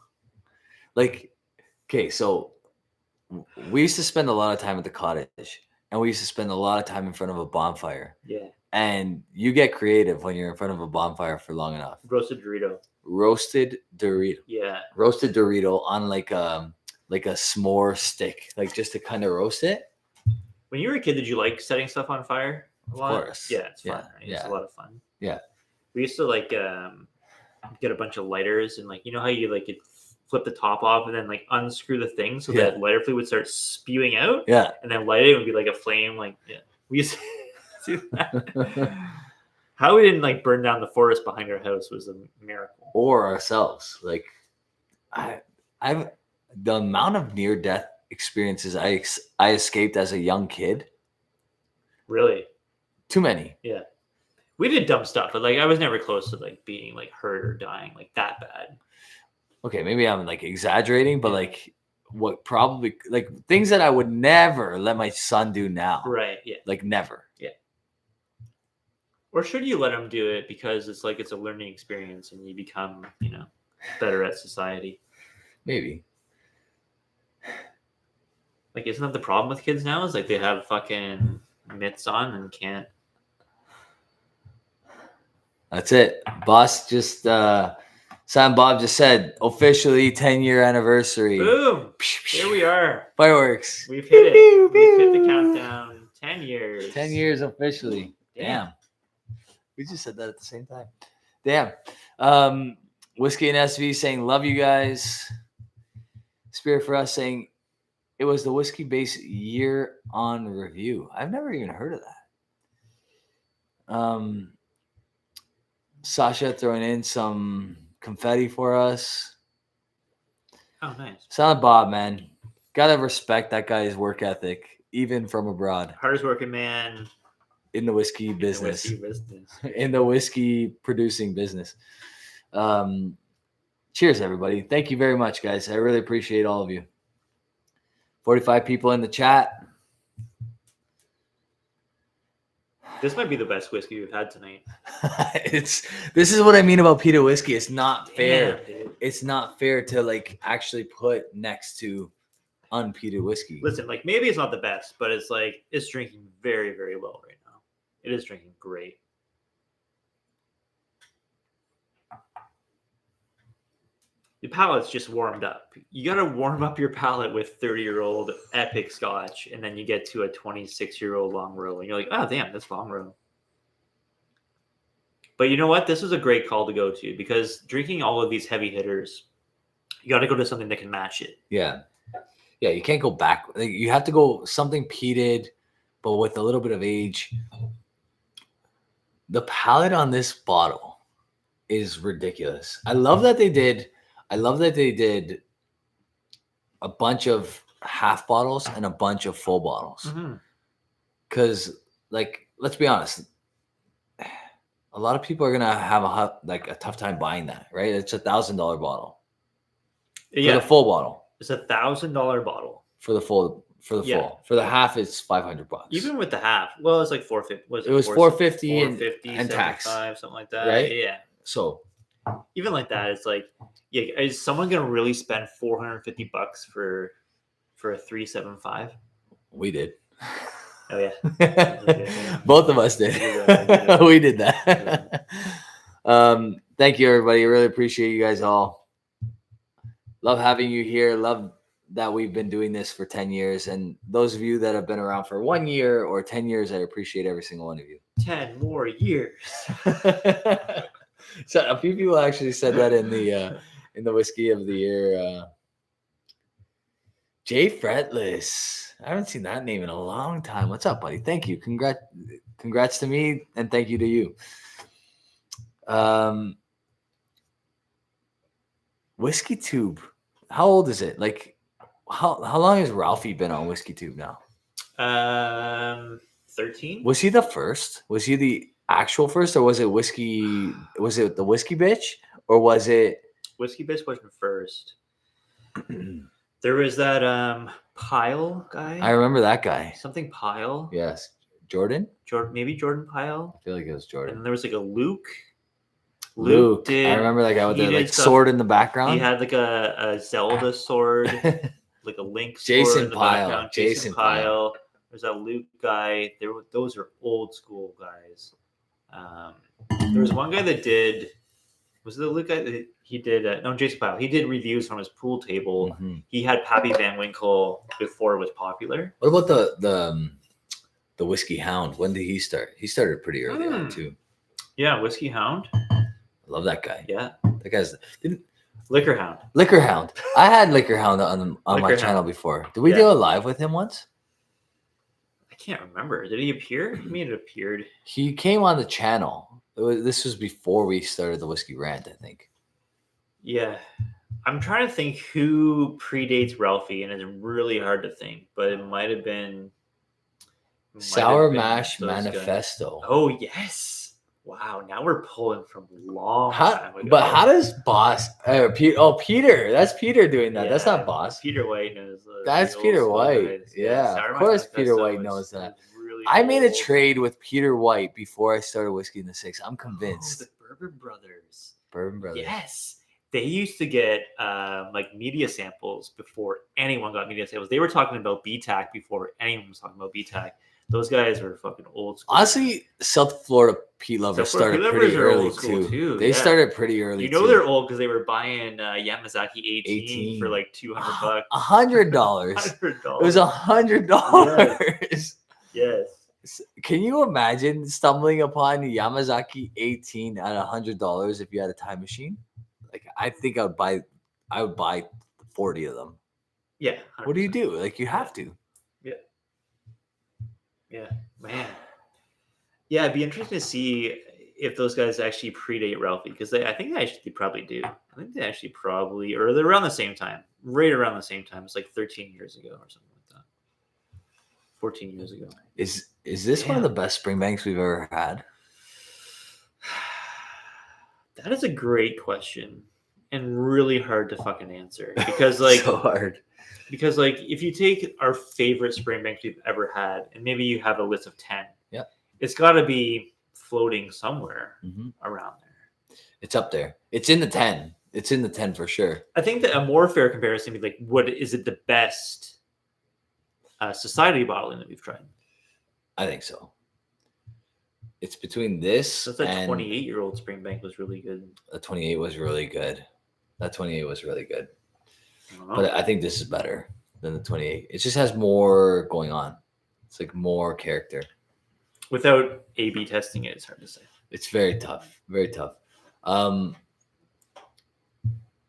Like, okay, so we used to spend a lot of time at the cottage, and we used to spend a lot of time in front of a bonfire. Yeah. And you get creative when you're in front of a bonfire for long enough. Roasted Dorito. Roasted Dorito. Yeah. Roasted Dorito on like a s'more stick, like just to kind of roast it. When you were a kid, did you like setting stuff on fire a lot? Of course. Yeah, it's fun. Yeah, Right? It's a lot of fun. Yeah. We used to like get a bunch of lighters and like, you know how you like you'd flip the top off and then like unscrew the thing so that lighter fluid would start spewing out. Yeah. And then light it would be like a flame. Like, yeah, we used to do that. How we didn't like burn down the forest behind our house was a miracle. Or ourselves. Like, I've the amount of near death experiences I escaped as a young kid. Really? Too many. Yeah. We did dumb stuff, but like I was never close to like being like hurt or dying like that bad. Okay, maybe I'm like exaggerating, but like what probably like things that I would never let my son do now. Right. Yeah. Like never. Yeah. Or should you let him do it because it's like it's a learning experience and you become, you know, better at society? Maybe. Like, isn't that the problem with kids now? Is like they have fucking mitts on and can't. That's it. Boss just Sam Bob just said officially 10-year anniversary. Boom! Here we are. Fireworks. We've hit it. We've hit the countdown. 10 years. 10 years officially. Damn. We just said that at the same time. Damn. Whiskey and SV saying love you guys. Spirit for Us saying it was the Whiskey Base year on review. I've never even heard of that. Sasha throwing in some confetti for us. Oh, nice. Silent Bob, man. Gotta respect that guy's work ethic, even from abroad. Hardest working man in the whiskey business. In the whiskey producing business. Cheers, everybody. Thank you very much, guys. I really appreciate all of you. 45 people in the chat. This might be the best whiskey we've had tonight. This is what I mean about peated whiskey. It's not fair. Damn, it's not fair to like actually put next to unpeated whiskey. Listen, like maybe it's not the best, but it's like it's drinking very, very well right now. It is drinking great. the palate's just warmed up. You got to warm up your palate with 30-year-old epic Scotch, and then you get to a 26-year-old Longrow, and you're like, oh damn, that's Longrow. But you know what? This is a great call to go to, because drinking all of these heavy hitters, you got to go to something that can match it. Yeah. Yeah, you can't go back. Like, you have to go something peated, but with a little bit of age. The palate on this bottle is ridiculous. I love that they did a bunch of half bottles and a bunch of full bottles. Because, like, let's be honest, a lot of people are gonna have a tough time buying that, right? It's $1,000 bottle for the full bottle. It's $1,000 bottle for the full. For the half, it's $500. Even with the half, well, it's like $450. It was $450 and 75, tax, something like that. right? Yeah. So even like that, it's like, yeah, is someone gonna really spend $450 for a 375? We did. Oh yeah. Both of us did. We did that. Thank you, everybody. I really appreciate you guys all. Love having you here. Love that we've been doing this for 10 years. And those of you that have been around for 1 year or 10 years, I appreciate every single one of you. 10 more years. So a few people actually said that in the Whiskey of the Year. Jay Fretless. I haven't seen that name in a long time. What's up, buddy? Thank you. Congrats to me, and thank you to you. Whiskey Tube. How old is it? Like, how long has Ralphie been on Whiskey Tube now? 13. Was he the first? Was he the actual first, or was it Whiskey? Was it the Whiskey Bitch, or was it Whiskey Bitch wasn't first? There was that Pyle guy. I remember that guy. Something Pyle. Yes, Jordan. Maybe Jordan Pyle. I feel like it was Jordan. And then there was like a Luke. Luke I remember that guy with the sword in the background. He had like a Zelda sword, like a Link sword Jason in the Pyle. background. Jason Pyle. There's that Luke guy. Those are old school guys. There was one guy that did. Was it the Luke guy that he did? No, Jason Pyle. He did reviews from his pool table. Mm-hmm. He had Pappy Van Winkle before it was popular. What about the Whiskey Hound? When did he start? He started pretty early on too. Yeah, Whiskey Hound. I love that guy. Yeah, that guy's Liquor Hound. Liquor Hound. I had Liquor Hound on my channel before. Did we do a live with him once? I can't remember. Did he appear? He may have appeared. He came on the channel. This was before we started the Whiskey Rant, I think. Yeah. I'm trying to think who predates Ralphie, and it's really hard to think, but it might have been Sour Mash Manifesto. Guys. Oh, yes. Wow, now we're pulling from long time ago. But how does Boss? Peter. That's Peter doing that. Yeah, that's not Boss. Peter White knows. That's Peter White. Yeah, of course Peter White knows that. Really I made a trade with Peter White before I started Whiskey in the Six. I'm convinced. Oh, the Bourbon Brothers. Bourbon Brothers. Yes. They used to get like media samples before anyone got media samples. They were talking about BTAC before anyone was talking about BTAC. Those guys are fucking old school. Honestly, South Florida Pete Lovers started pretty early too. They started pretty early. You know they're old because they were buying Yamazaki 18 for like $200. $100. It was $100. Yes. Can you imagine stumbling upon Yamazaki 18 at $100 if you had a time machine? Like, I think I would buy 40 of them. Yeah. 100%. What do you do? Like, you have to. Yeah, man. Yeah, it'd be interesting to see if those guys actually predate Ralphie, because I think they probably do. I think they actually probably, or they're around the same time, right around the same time. It's like 13 years ago or something like that. 14 years ago. Is this one of the best Springbanks we've ever had? That is a great question and really hard to fucking answer, because like so hard. Because, like, if you take our favorite Springbanks we've ever had, and maybe you have a list of 10, it's got to be floating somewhere around there. It's up there. It's in the 10. It's in the 10 for sure. I think that a more fair comparison would be, like, what is it the best society bottling that we've tried? I think so. It's between this so and... 28-year-old Springbank was really good. A 28 was really good. That 28 was really good. I don't know. But I think this is better than the 28. It just has more going on. It's like more character. Without A/B testing it, it's hard to say. It's very tough. Very tough.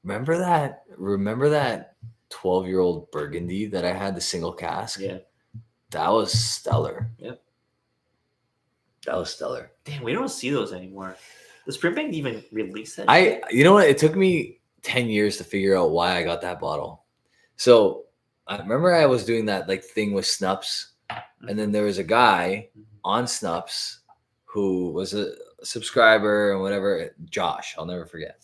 Remember that 12-year-old Burgundy that I had, the single cask? Yeah. That was stellar. Yep. That was stellar. Damn, we don't see those anymore. Does Springbank even release that? You know what? It took me 10 years to figure out why I got that bottle. So I remember I was doing that like thing with Snups, and then there was a guy on Snups who was a subscriber and whatever, Josh, I'll never forget.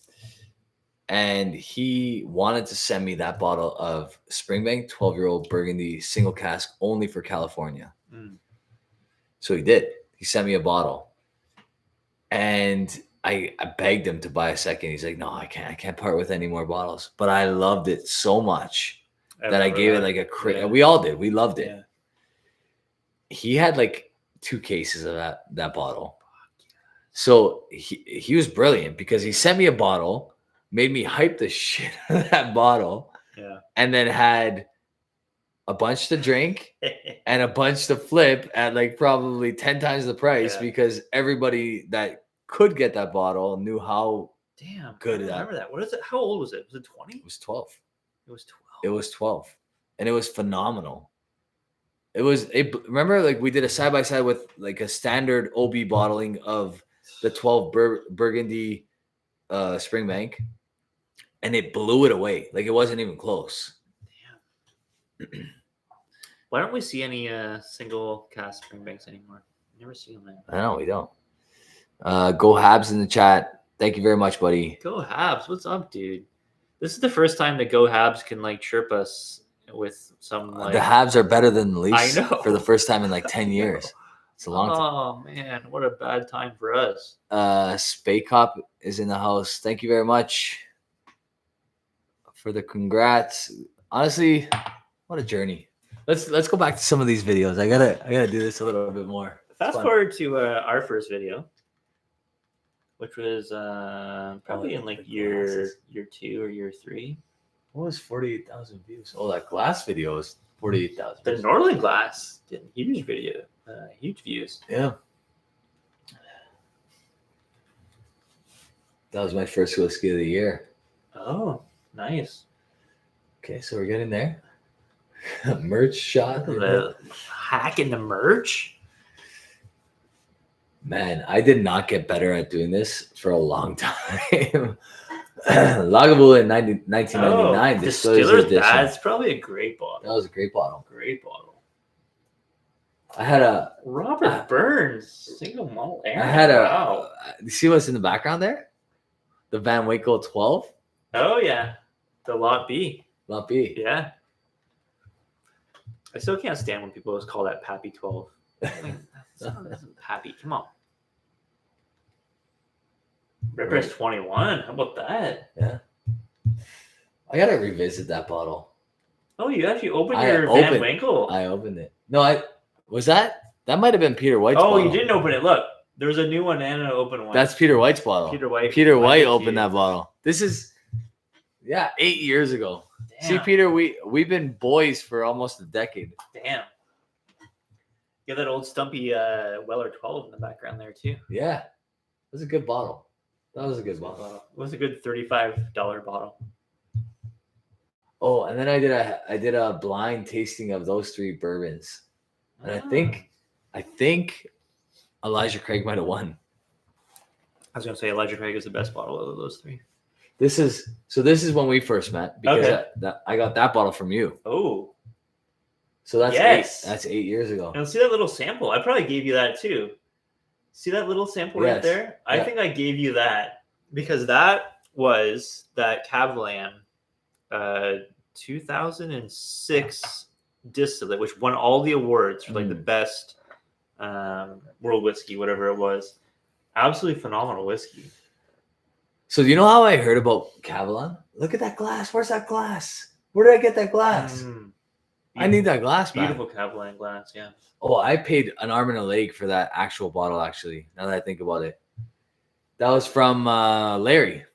And he wanted to send me that bottle of Springbank 12-year-old Burgundy single cask only for California. So he did. He sent me a bottle. And I begged him to buy a second. He's like, no, I can't part with any more bottles. But I loved it so much that I gave it like a Yeah. we all did. We loved it. Yeah. He had like 2 cases of that bottle. So he was brilliant because he sent me a bottle, made me hype the shit out of that bottle, and then had a bunch to drink and a bunch to flip at like probably 10 times the price because everybody that could get that bottle knew how good I remember that. What is it? How old was it? Was it 20? It was 12. It was 12. It was 12. And it was phenomenal. Remember, like we did a side-by-side with like a standard OB bottling of the 12 Burgundy Springbank, and it blew it away. Like it wasn't even close. Damn. Why don't we see any single cask Springbanks anymore? Never see them there. I know we don't. Go Habs in the chat. Thank you very much, buddy. Go Habs. What's up, dude? This is the first time that Go Habs can like chirp us with some like. The Habs are better than the Leafs. I know. For the first time in like 10 years. It's a long time. Oh man, what a bad time for us. Spay Cop is in the house. Thank you very much for the congrats. Honestly, what a journey. Let's go back to some of these videos. I gotta do this a little bit more. Fast forward to our first video, which was probably in like year 2 or year 3. What was 48,000 views? Oh, that glass video was 48,000. The Northern Glass did a huge video, huge views. Yeah. That was my first whiskey of the year. Oh, nice. Okay, so we're getting there. Merch shot. The hack in the merch. Man, I did not get better at doing this for a long time. Lagavulin in 1999. Distillery. That's probably a great bottle. That was a great bottle. Great bottle. I had a Robert Burns single malt. I had a. Wow. You see what's in the background there? The Van Winkle 12. Oh yeah, the Lot B. Lot B. Yeah. I still can't stand when people always call that Pappy 12. Like, that's Pappy. Come on. Ripper's 21. How about that? Yeah. I gotta revisit that bottle. Oh, you actually opened your Van Winkle. I opened it. No, that might have been Peter White's bottle. You didn't open it. Look, there was a new one and an open one. That's Peter White's bottle. Peter White opened that bottle. This is 8 years ago. Damn. See, Peter, we've been boys for almost a decade. Damn. You have that old stumpy Weller 12 in the background there too. Yeah. It was a good bottle. That was a good bottle. It was a good $35 bottle. Oh, and then I did a blind tasting of those 3 bourbons. And I think Elijah Craig might have won. I was gonna say Elijah Craig is the best bottle of those 3. This is when we first met because I got that bottle from you. Oh. So that's yes. 8. That's 8 years ago. And see that little sample? I probably gave you that too. See that little sample right there? I think I gave you that because that was that Cavalan 2006 distillate, which won all the awards for like the best world whiskey, whatever it was. Absolutely phenomenal whiskey. So do you know how I heard about Cavalan? Look at that glass. Where's that glass? Where did I get that glass? I need that glass back. Beautiful Cavalan glass, yeah. Oh, I paid an arm and a leg for that actual bottle, actually, now that I think about it. That was from Larry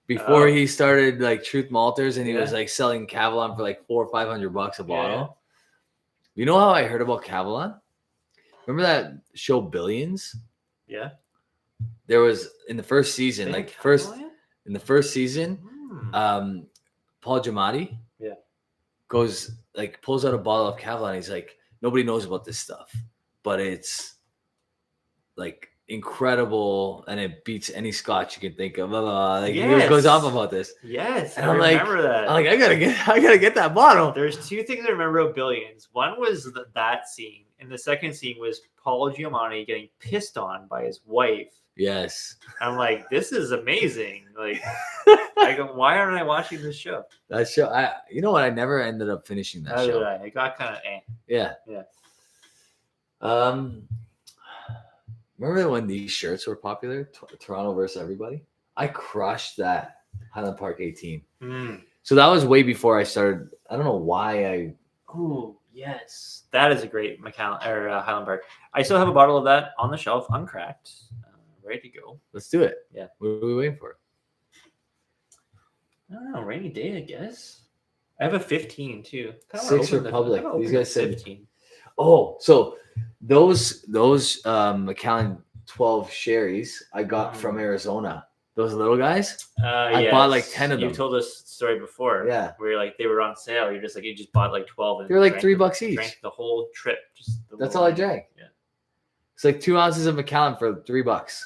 before Oh. he started like Truth Malters, and he was Yeah. like selling Cavalon for like $400 or $500 a bottle. Yeah. You know how I heard about Cavalon? Remember that show Billions? Yeah. There was in the first season, They like had first Cavalon? in the first season, Hmm. Paul Giamatti Yeah. goes like pulls out a bottle of Cavalon. He's like, nobody knows about this stuff, but it's like incredible, and it beats any Scotch you can think of. Blah, blah, blah. Like he goes off Yes. about this, Yes, and I I'm like, remember that. I gotta get that bottle. There's two things I remember about Billions. One was that scene, and the second scene was Paul Giamatti getting pissed on by his wife. Yes, I'm like, this is amazing. Like, I go, why aren't I watching this show? that show. You know what? I never ended up finishing that Neither show. did I. It got kind of Yeah. Yeah. Remember when these shirts were popular? Toronto versus everybody. I crushed that Highland Park 18. So that was way before I started. I don't know why I. Oh yes, that is a great Macallan or Highland Park. I still have a bottle of that on the shelf, uncracked, ready to go. Let's do it. Yeah. What are we waiting for? I don't know, rainy day, I guess. I have a 15 too. Six Republic. These guys said 15. Oh, so those Macallan 12 sherries I got from Arizona. Those little guys. I bought like 10 of them. You told us story before. Yeah. Where like they were on sale. You're just like you just bought like 12. And They were like drank $3 each. Drank the whole trip. That's all I drank. Yeah. It's like 2 ounces of Macallan for $3.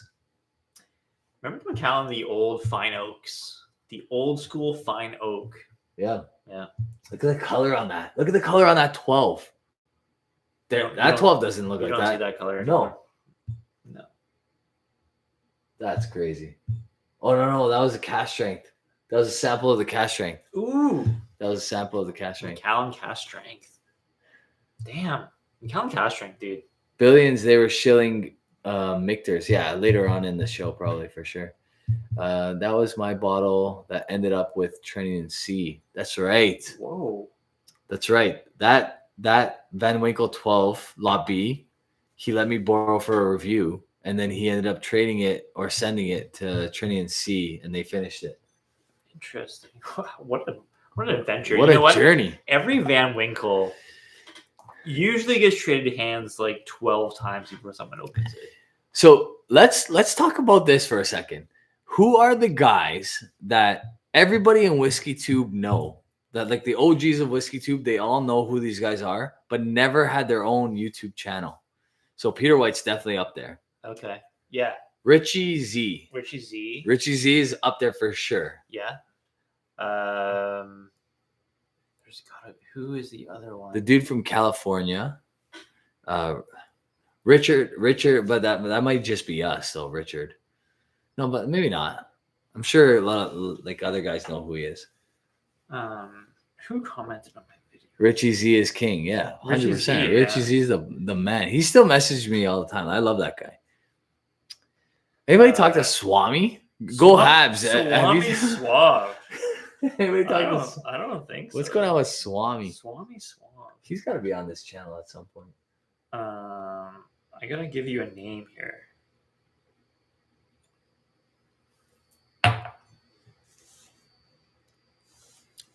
Remember Macallan, the old fine oaks, the old school fine oak. Yeah. Yeah. Look at the color on that. Look at the color on that 12. That 12 doesn't look you like don't that. see that color. No. No. That's crazy. Oh no, that was a cash strength. That was a sample of the cash strength. Ooh. That was a sample of the cash strength. Macallan cast strength. Damn. Macallan cast strength, dude. Billions, they were shilling Michters. Yeah, later on in the show, probably for sure. That was my bottle that ended up with Trinity C. That's right. Whoa. That's right. That Van Winkle 12 Lot B, he let me borrow for a review, and then he ended up trading it or sending it to Trinity and C, and they finished it. Interesting. What an adventure. What a journey. Every Van Winkle usually gets traded hands like 12 times before someone opens it. So let's talk about this for a second. Who are the guys that everybody in Whiskey Tube know? That like the OGs of Whiskey Tube, they all know who these guys are, but never had their own YouTube channel. So Peter White's definitely up there. Okay. Yeah. Richie Z. Richie Z. Richie Z is up there for sure. Yeah. Who is the other one? The dude from California. Richard, but that might just be us though, Richard. No, but maybe not. I'm sure a lot of like other guys know who he is. Who commented on my video? Richie Z is king. Yeah, 100%. Richie Z is the man. He still messages me all the time. I love that guy. Anybody talk to Swami? Go Habs. Swami Suave. Anybody talk I don't think so. What's going on with Swami? Swami Suave. He's got to be on this channel at some point. I gotta give you a name here.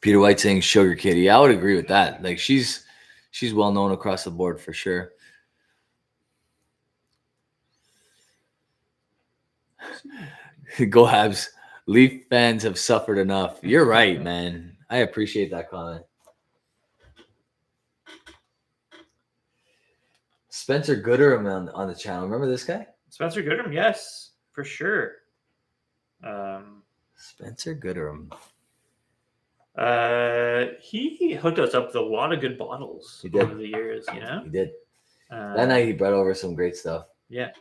Peter White saying Sugar Kitty. I would agree with that. Like she's well known across the board for sure. Go Habs. Leaf fans have suffered enough. You're right, man. I appreciate that comment. Spencer Gooderham on the channel. Remember this guy? Spencer Gooderham, yes, for sure. Spencer Gooderham. He hooked us up with a lot of good bottles over the years, you know? He did. That night he brought over some great stuff. Yeah.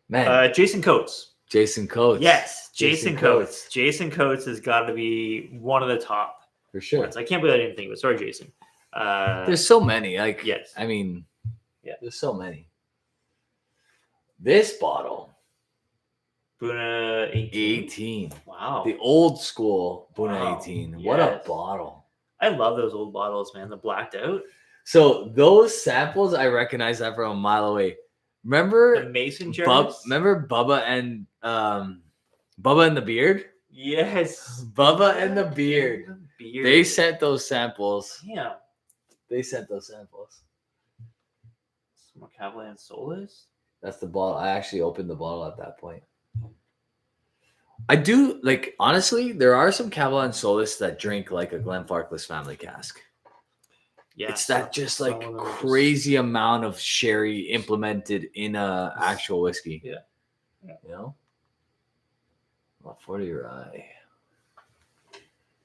Man. Jason Coates. Jason Coates. Yes, Jason Coates. Jason Coates has got to be one of the top. For sure. Ones. I can't believe I didn't think of it. Sorry, Jason. There's so many. Like, yes. I mean, yeah, there's so many. This bottle. Bunna 18. Wow. The old school Bunna 18. What a bottle. I love those old bottles, man. The blacked out. So those samples, I recognize that from a mile away. Remember The mason jars. remember Bubba and the Beard? Yes. Bubba and the Beard. They sent those samples. Damn. They sent those samples. Macallan Solus. That's the bottle. I actually opened the bottle at that point. I do like honestly. There are some Macallan Solus that drink like a Glenfarclas family cask. Yeah, It's that just some like of them crazy amount of sherry implemented in a actual whiskey. Yeah. You know? Well, 40 rye.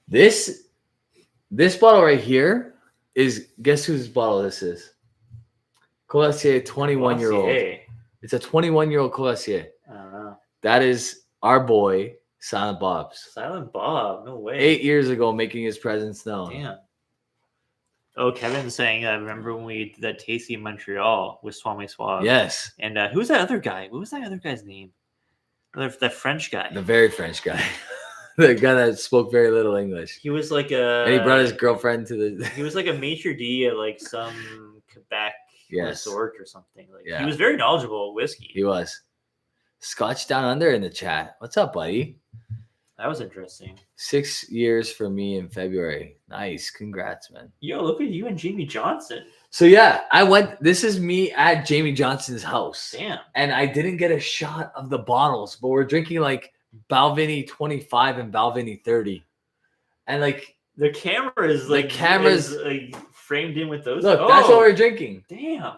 This bottle right here is, guess whose bottle this is? Courvoisier 21-year-old. Courvoisier. It's a 21-year-old Courvoisier. I don't know. That is our boy, Silent Bob's. Silent Bob. No way. 8 years ago, making his presence known. Damn. Oh, Kevin's saying, remember when we did that tasting in Montreal with Swami Suave? Yes. And who was that other guy? What was that other guy's name? That French guy. The very French guy. The guy that spoke very little English. He was like and he brought his girlfriend to the... He was like a maitre d' at like some Quebec resort or something. Like He was very knowledgeable at whiskey. He was. Scotch Down Under in the chat. What's up, buddy? That was interesting. 6 years for me in February. Nice. Congrats, man. Yo, look at you and Jamie Johnson. So yeah, I went. This is me at Jamie Johnson's house. Damn. And I didn't get a shot of the bottles, but we're drinking like Balvenie 25 and Balvenie 30. And like the camera is like framed in with those. Look, that's what we're drinking. Damn.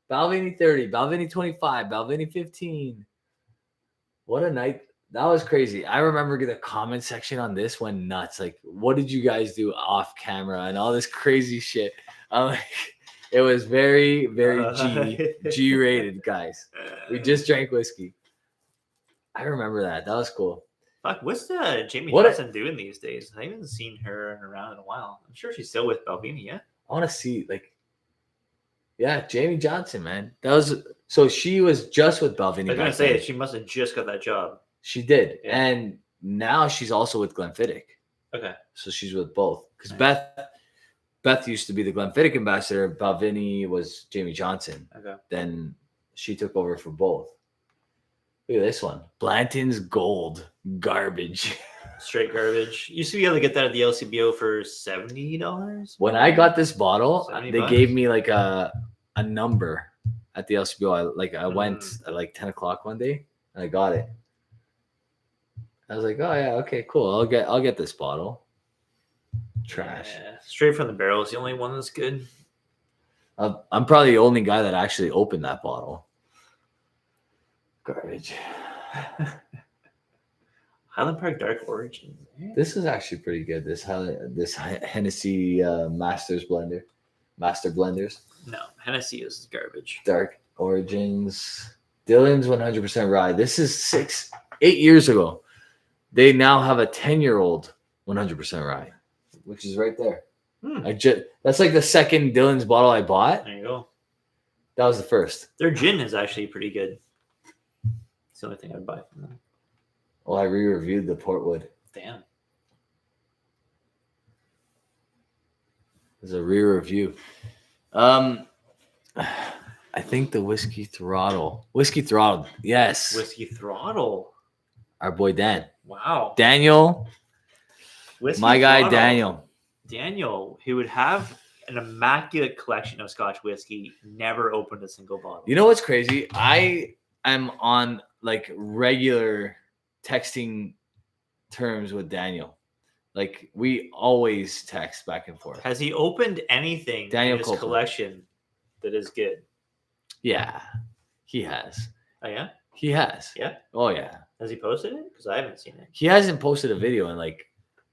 Balvenie 30, Balvenie 25, Balvenie 15. What a night. That was crazy. I remember the comment section on this went nuts. Like, what did you guys do off camera and all this crazy shit? I'm like, it was very, very G rated, guys. We just drank whiskey. I remember that. That was cool. Fuck, what's Jamie Johnson doing these days? I haven't seen her around in a while. I'm sure she's still with Balvenie, yeah? I want to see, Jamie Johnson, man. So she was just with Balvenie. I was going to say, she must have just got that job. She did. Yeah. And now she's also with Glenfiddich. Okay. So she's with both. Because Beth used to be the Glenfiddich ambassador. Balvenie was Jamie Johnson. Okay. Then she took over for both. Look at this one. Blanton's Gold. Garbage. Straight garbage. You used to be able to get that at the LCBO for $70. When I got this bottle, they gave me like a number at the LCBO. I went at like 10 o'clock one day and I got it. I was like, oh yeah, okay, cool. I'll get this bottle. Trash. Yeah, straight from the barrel is the only one that's good. I'm probably the only guy that actually opened that bottle. Garbage. Highland Park Dark Origin. This is actually pretty good. This Hennessy Master Blenders. No, Hennessy is garbage. Dark Origins. Dylan's 100% rye. This is 8 years ago. They now have a 10-year-old 100% rye, which is right there. That's like the second Dylan's bottle I bought. There you go. That was the first. Their gin is actually pretty good. It's the only thing I'd buy from them. Well, I re-reviewed the Portwood. Damn. There's a re-review. I think the Whiskey Throttle. Yes. Whiskey Throttle. Our boy Dan. Wow. Daniel. Whiskey My guy Throttle. Daniel. Daniel, who would have an immaculate collection of Scotch whiskey, never opened a single bottle. You know what's crazy? I am on like regular texting terms with Daniel. Like we always text back and forth. Has he opened anything in his collection that is good? Yeah, he has. Oh yeah? He has. Yeah? Oh yeah. Has he posted it? Because I haven't seen it. He hasn't posted a video in like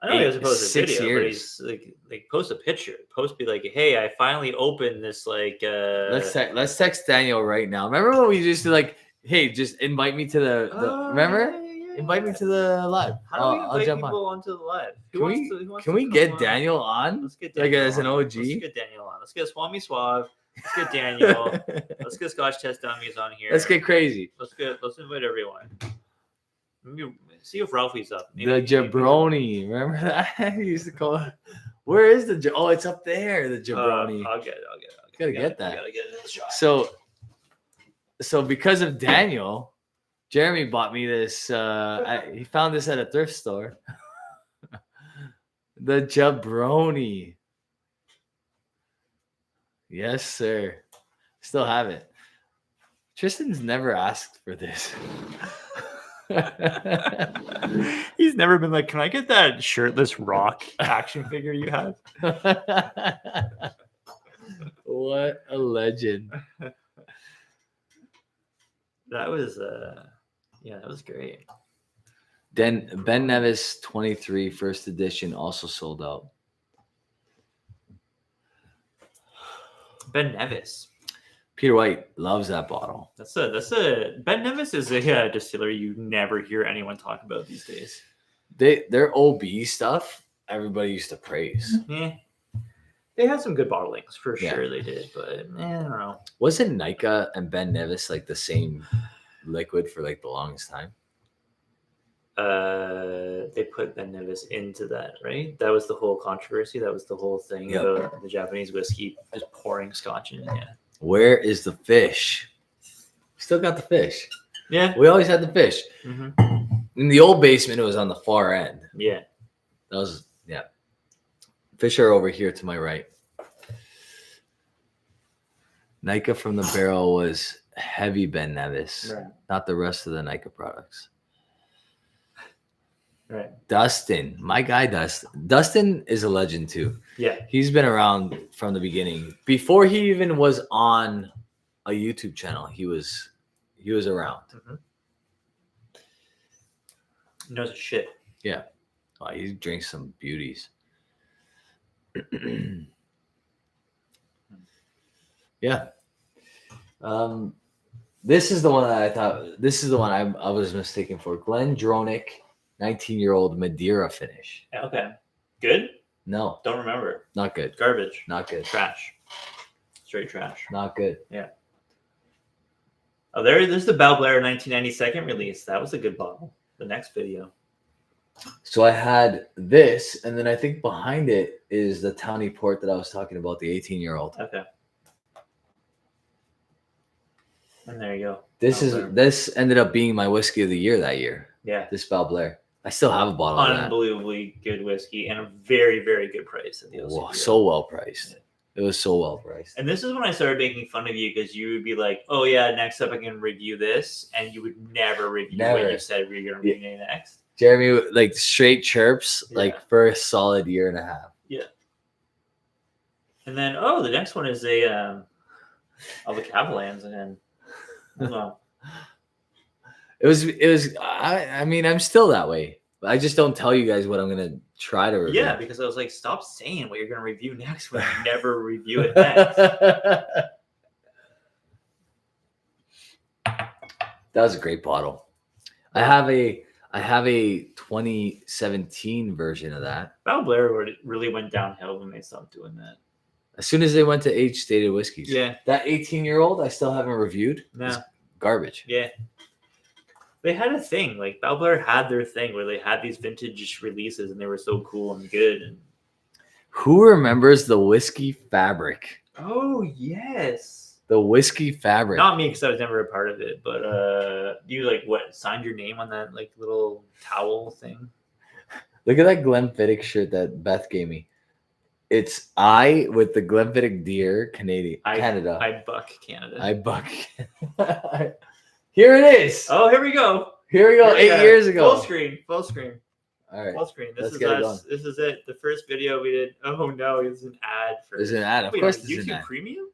I know he hasn't posted a video, 6 years. but he's like post a picture. Be like, hey, I finally opened this Let's text Daniel right now. Remember when we used to like, hey, just invite me to the remember? Yeah. Invite me to the live. How do we invite people onto the live? Can we get Daniel on? Let's get Daniel as an OG. Let's get Daniel on. Let's get Swami Suave. Let's get Daniel. Let's get Scotch Test Dummies on here. Let's get crazy. Let's invite everyone. Maybe see if Ralphie's up. The jabroni. Remember that? He used to call it. Where is the? Oh, it's up there. The jabroni. I'll get it. Gotta get that. Gotta get it in the shot. So so because of Daniel, Jeremy bought me this. He found this at a thrift store. The Jabroni. Yes, sir. Still have it. Tristan's never asked for this. He's never been like, can I get that shirtless rock action figure you have? What a legend. That was that was great. Then Ben Nevis 23 first edition also sold out. Ben Nevis. Peter White loves that bottle. That's a Ben Nevis is a distillery you never hear anyone talk about these days. Their OB stuff, everybody used to praise. Yeah. They had some good bottlings for Yeah. sure. They did, but I don't know. Wasn't Nika and Ben Nevis like the same liquid for like the longest time? They put Ben Nevis into that, right? That was the whole controversy. That was the whole thing Yep. about the Japanese whiskey just pouring scotch in. Yeah. Where is the fish? Still got the fish. Yeah. We always had the fish. Mm-hmm. In the old basement, it was on the far end. Yeah. That was, yeah. Fish are over here to my right. Nika from the barrel was heavy Ben Nevis, Right. not the rest of the Nika products. Right. Dustin, my guy Dustin. Dustin is a legend too. Yeah. He's been around from the beginning. Before he even was on a YouTube channel, he was around. Mm-hmm. He knows his shit. Yeah. Wow, he drinks some beauties. Yeah. This is the one that I thought. This is the one I was mistaken for. Glendronach, 19-year-old Madeira finish. Okay. Good? No, Don't remember. not good. Garbage. Not good. Trash. Straight trash. Not good. Oh, there's the Balblair 1992 release. That was a good bottle. The next video. So I had this, and then I think behind it is the Tawny Port that I was talking about, the 18-year-old. Okay. And there you go. This ended up being my whiskey of the year that year. Yeah. This Balblair. I still have a bottle of that. Unbelievably good whiskey and a very, very good price at the Whoa, OCD. so well priced. It was so well priced. And this is when I started making fun of you because you would be like, "Oh yeah, next up I can review this," and you would never review what you said we were going to review next. Jeremy, like straight chirps, Yeah. like for a solid year and a half. Yeah. And then, the next one is the Cavallans again. Well, It was. I mean, I'm still that way. But I just don't tell you guys what I'm gonna try to review. yeah, because I was like, stop saying what you're going to review next when you never review it next. That was a great bottle. I have a 2017 version of that. Balblair really went downhill when they stopped doing that. As soon as they went to age-stated whiskeys. Yeah. That 18-year-old I still haven't reviewed. No. It's garbage. Yeah. They had a thing. Like Balblair had their thing where they had these vintage releases and they were so cool and good. And Who remembers the whiskey fabric? oh yes. The whiskey fabric. Not me because I was never a part of it, but you like what signed your name on that like little towel thing? Look at that Glenfiddich shirt that Beth gave me. It's I with the Glenfiddich deer, Canada. I buck Canada. I buck. Here it is. Oh, here we go. Here we go. Yeah. 8 years ago. Full screen. All right. Full screen. This Let's is get it us. This is it. The first video we did. Oh no, it's an ad for. There's an ad. Of Wait, course, on there's an YouTube ad. Premium.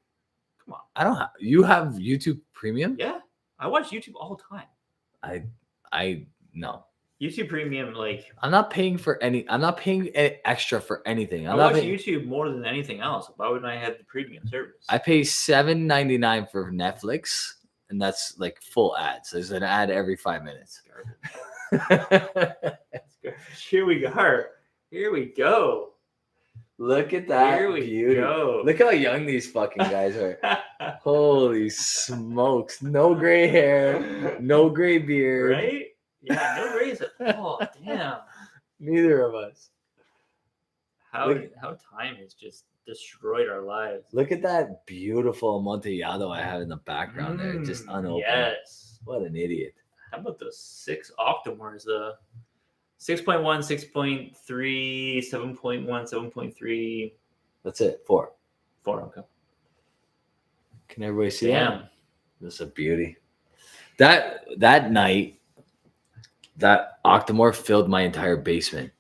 Come on. I don't. You have YouTube Premium? Yeah, I watch YouTube all the time. I no. YouTube Premium, like I'm not paying for any. I'm not paying extra for anything. I I'm not watch paying. YouTube more than anything else. Why wouldn't I have the premium service? I pay $7.99 for Netflix, and that's like full ads. There's an ad every 5 minutes. That's garbage. Here we go. Here we go. Look at that Here we beauty. go. Look how young these fucking guys are. Holy smokes. No gray hair, no gray beard. Right? Yeah, no raise. Oh, damn. Neither of us. how time has just destroyed our lives. Look at that beautiful Amontillado I have in the background there, just unopened. Yes. What an idiot. How about those 6 octomores? The 6.1, 6.3, 7.1, 7.3. That's it. 4. Okay. Can everybody see Damn. that? This is a beauty. That night, that Octomore filled my entire basement.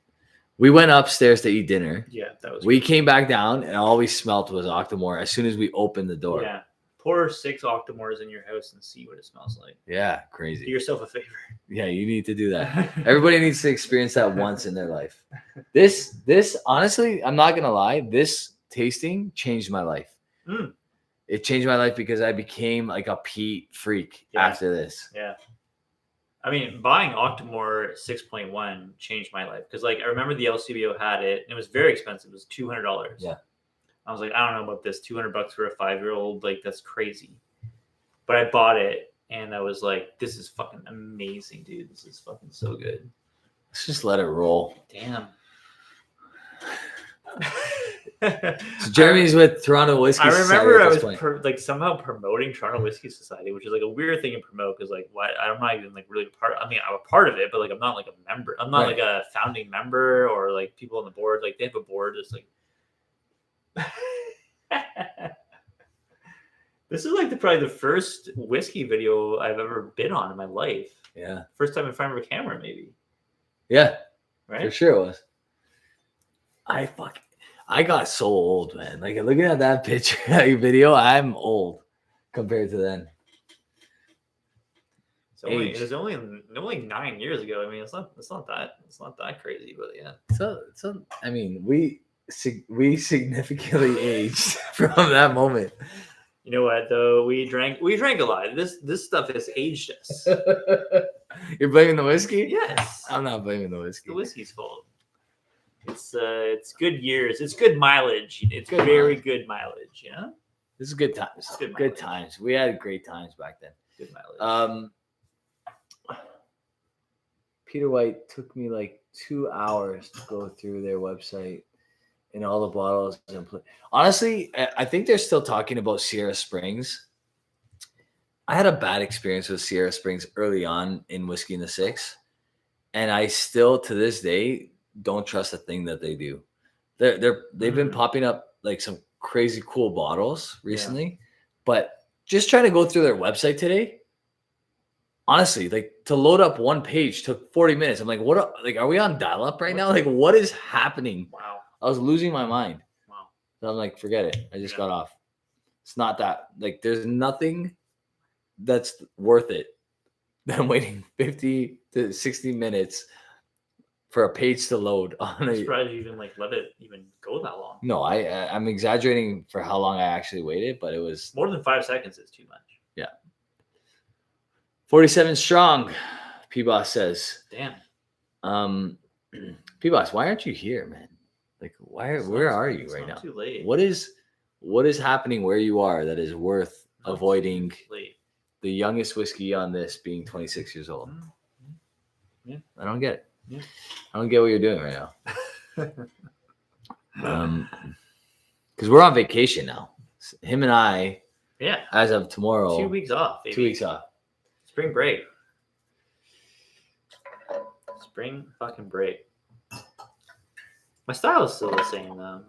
We went upstairs to eat dinner. Yeah, that was. We came back down, and all we smelled was Octomore as soon as we opened the door. Yeah. Pour 6 octomores in your house and see what it smells like. Yeah, Do crazy. yourself a favor. Yeah, you need to do that. Everybody needs to experience that once in their life. This honestly, I'm not gonna lie, this tasting changed my life. Mm. It changed my life because I became like a peat freak after this. Yeah. I mean, buying Octomore 6.1 changed my life because, like, I remember the LCBO had it, and it was very expensive. It was $200. Yeah. I was like, I don't know about this. $200 for a 5-year-old, like, that's crazy. But I bought it, and I was like, this is fucking amazing, dude. This is fucking so good. Let's just let it roll. Damn. So Jeremy's with Toronto Whiskey I Society remember at I this was point. somehow promoting Toronto Whiskey Society, which is like a weird thing to promote because, like, why I'm not even like really part. I mean, I'm a part of it, but like I'm not like a member. I'm not Right. like a founding member or like people on the board. Like they have a board that's like. This is like probably the first whiskey video I've ever been on in my life. Yeah. First time in front of a camera, maybe. Yeah, Right. for sure it was. I got so old, man. Like looking at that picture, that video, I'm old compared to then. So it was only 9 years ago. I mean, it's not that crazy, but yeah. So I mean, we significantly aged from that moment. You know what though? We drank a lot. This stuff has aged us. You're blaming the whiskey? Yes. I'm not blaming the whiskey. The whiskey's fault. It's good years. It's good mileage. It's Good very mileage. good mileage. You know. This is good times. It's good Good mileage. times. We had great times back then. Good mileage. Peter White took me like 2 hours to go through their website and all the bottles. Honestly, I think they're still talking about Sierra Springs. I had a bad experience with Sierra Springs early on in Whiskey in the Six, and I still to this day don't trust a thing that they do. They've been popping up like some crazy cool bottles recently, but just trying to go through their website today. Honestly, like to load up one page took 40 minutes. I'm like, what? Like, are we on dial-up right now? Like, what is happening? Wow. I was losing my mind. Wow. So I'm like, forget it. I just got off. It's not that. Like, there's nothing that's worth it than waiting 50 to 60 minutes for a page to load on I'm a. surprised you even like let it even go that long. No, I'm exaggerating for how long I actually waited, but it was More than 5 seconds is too much. 47 strong. P-Boss says. Damn. P-Boss, why aren't you here, man? Like, where are you right now? Too late. What is happening where you are that is worth avoiding late. the youngest whiskey on this being 26 years old? Yeah. I don't get it. Yeah. I don't get what you're doing right now. Because we're on vacation now. Him and I, as of tomorrow, 2 weeks off. Baby. 2 weeks off. Spring break. Spring fucking break. My style is still the same though.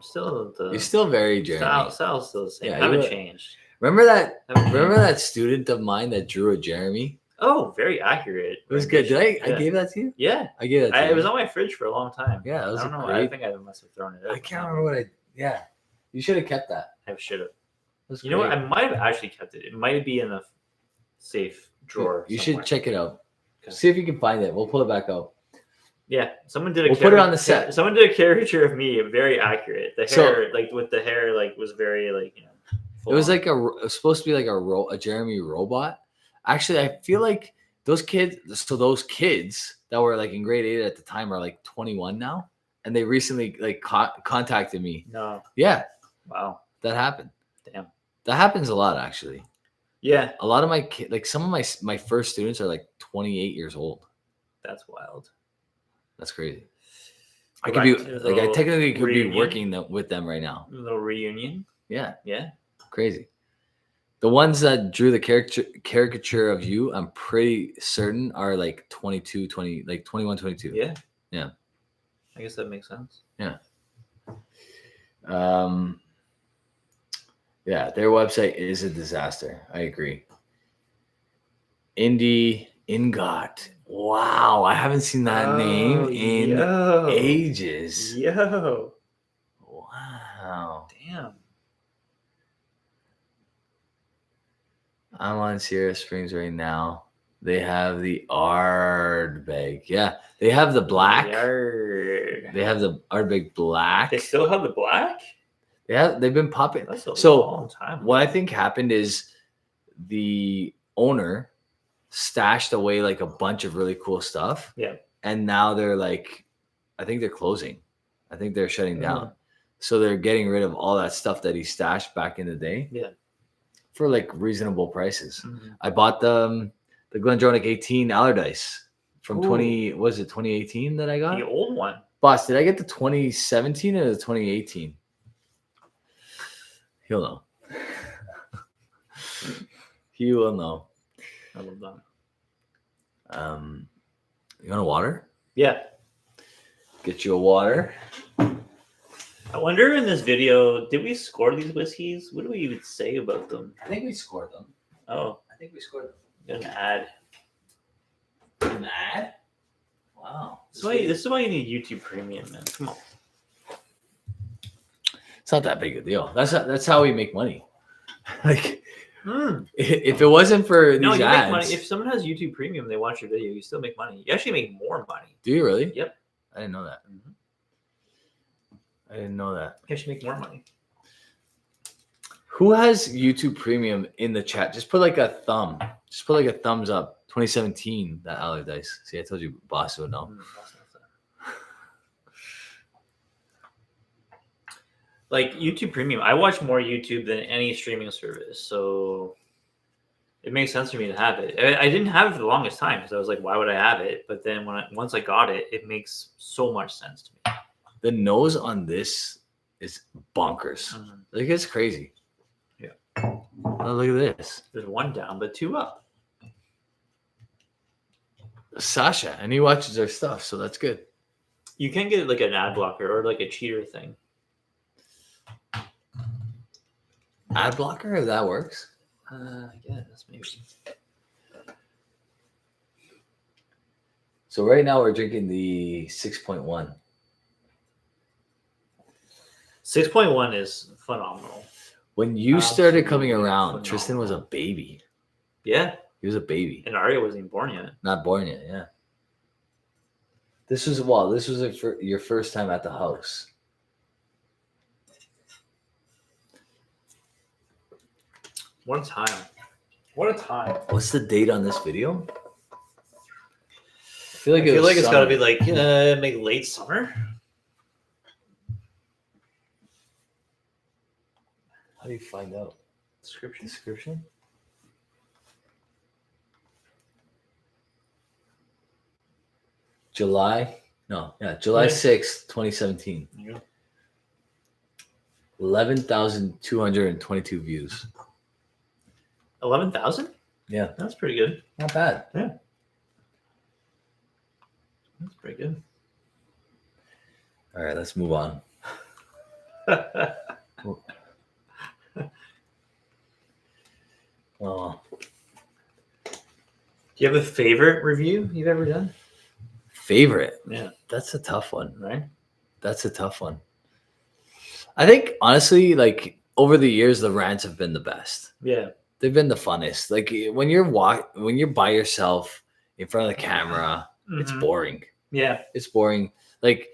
You're still very Jeremy. Style is still the same. Yeah, I haven't changed. Remember that student of mine that drew a Jeremy? Oh, very accurate. It was good. Did I gave that to you? Yeah. I gave that to you. It was on my fridge for a long time. Yeah, that was I don't know. great. I think I must have thrown it out. I can't remember what yeah. You should have kept that. I should have. You know what? I might have actually kept it. It might be in a safe drawer. You somewhere. should check it out. Okay. See if you can find it. We'll pull it back out. Yeah, someone did. We'll put it on the set. Someone did a caricature of me, very accurate. The hair, was very It was like it was supposed to be like a Jeremy robot. Actually, I feel like those kids that were like in grade 8 at the time are like 21 now, and they recently like contacted me. No. Yeah. Wow. That happened. Damn. That happens a lot, actually. Yeah. A lot of my kids, like some of my first students are like 28 years old. That's wild. That's crazy. I could be Correct. A like I little technically could reunion. be working with them right now. A little reunion. Yeah, Yeah. crazy. The ones that drew the caricature of you, I'm pretty certain are like 22, 20, like 21, 22. Yeah. Yeah. I guess that makes sense. Yeah. Yeah, their website is a disaster. I agree. Indie Ingot. Wow, I haven't seen that name in ages. Yo. Wow. Damn. I'm on Sierra Springs right now. They have the Ardbeg. Yeah, they have the black. Yard. They have the Ardbeg black. They still have the black? They've been popping. That's a So long time. what I think happened is the owner stashed away like a bunch of really cool stuff. Yeah. And now they're like, I think they're closing. I think they're shutting down. Mhm. So they're getting rid of all that stuff that he stashed back in the day. Yeah. For like reasonable prices. Mhm. I bought the Glendronach 18 Allardyce from Ooh. 2018 that I got? The old one. Boss, did I get the 2017 or the 2018? He'll know. He will know. I love that. You want a water? Yeah. Get you a water. I wonder in this video, did we score these whiskeys? What do we even say about them? I think we scored them. Oh, I think we scored them. an ad. An ad? Wow. This is why you need YouTube Premium, man. Come on. It's not that big a deal. That's how we make money. Like, if it wasn't for these No, you ads, make money. If someone has YouTube Premium, they watch your video, you still make money. You actually make more money. do you really? Yep. I didn't know that. Mhm. I didn't know that. You actually make more money. Who has YouTube Premium in the chat? Just put like a thumb. Just put like a thumbs up. 2017, that Allardyce. See, I told you, boss would know. Like YouTube Premium, I watch more YouTube than any streaming service, so it makes sense for me to have it. I didn't have it for the longest time because I was like, why would I have it? But then once I got it, it makes so much sense to me. The nose on this is bonkers. Mhm. Like, it's crazy. Yeah. Oh, look at this. There's one down, but two up. Sasha, and he watches our stuff, so that's good. You can get like an ad blocker or like a cheater thing. Ad blocker, if that works. I guess maybe. So right now we're drinking the 6.1. 6.1 is phenomenal. When you started Absolutely coming around, phenomenal. Tristan was a baby. Yeah, He was a baby. and Arya wasn't even born yet. Not born yet, yeah. This was your first time at the house. What a time. What a time. What's the date on this video? I feel I feel like it's got to summer. be like maybe late summer. How do you find out? Description? July 6th, 2017. Yeah. 11,222 views. 11,000? Yeah, That's pretty good. not bad. That's pretty good. All right, let's move on. Oh, Do you have a favorite review you've ever done? favorite? Yeah. That's a tough one. Right? That's a tough one. I think honestly, like over the years, the rants have been the best. Yeah. They've been the funnest. Like when you're by yourself in front of the camera, it's Mhm. boring. Yeah. It's boring. Like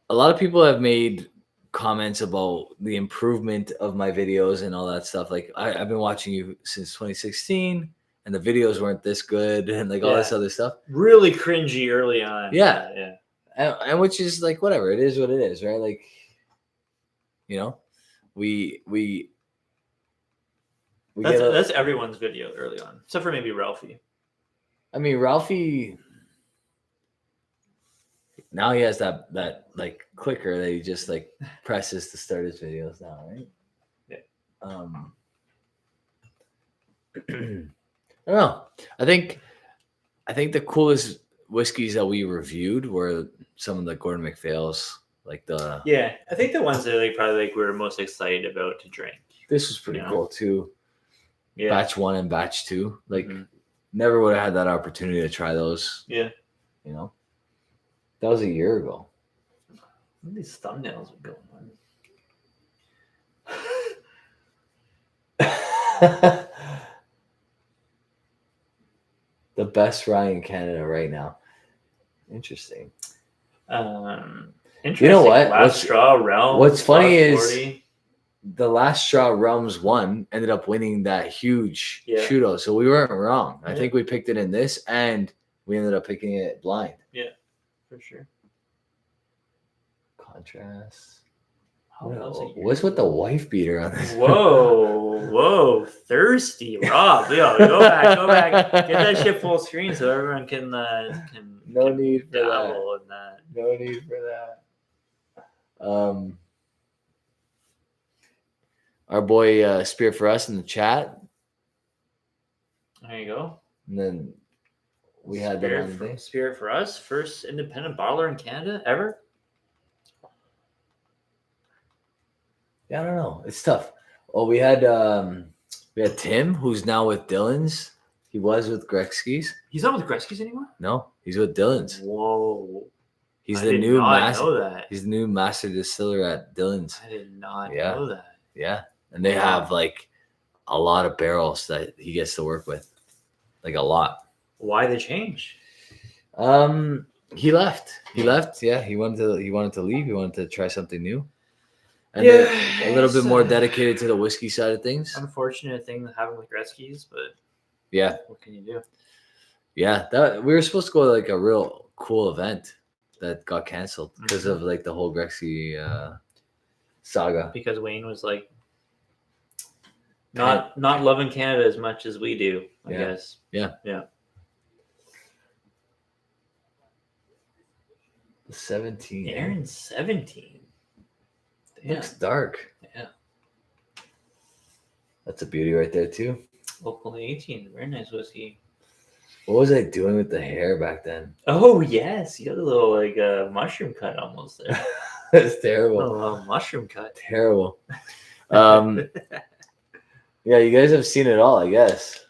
a lot of people have made comments about the improvement of my videos and all that stuff. Like I've been watching you since 2016 and the videos weren't this good and like all this other stuff. Really cringy early on. Yeah. Yeah. And which is like, whatever, it is what it is, right? Like, you know, we That's everyone's video early on, except for maybe Ralphie. I mean, Ralphie, Now he has that like clicker that he just like presses to start his videos now, right? Yeah. I don't know. I think the coolest whiskeys that we reviewed were some of the Gordon MacPhail's, like the. Yeah, I think the ones that like probably like we were most excited about to drink. This was pretty Yeah. cool too. Yeah. Batch 1 and batch 2, like Mhm. never would have had that opportunity to try those. Yeah. You know, that was a year ago. What are these thumbnails are going on? The best rye in Canada right now. Interesting. Interesting. You know what? Last Straw Realm. What's funny is 40. the Last Straw Realms one ended up winning that huge Yeah. Shudo, so we weren't wrong. I Yeah. think we picked it in this, and we ended up picking it blind. Yeah, for sure. Contrast. Oh, What's with the wife beater on this? Whoa, thirsty, Rob. Yo, go back. Get that shit full screen so everyone can No can need for that. dabble in that. No need for that. Our boy Spirit for Us in the chat, There you go. and then we had them on the thing. Spirit for Us, first independent bottler in Canada ever. Yeah, I don't know. It's tough. Well, we had Tim, who's now with Dylan's. He was with Gretzky's. He's not with Gretzky's anymore. No, he's with Dylan's. Whoa, He's I the did new not master. know that. He's the new master distiller at Dylan's. I did not Yeah. know that. Yeah, and they have like a lot of barrels that he gets to work with, like a lot. Why the change? He left. Yeah, he wanted to leave. He wanted to try something new, and Yeah, a little bit it's, more dedicated to the whiskey side of things. Unfortunate thing that happened with Gretzky's, but Yeah, what can you do? yeah. That we were supposed to go to like a real cool event that got canceled because of like the whole Gretzky saga. Because Wayne was like not loving Canada as much as we do, I guess. Yeah. Yeah. The 17. Aaron 17. Damn. Looks dark. Yeah. That's a beauty right there too. Locally 18. Very nice whiskey. What was I doing with the hair back then? Oh yes, you got a little like mushroom cut almost there. That's terrible. A little mushroom cut. Terrible. Yeah, you guys have seen it all, I guess.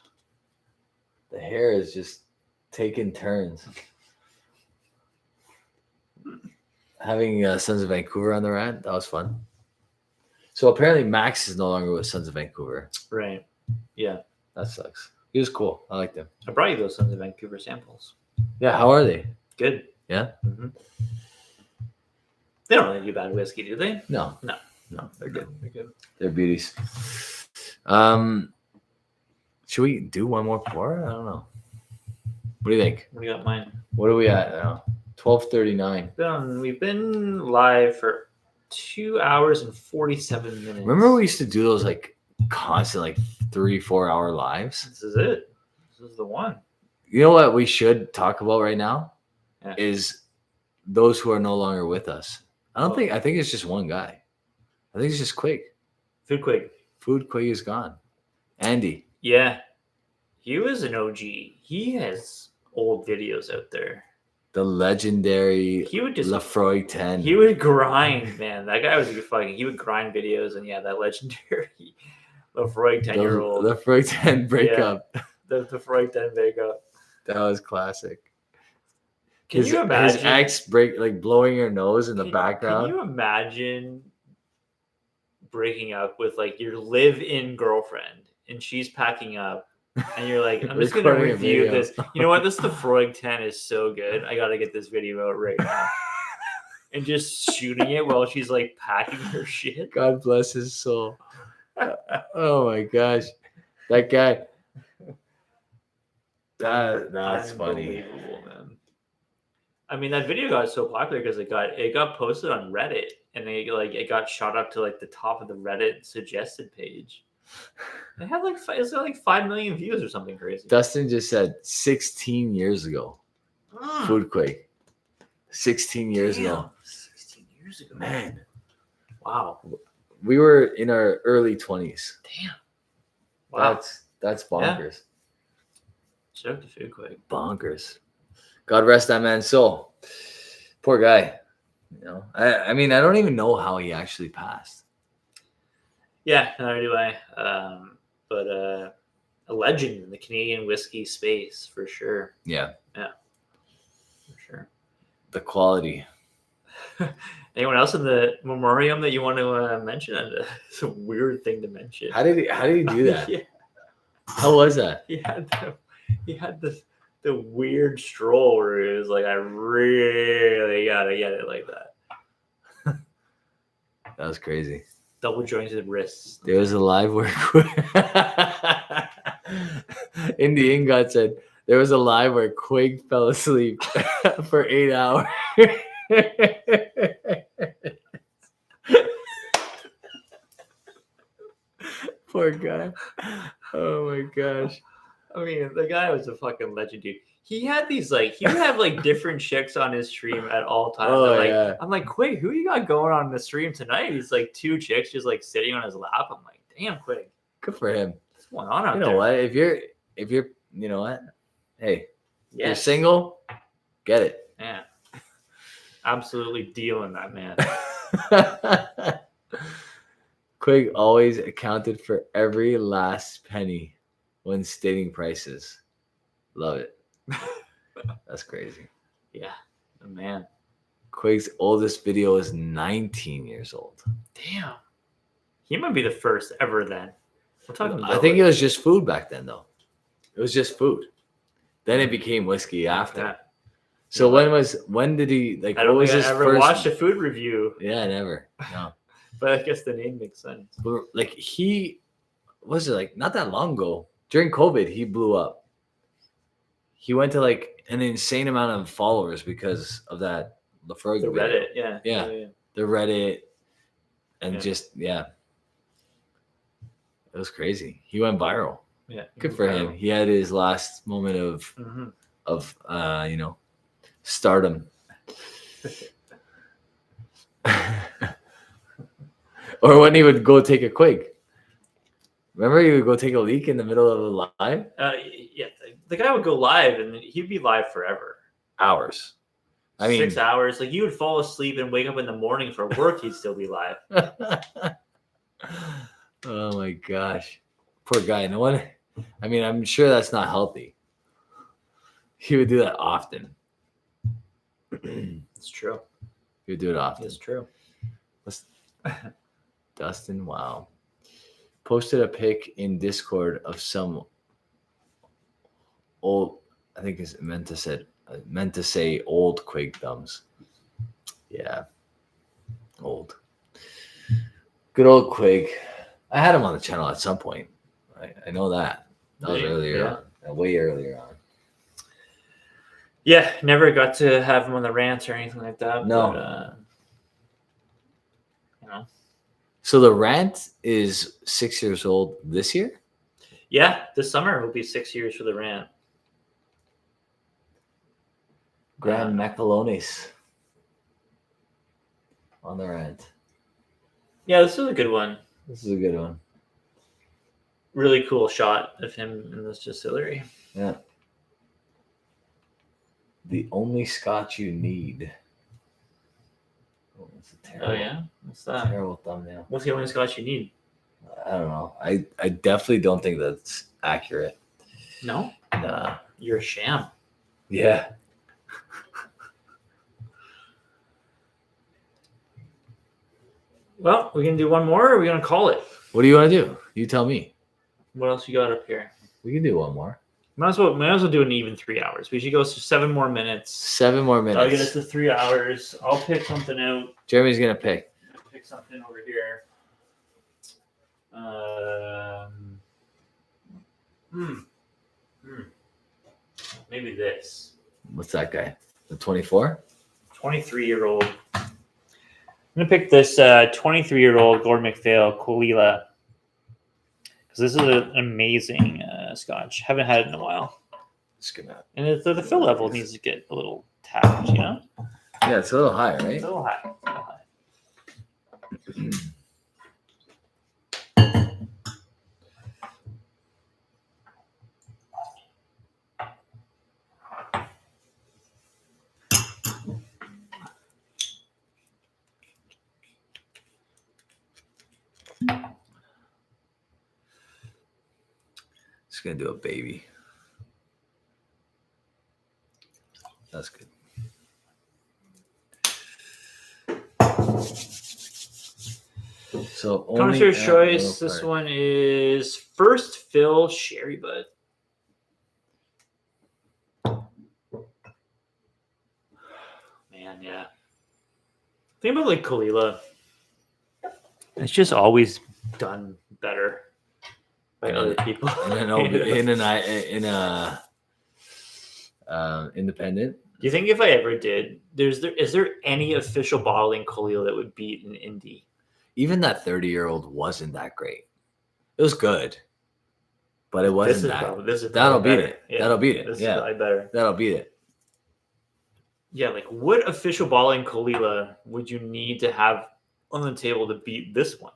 The hair is just taking turns. Having Sons of Vancouver on the rant, that was fun. So apparently Max is no longer with Sons of Vancouver. Right. Yeah. That sucks. He was cool. I liked him. I brought you those Sons of Vancouver samples. Yeah, how are they? Good. Yeah? Mm-hmm. They don't really do bad whiskey, do they? No, they're good. They're good. They're beauties. Should we do one more pour? I don't know. What do you think? What do you got mine? What are we at now? 12:39. We've been live for 2 hours and 47 minutes. Remember we used to do those like constant like 3-4 hour lives? This is it. This is the one. You know what we should talk about right now? Yeah. Is those who are no longer with us. I think it's just one guy. I think it's just Quig. Food Quig. Food Quig is gone. Andy. Yeah. He was an OG. He has old videos out there. The legendary He would just Lefroy 10. He would grind, man. That guy was fucking. He would grind videos, and yeah, that legendary Lefroy 10-year-old. The Lefroy 10 breakup. The Lefroy 10 breakup. That was classic. Can you imagine his ex blowing her nose in the background? Can you imagine breaking up with like your live-in girlfriend, and she's packing up, and you're like, I'm just gonna Recording a review video. this. You know what? This Lefroy 10 is so good. I gotta get this video out right now. And just shooting it while she's like packing her shit. God bless his soul. Oh my gosh, that guy. That's funny. Unbelievable, man. I mean, that video got so popular because it got posted on Reddit, and it got shot up to like the top of the Reddit suggested page. It had like 5 million views or something crazy. Dustin just said 16 years ago. Food Quake. 16 years ago. 16 years ago. Man, Wow. we were in our early 20s. Damn. Wow. That's bonkers. Shout out to Food Quick. Bonkers. God rest that man's soul. Poor guy. You know, I mean, I don't even know how he actually passed. Yeah, neither do I. But a legend in the Canadian whiskey space for sure. Yeah. For sure. The quality. Anyone else in the memoriam that you want to mention? It's a weird thing to mention. How did he do that? Yeah. How was that? He had the weird stroll where it was like, I really gotta get it like that. That was crazy. Double jointed wrists. There was a live where Indy Ingot said there was a live where Quig fell asleep for 8 hours. Poor guy. Oh my gosh. I mean, the guy was a fucking legend, dude. He had these he would have like different chicks on his stream at all times. Oh, Yeah. I'm like, Quig, who you got going on the stream tonight? He's like 2 chicks just like sitting on his lap. I'm like, damn, Quig. Good for him. What's going on out You know there? what? If you're you know what? Hey, you're Yes. single, get it. Yeah. Absolutely dealing that man. Quig always accounted for every last penny when stating prices. Love it. That's crazy. Yeah. The man. Quig's oldest video is 19 years old. Damn. He might be the first ever then. We're talking about I think it was just food back then, though. It was just food. Then it became whiskey after. that. So when did he like? I don't what was think I his ever first? watched a food review, Yeah, never. No, but I guess the name makes sense. but like he was it like not that long ago during COVID he blew up. He went to like an insane amount of followers because of that Lafroig The video. Reddit, yeah. Yeah. The Reddit, and Yeah. just it was crazy. He went viral. Yeah. Good for him. He had his last moment Mm-hmm. of stardom. Or when he would go take a Quig. Remember he would go take a leak in the middle of a live? Yeah, the guy would go live and he'd be live forever. Hours. I mean 6 hours. Like you would fall asleep and wake up in the morning for work, he'd still be live. Oh my gosh. Poor guy. No one I mean, I'm sure that's not healthy. He would do that often. It's true. He would do it often. It's true. Dustin, wow. Posted a pic in Discord of some old, I think it's meant to say old Quig thumbs. Yeah. Old. Good old Quig. I had him on the channel at some point. I know that. That was earlier on. Way earlier on. Yeah, never got to have him on the rants or anything like that. No. But, So the rant is 6 years old this year? Yeah, this summer will be 6 years for the rant. Grand Macallones on the rant. Yeah, this is a good one. This is a good one. Really cool shot of him in this distillery. Yeah. The only scotch you need. Oh, that's a terrible, Oh yeah, what's that? terrible thumbnail. What's the only scotch you need? I don't know. I definitely don't think that's accurate. No, Nah. you're a sham. Yeah. Well, we can do one more, or are we gonna call it? What do you want to do? You tell me. What else you got up here? We can do one more. Might as well do an even 3 hours. We should go 7 more minutes. 7 more That'll get us minutes. to 3 hours. I'll pick something out. Jeremy's gonna pick. Pick something over here. Maybe this. What's that guy? The 24? 23-year-old. I'm gonna pick this 23-year-old Gordon MacPhail Colila, because this is an amazing scotch. Haven't had it in a while, Just gonna. and the fill level needs to get a little tapped, you know. Yeah, it's a little high, right? It's a little high. It's a little high. Just gonna do a baby. That's good. So only Connoisseur's at choice. Longrow This Park. one is first fill sherry bud. Man, yeah. Think about like Kalila. It's just always done better by other people. And then in a independent. Do you think if I ever did, is there any official bottling Kalila that would beat an indie? Even that 30-year-old wasn't that great. It was good, but it wasn't that. This is That'll probably beat better. it. Yeah, That'll beat it. This is Yeah, probably better. that'll beat it. Yeah, like what official bottling Kalila would you need to have on the table to beat this one?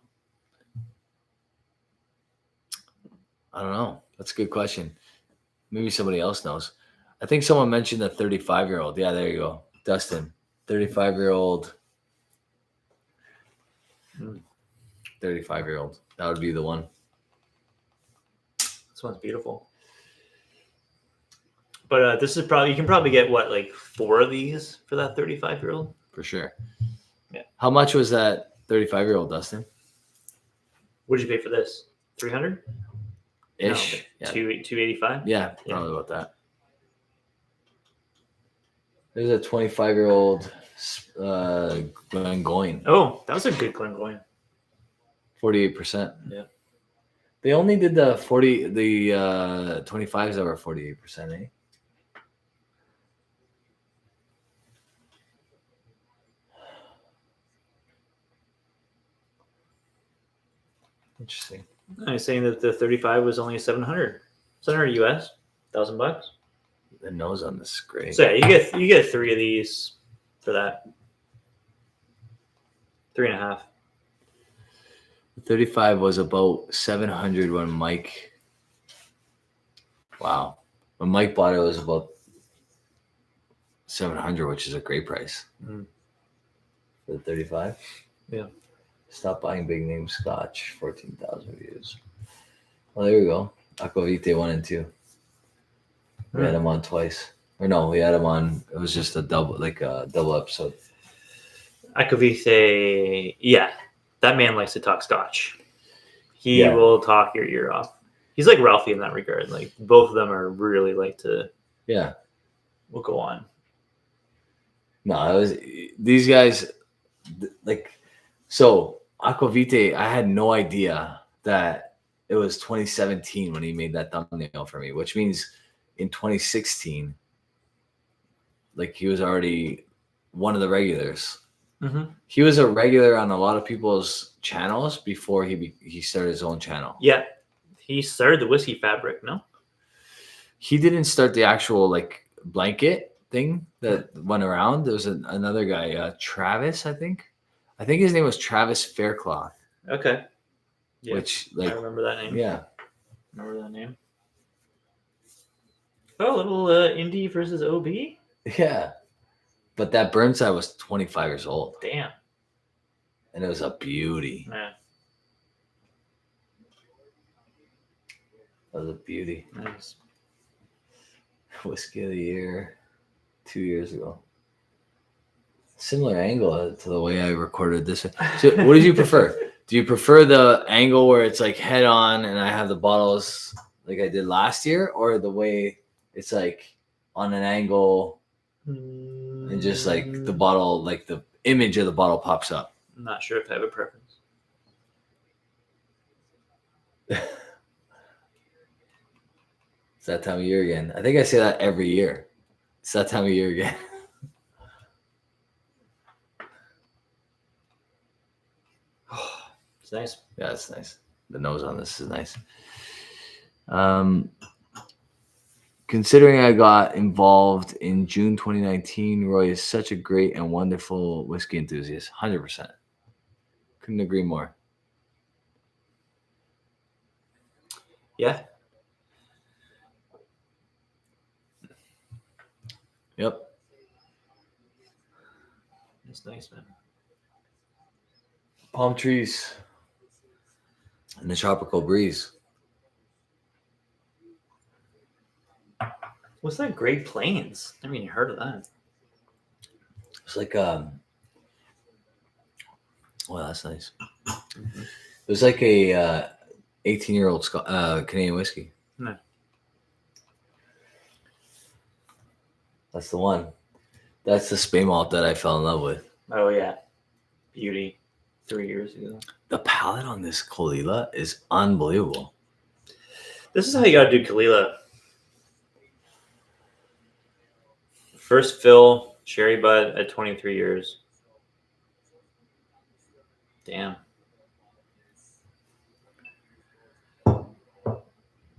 I don't know. That's a good question. Maybe somebody else knows. I think someone mentioned the 35-year-old. Yeah, there you go. Dustin. 35-year-old. 35-year-old. That would be the one. This one's beautiful. But this is probably, you can probably get what, like 4 of these for that 35-year-old? For sure. Yeah. How much was that 35-year-old, Dustin? What did you pay for this? 300? Ish. No, Yeah. 285? Yeah, probably about that. There's a 25-year-old Glengoyne. Oh, that was a good Glengoyne. 48%. Yeah. They only did the 25s that were 48%, eh? Interesting. I was saying that the 35 was only 700 US, $1,000. The nose on this is great. So yeah, you get 3 of these for that. 3.5. 35 was about 700 when Mike. Wow. When Mike bought it, it was about 700, which is a great price. Mm. For the 35. Yeah. Stop buying big name scotch. 14,000 views. Well, there we go. Aquavite 1 and 2. We had him on twice. Or no, we had him on. It was just a double episode. Aquavite, yeah, that man likes to talk scotch. He will talk your ear off. He's like Ralphie in that regard. Like both of them are really like to. Yeah. We'll go on. No, it was these guys. Like, so Aquavite, I had no idea that it was 2017 when he made that thumbnail for me, which means in 2016, like he was already one of the regulars. Mm-hmm. He was a regular on a lot of people's channels before he started his own channel. Yeah, he started the Whiskey Fabric. No, he didn't start the actual like blanket thing that went around. There was another guy, Travis, I think his name was Travis Faircloth. Okay. Yeah, which like I remember that name. Yeah, remember that name. Oh, little indie versus OB. Yeah, but that Burnside was 25 years old. Damn. And it was a beauty. Yeah. That was a beauty. Nice. Whiskey of the year 2 years ago. Similar angle to the way I recorded this. So what did you prefer? Do you prefer the angle where it's like head on and I have the bottles like I did last year, or the way it's like on an angle and just like the bottle, like the image of the bottle pops up? I'm not sure if I have a preference. It's that time of year again. I think I say that every year. It's that time of year again. It's nice. Yeah, it's nice. The nose on this is nice. Considering I got involved in June 2019, Roy is such a great and wonderful whiskey enthusiast. 100%. Couldn't agree more. Yeah. Yep. It's nice, man. Palm trees and the tropical breeze. What's that? Great Plains? I mean, you heard of that? It's like well, that's nice. It was like a 18-year-old Canadian whiskey. No. That's the one. That's the Spey malt that I fell in love with. Oh yeah, beauty. 3 years ago. The palate on this Kalila is unbelievable. This is how you gotta do Kalila. First fill, cherry bud at 23 years. Damn. All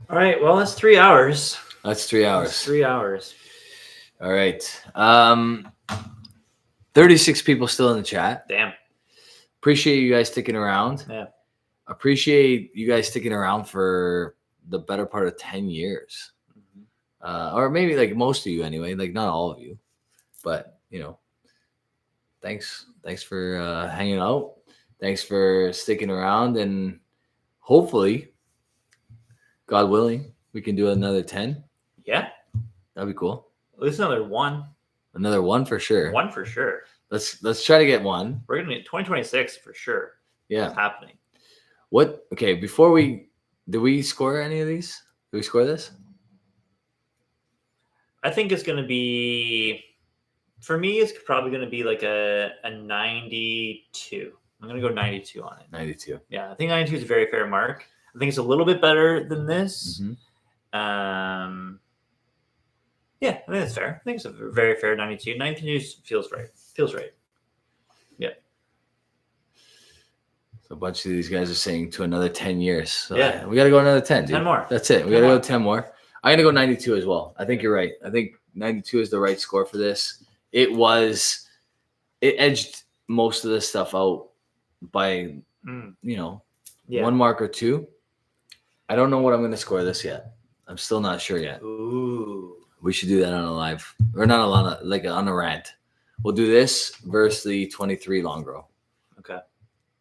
right, well, that's 3 hours. That's 3 hours. That's 3 hours. All right. 36 people still in the chat. Damn. Appreciate you guys sticking around. Yeah. Appreciate you guys sticking around for the better part of 10 years. Or maybe like most of you anyway, like not all of you, but you know, thanks for hanging out. Thanks for sticking around, and hopefully, God willing, we can do another 10. Yeah. That'd be cool. At least another one. Another one for sure. One for sure. Let's try to get one. We're gonna get 2026 for sure. Yeah. It's happening. What? Okay, did we score any of these? Did we score this? I think it's going to be, for me, it's probably going to be like a 92. I'm going to go 92 on it. 92. Yeah, I think 92 is a very fair mark. I think it's a little bit better than this. Mm-hmm. Yeah, I think that's fair. I think it's a very fair 92. 92 feels right. Feels right. Yeah. So a bunch of these guys are saying to another 10 years. So yeah. We got to go another 10, dude. 10 more. That's it. We got to go 10 more. I'm going to go 92 as well. I think you're right. I think 92 is the right score for this. It edged most of this stuff out by, one mark or two. I don't know what I'm going to score this yet. I'm still not sure yet. Ooh. We should do that on a live, or not a lot, like on a rant. We'll do this versus the 23 Longrow. Okay.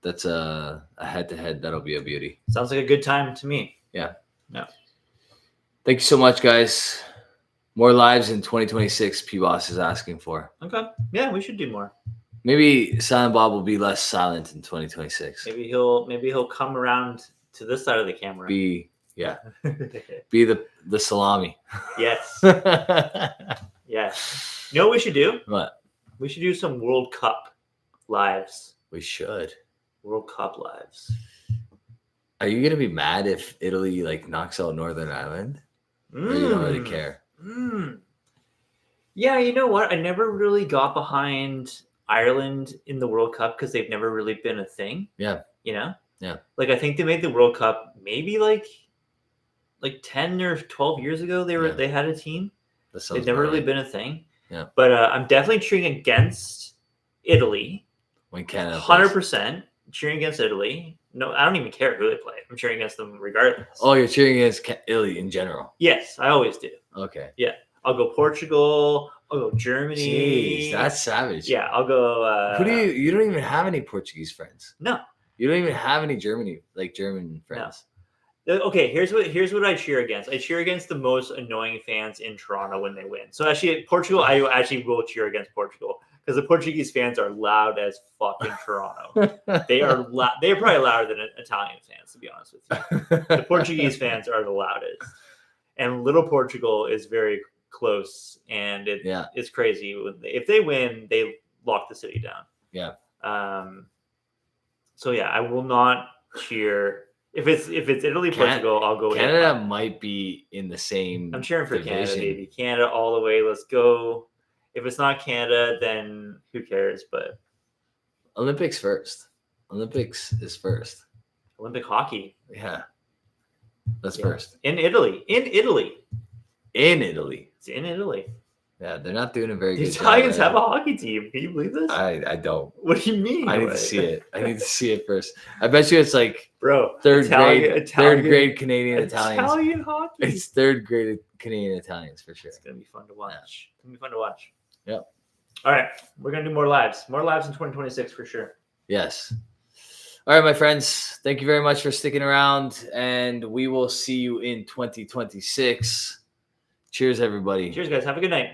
That's a head-to-head. That'll be a beauty. Sounds like a good time to me. Yeah. No. Thank you so much, guys. More lives in 2026. P-Boss is asking for. Okay. Yeah, we should do more. Maybe Silent Bob will be less silent in 2026. Maybe he'll come around to this side of the camera. Be the salami. Yes. Yes. You know what we should do? What? We should do some World Cup lives. We should. World Cup lives. Are you gonna be mad if Italy knocks out Northern Ireland? Or you don't really care? Yeah, you know what? I never really got behind Ireland in the World Cup because they've never really been a thing. Yeah. You know? Yeah. I think they made the World Cup maybe like 10 or 12 years ago. They had a team. They've never really been a thing. Yeah. But I'm definitely cheering against Italy. When Canada 100% cheering against Italy. No, I don't even care who they play. I'm cheering against them regardless. Oh, you're cheering against Italy in general? Yes, I always do. Okay. Yeah. I'll go Portugal. I'll go Germany. Jeez, that's savage. Yeah, I'll go. Who do you don't even have any Portuguese friends? No. You don't even have any German friends. No. Okay, here's what I cheer against. I cheer against the most annoying fans in Toronto when they win. So actually, Portugal, I actually will cheer against Portugal because the Portuguese fans are loud as fuck in Toronto. They are They are probably louder than Italian fans, to be honest with you. The Portuguese fans are the loudest, and Little Portugal is very close, and it's crazy. If they win, they lock the city down. Yeah. So yeah, I will not cheer. If it's Italy, Portugal, I'll go. Canada might be in the same. I'm cheering for division. Canada, baby. Canada all the way. Let's go. If it's not Canada, then who cares? But Olympics first. Olympics is first. Olympic hockey. Yeah. That's first. In Italy. in Italy. It's in Italy. Yeah, they're not doing a very The good job. Italians right have now. a hockey team. Can you believe this? I don't. What do you mean? I need to see it. I need to see it first. I bet you it's like Bro. third grade Canadian Italians. Italian hockey. It's third grade Canadian Italians for sure. It's gonna be fun to watch. It's gonna be fun to watch. Yep. All right, we're gonna do more lives. More lives in 2026 for sure. Yes. All right, my friends. Thank you very much for sticking around, and we will see you in 2026. Cheers, everybody. Cheers, guys. Have a good night.